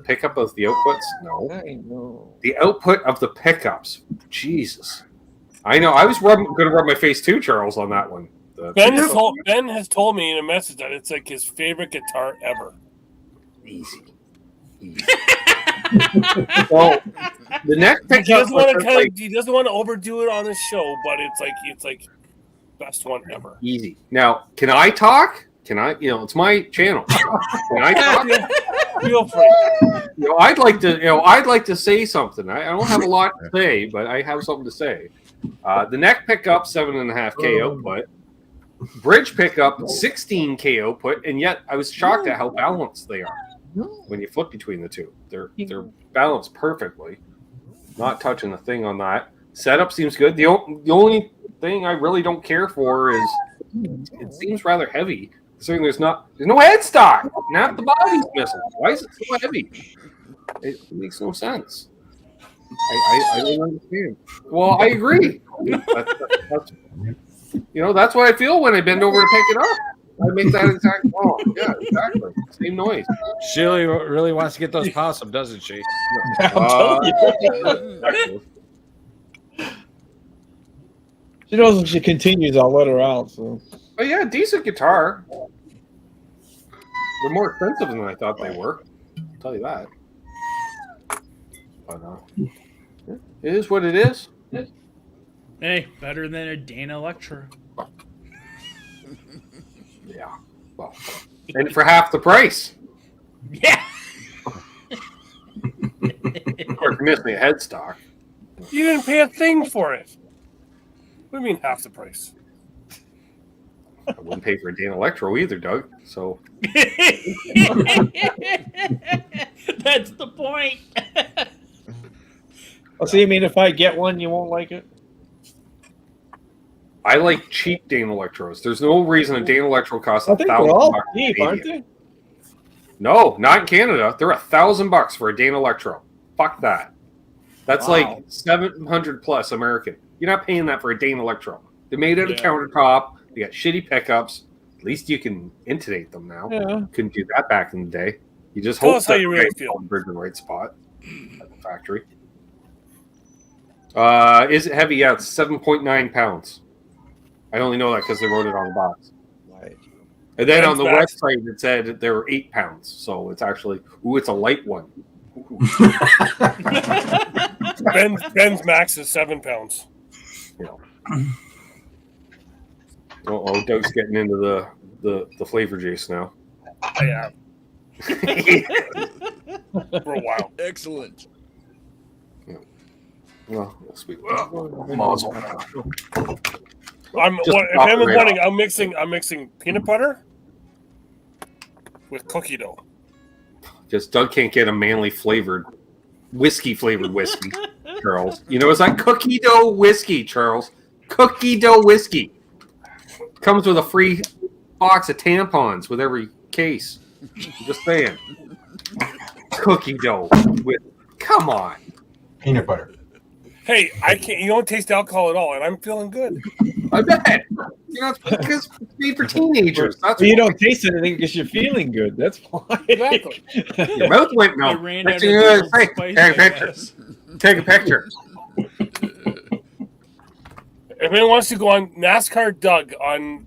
pickup of the outputs. No. I know. The output of the pickups. Jesus. I know. I was going to rub my face too, Charles, on that one. Ben has told me in a message that it's like his favorite guitar ever. Easy. Well, the next He pickup. doesn't want to overdo it on his show, but it's like best one ever. Easy. Now, can I talk? Can I? It's my channel. Can I talk? Feel free. I'd like to say something. I don't have a lot to say, but I have something to say. The neck pickup 7.5K output, bridge pickup 16K output, and yet I was shocked at how balanced they are when you flip between the two. They're balanced perfectly. Not touching a thing on that. Setup seems good. The only thing I really don't care for is it seems rather heavy. Considering there's no headstock. Not the body's missing. Why is it so heavy? It makes no sense. I don't understand. Well, I agree. That's, that's what I feel when I bend over to pick it up. I make that exact call. Yeah, exactly. Same noise. She really wants to get those possum, doesn't she? She knows if she continues, I'll let her out. So. But yeah, decent guitar. They're more expensive than I thought they were. I'll tell you that. But it is what it is. Hey, better than a Dana Electra. Yeah. Well, and for half the price. Yeah. Of course, you missed me a headstock. You didn't pay a thing for it. What do you mean half the price? I wouldn't pay for a Dana Electro either, Doug. So that's the point. So you mean if I get one, you won't like it? I like cheap Dana Electros. There's no reason a Dana Electro costs I think they're $1,000 all cheap, aren't they? No, not in Canada. They're $1,000 for a Dana Electro. Fuck that. That's like 700 plus American. You're not paying that for a Dana Electro. They're made out of countertop. They got shitty pickups. At least you can intonate them now. Yeah. Couldn't do that back in the day. You just Tell hope us how you really feel. in the right spot at the factory. Is it heavy? Yeah, it's 7.9 pounds. I only know that because they wrote it on the box. Right. And then Ben's on the max. website it said there were 8 pounds. So it's actually, it's a light one. Ben's max is 7 pounds. Oh, Doug's getting into the flavor juice now. I am. For a while. Excellent. Well, sweet. Mazel. If anyone's wondering, I'm mixing peanut butter with cookie dough. Just Doug can't get a manly flavored whiskey, Charles. You know, it's like cookie dough whiskey, Charles. Cookie dough whiskey. Comes with a free box of tampons with every case. Just saying. Cookie dough with, come on. Peanut butter. Hey, I can't. You don't taste alcohol at all, and I'm feeling good. I bet. Because it's made for teenagers. That's You don't taste anything because you're feeling good. That's why. Exactly. Your mouth went I numb. ran Next out thing of you know, Old hey, Spice, take a I picture. guess. Take a picture. If anyone wants to go on NASCAR Doug on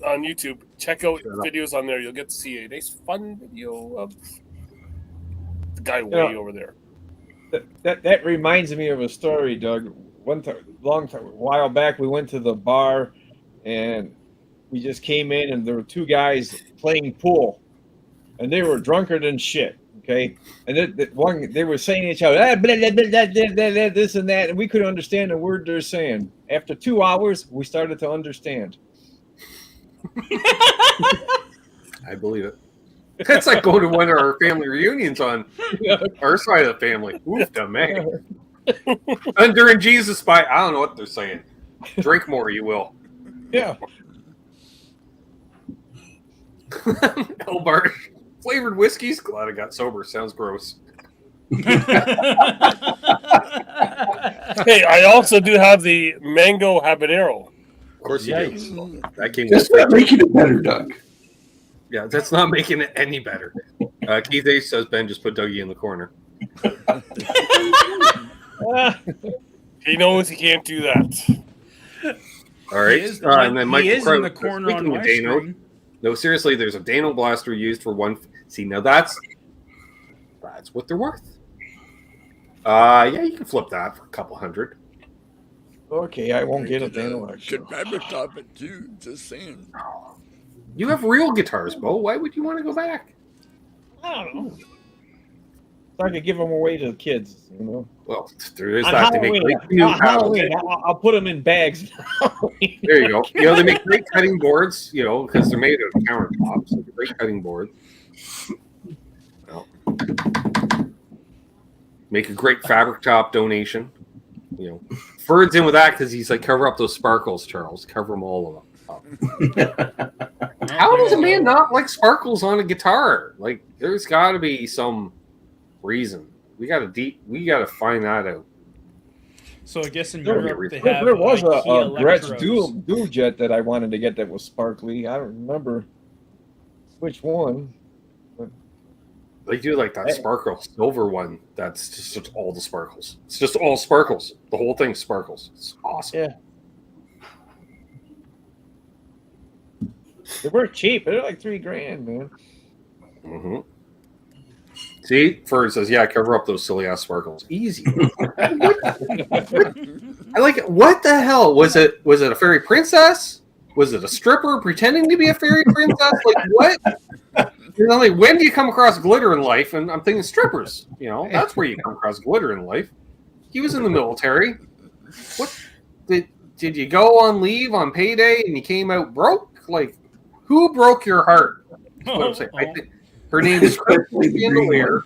YouTube, check out videos on there. You'll get to see a nice, fun video of the guy way over there. That reminds me of a story, Doug. One time, a while back, we went to the bar, and we just came in, and there were two guys playing pool, and they were drunker than shit. Okay, and they were saying to each other, blah, blah, blah, blah, blah, blah, this and that, and we couldn't understand a word they're saying. After 2 hours, we started to understand. I believe it. It's like going to one of our family reunions on our side of the family. Oof, the man. And during Jesus by, I don't know what they're saying. Drink more, you will. Yeah. Elbart, flavored whiskeys. Glad I got sober. Sounds gross. Hey, I also do have the mango habanero. Of course you do. That came That's not making it better, Doug. Yeah, that's not making it any better. Keith Ace says, Ben, just put Dougie in the corner. He knows he can't do that. All right. He is, and then he Michael is Crow, in the corner on speaking of my Dano, screen. no, seriously, there's a Dano blaster used for one. See, now that's what they're worth. Yeah, you can flip that for a couple hundred. Okay, I won't get a Dano Could fabric top it too. Just saying. You have real guitars, Bo. Why would you want to go back? I don't know. So I could give them away to the kids, you know. Well, there is On that. They make Halloween, great new Halloween, I'll put them in bags. There you go. You know, they make great cutting boards, you know, because they're made of countertops. So they're great cutting boards. Well, make a great fabric top donation. You know, Ferd's in with that because he's like, cover up those sparkles, Charles. Cover them all of them. How does a man not like sparkles on a guitar? Like, there's got to be some reason. We gotta find that out. So I guess in There Europe they have There was Kia a Gretsch Electros. dual jet that I wanted to get that was sparkly. I don't remember which one. They do like that sparkle silver one. That's just all the sparkles. It's just all sparkles. The whole thing sparkles. It's awesome. Yeah. They weren't cheap. They're like $3,000, man. Mm-hmm. See, Fern says, "Yeah, cover up those silly ass sparkles. Easy." I like it. What the hell was it? Was it a fairy princess? Was it a stripper pretending to be a fairy princess? Like what? You know, like when do you come across glitter in life? And I'm thinking strippers. You know, that's where you come across glitter in life. He was in the military. What did you go on leave on payday and you came out broke? Like who broke your heart? That's what I'm saying. I think her name is Crystal Chandelier,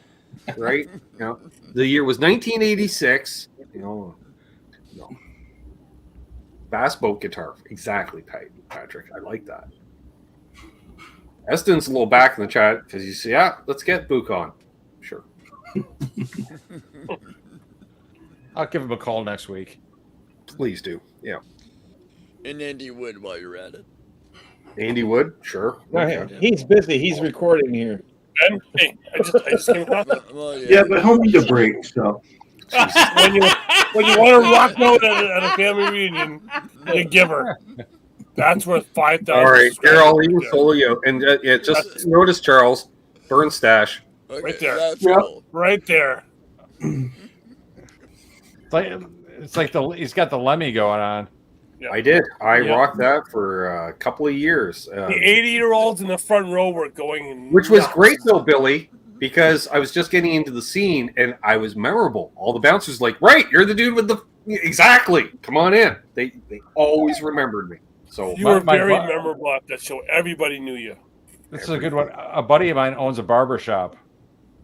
right? You know, the year was 1986. You know, no. Bass boat guitar, exactly, Patrick. I like that. Eston's a little back in the chat because you say, "Yeah, let's get Book on." Sure. I'll give him a call next week. Please do. Yeah. And Andy Wood while you're at it. Andy Wood, sure. Okay. He's busy. He's recording here. Ben, hey, I just came across that. Well, Yeah, but he'll need a break. So when you want to rock out at a family reunion, you give her. That's worth 5,000. All right, Carol, he was solo and yeah, just notice Charles burn stash. Okay, Right there. that's Yep. cool. Right there. It's like he's got the Lemmy going on. I did. I Yeah. rocked that for a couple of years. The 80-year-olds in the front row were going Which was nuts. great though, Billy, because I was just getting into the scene and I was memorable. All the bouncers like, right, you're the dude with the exactly. Come on in. They always remembered me. So You were My- very my- memorable at that show. Everybody knew you. This is a good one. A buddy of mine owns a barber shop,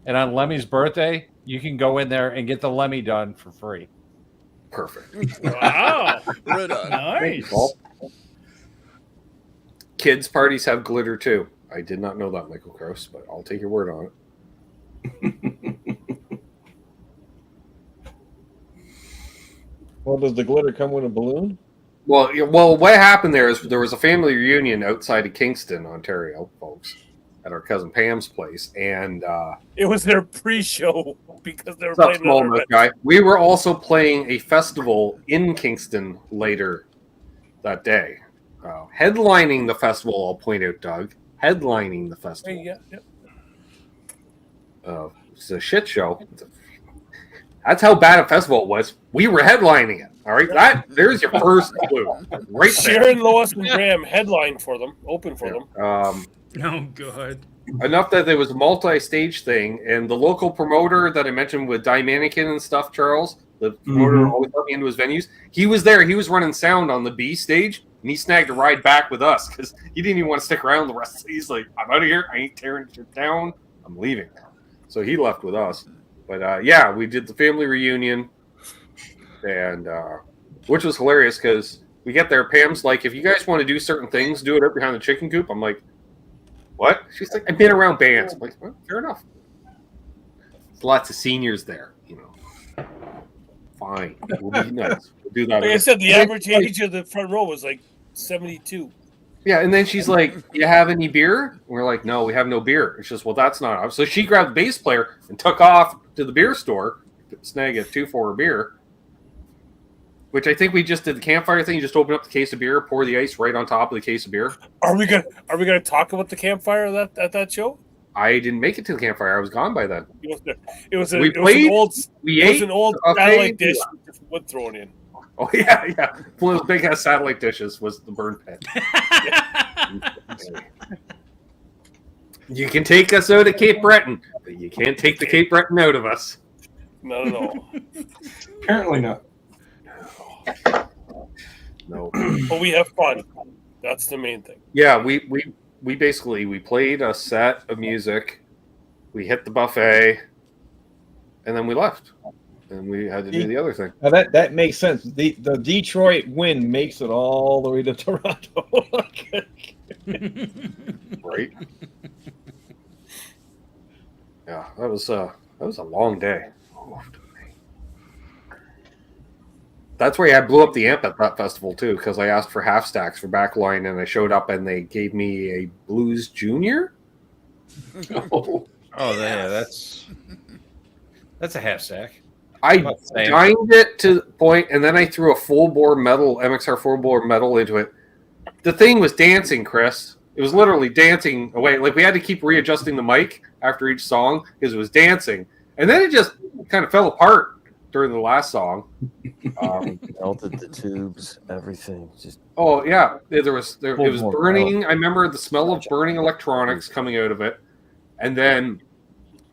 and on Lemmy's birthday, you can go in there and get the Lemmy done for free. perfect. Wow. Right on. Nice. Well, kids' parties have glitter too. I did not know that, Michael Krause, but I'll take your word on it. Well, does the glitter come with a balloon? Well, what happened there is there was a family reunion outside of Kingston, Ontario, folks, at our cousin Pam's place, and It was their pre-show because they were what's up, playing small another nose guy? We were also playing a festival in Kingston later that day, headlining the festival. I'll point out, Doug, headlining the festival. Hey, yeah. It's a shit show. That's how bad a festival it was. We were headlining it. All right, there's your first clue, right there. Sharon, Lois, and Graham headline for them, open for them. Oh god. Enough that there was a multi-stage thing, and the local promoter that I mentioned with Die Mannequin and stuff, Charles, the promoter always let me into his venues. He was there. He was running sound on the B stage, and he snagged a ride back with us because he didn't even want to stick around the rest. He's like, "I'm out of here. I ain't tearing shit down. I'm leaving." So he left with us. But yeah, we did the family reunion, and which was hilarious because we get there. Pam's like, "If you guys want to do certain things, do it up behind the chicken coop." I'm like, "What?" She's like, "I've been around bands." I'm like, "Well, fair enough." There's lots of seniors there, you know. Fine, we'll be nuts. We'll do that. Like I said, the average age of the front row was like 72. Yeah, and then she's like, "You have any beer?" And we're like, "No, we have no beer." It's just, "Well, that's not obvious." So she grabbed the bass player and took off to the beer store to snag a 2-for beer. Which I think we just did the campfire thing. You just open up the case of beer, pour the ice right on top of the case of beer. Are we gonna talk about the campfire at that show? I didn't make it to the campfire. I was gone by then. It was We an played, old we it was ate, an old okay, satellite dish with wood thrown in. Oh yeah. One of those big ass satellite dishes was the burn pit. You can take us out of Cape Breton, but you can't take the Cape Breton out of us. Not at all. apparently not. No. But we have fun. That's the main thing. Yeah, we basically we played a set of music, we hit the buffet, and then we left. And we had to do the other thing. Now that makes sense. The Detroit win makes it all the way to Toronto. Right? Yeah, that was a long day. That's where I blew up the amp at that festival too, because I asked for half stacks for backline, and I showed up and they gave me a Blues Junior. Oh, yeah, that's a half stack. I dined it to the point, and then I threw a full bore metal MXR full bore metal into it. The thing was dancing, Chris. It was literally dancing away. Like we had to keep readjusting the mic after each song because it was dancing, and then it just kind of fell apart during the last song. Melted the tubes, everything. Just oh yeah, it was burning. I remember the smell of burning electronics coming out of it, and then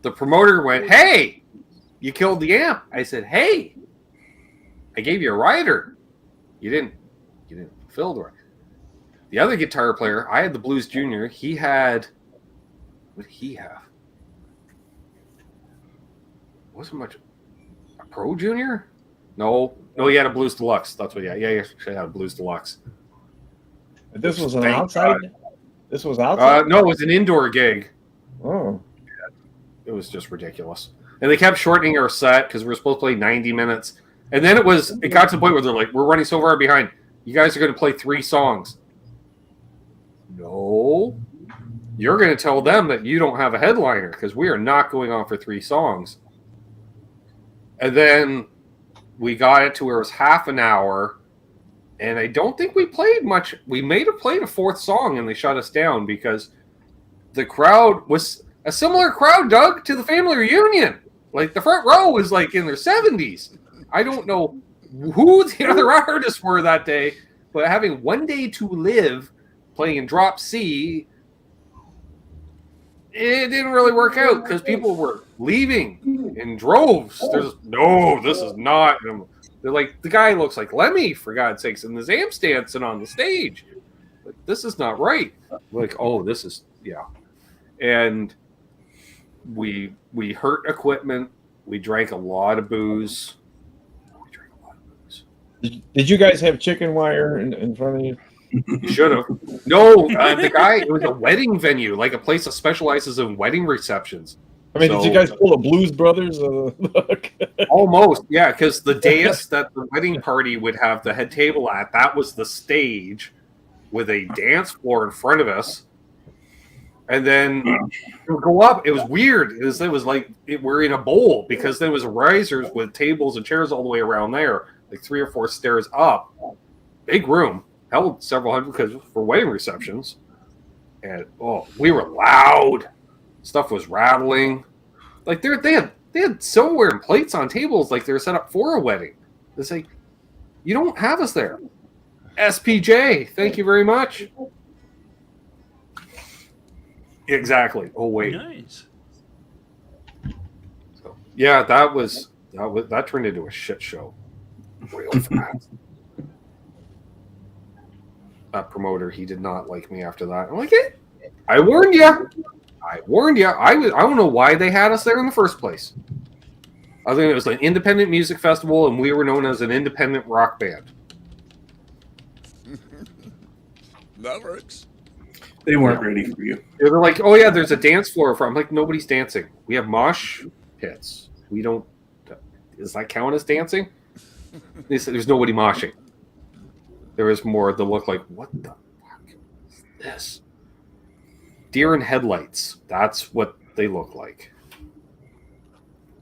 the promoter went, "Hey, you killed the amp." I said, "Hey, I gave you a rider. You didn't fulfill the rider." The other guitar player, I had the Blues Junior. He had, what did he have? Wasn't much. A Pro Junior? No, he had a Blues Deluxe. That's what he had. Yeah, he had a Blues Deluxe. This was an outside? This was outside? No, it was an indoor gig. Oh. It was just ridiculous. And they kept shortening our set because we were supposed to play 90 minutes. And then it got to the point where they're like, we're running so far behind. You guys are going to play 3 songs. No. You're going to tell them that you don't have a headliner because we are not going on for 3 songs. And then we got it to where it was half an hour. And I don't think we played much. We may have played a 4th song and they shut us down because the crowd was a similar crowd, Doug, to the family reunion. Like the front row was like in their 70s. I don't know who the other artists were that day, but having One Day to Live playing in Drop C, it didn't really work out because people were leaving in droves. This is not. They're like, the guy looks like Lemmy, for God's sakes, and the amp's dancing on the stage. Like, this is not right. Like, oh, this is, yeah. And we hurt equipment. We drank a lot of booze. Did you guys have chicken wire in front of you? You should have. No, the guy, it was a wedding venue, like a place that specializes in wedding receptions. I mean, did you guys pull a Blues Brothers? Almost, yeah, because the dais that the wedding party would have the head table at, that was the stage with a dance floor in front of us. And then it would go up. It was weird. It was like we're in a bowl because there was risers with tables and chairs all the way around there, like 3 or 4 stairs up. Big room. Held several hundred because for wedding receptions. And we were loud. Stuff was rattling. Like they had silverware and plates on tables like they were set up for a wedding. It's like, you don't have us there. SPJ, thank you very much. Exactly. Oh wait. Nice. So, yeah, that turned into a shit show real fast. That promoter, he did not like me after that. I'm like, I warned you. I don't know why they had us there in the first place. Other than it was an independent music festival, and we were known as an independent rock band. That works. They weren't ready for you. They were like, oh yeah, there's a dance floor for. I'm like, nobody's dancing. We have mosh pits. We don't. Does that count as dancing? They said there's nobody moshing. There was more that looked like, what the fuck is this? Deer in headlights. That's what they look like.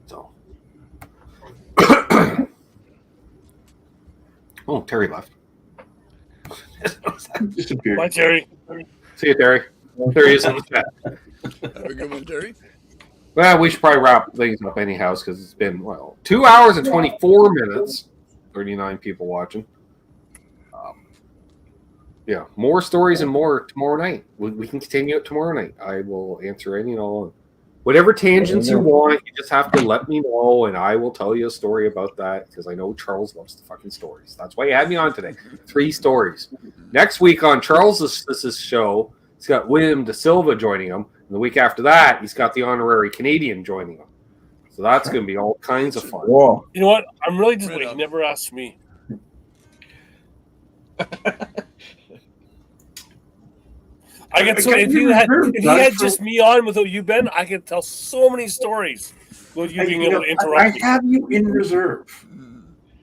So. Oh, Terry left. Disappeared. Bye, Terry. See you, Terry. There he is in the chat. Have a good one, Terry. Well, we should probably wrap things up anyhow because it's been, 2 hours and 24 minutes. 39 people watching. Yeah, more stories and more tomorrow night. We can continue it tomorrow night. I will answer any and all. Whatever tangents you want, you just have to let me know, and I will tell you a story about that because I know Charles loves the fucking stories. That's why he had me on today. 3 stories. Next week on Charles's show, he's got William De Silva joining him. And the week after that, he's got the honorary Canadian joining him. So that's going to be all kinds of fun. Whoa. You know what? I'm really disappointed. He never asked me. If he had just me on without you, Ben, I could tell so many stories. Well, you being able to I interrupt me. have you in reserve.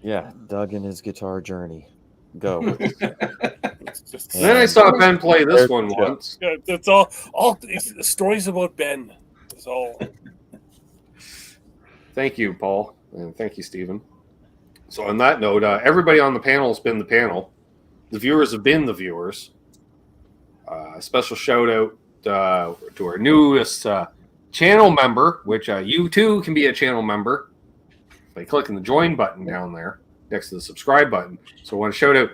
Yeah, Doug and his guitar journey. Go. Then I saw Ben play this one once. Yeah, that's all it's stories about Ben. That's all. Thank you, Paul, and thank you, Stephen. So on that note, everybody on the panel has been the panel. The viewers have been the viewers. A special shout out to our newest channel member, which you too can be a channel member by clicking the join button down there next to the subscribe button. So I want to shout out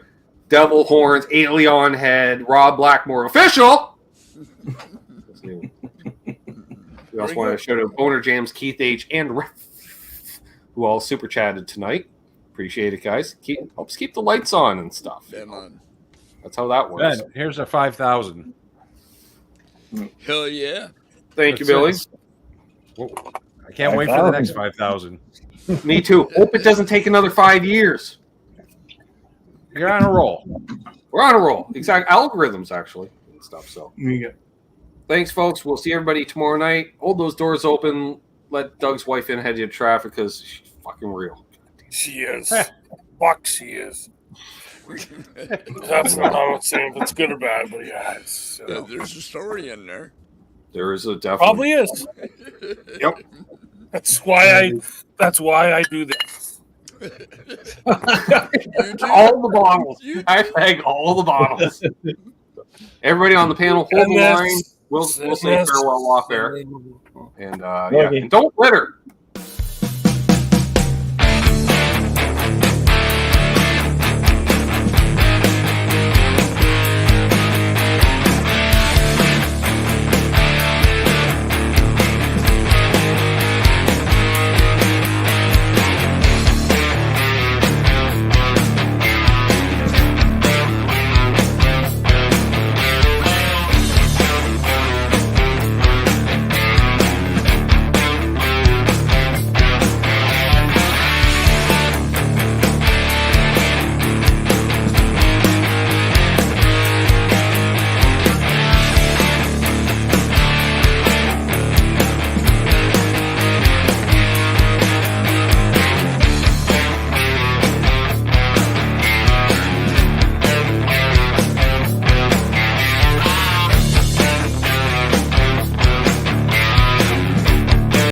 Devil Horns, Alien Head, Rob Blackmore Official. That's new. We also want to shout out Boner Jams, Keith H, and Ref, who all super chatted tonight. Appreciate it, guys. Helps keep the lights on and stuff. Yeah, man. That's how that works. Ben, here's a 5,000. Hell yeah. Thank you, Billy. I can't wait for the next 5,000. Me too. Hope it doesn't take another 5 years. You're on a roll. We're on a roll. Exact algorithms, actually, and stuff. So, Yeah. thanks, folks. We'll see everybody tomorrow night. Hold those doors open. Let Doug's wife in ahead of you traffic because she's fucking real. She is. Fuck, she is. That's not how I'm saying if it's good or bad, but yeah, it's, There's a story in there. There is a definitely. probably is. Yep. That's why I do this. All the bottles. Hashtag all the bottles. Everybody on the panel, hold the line. We'll say farewell off air. And, yeah. And don't litter.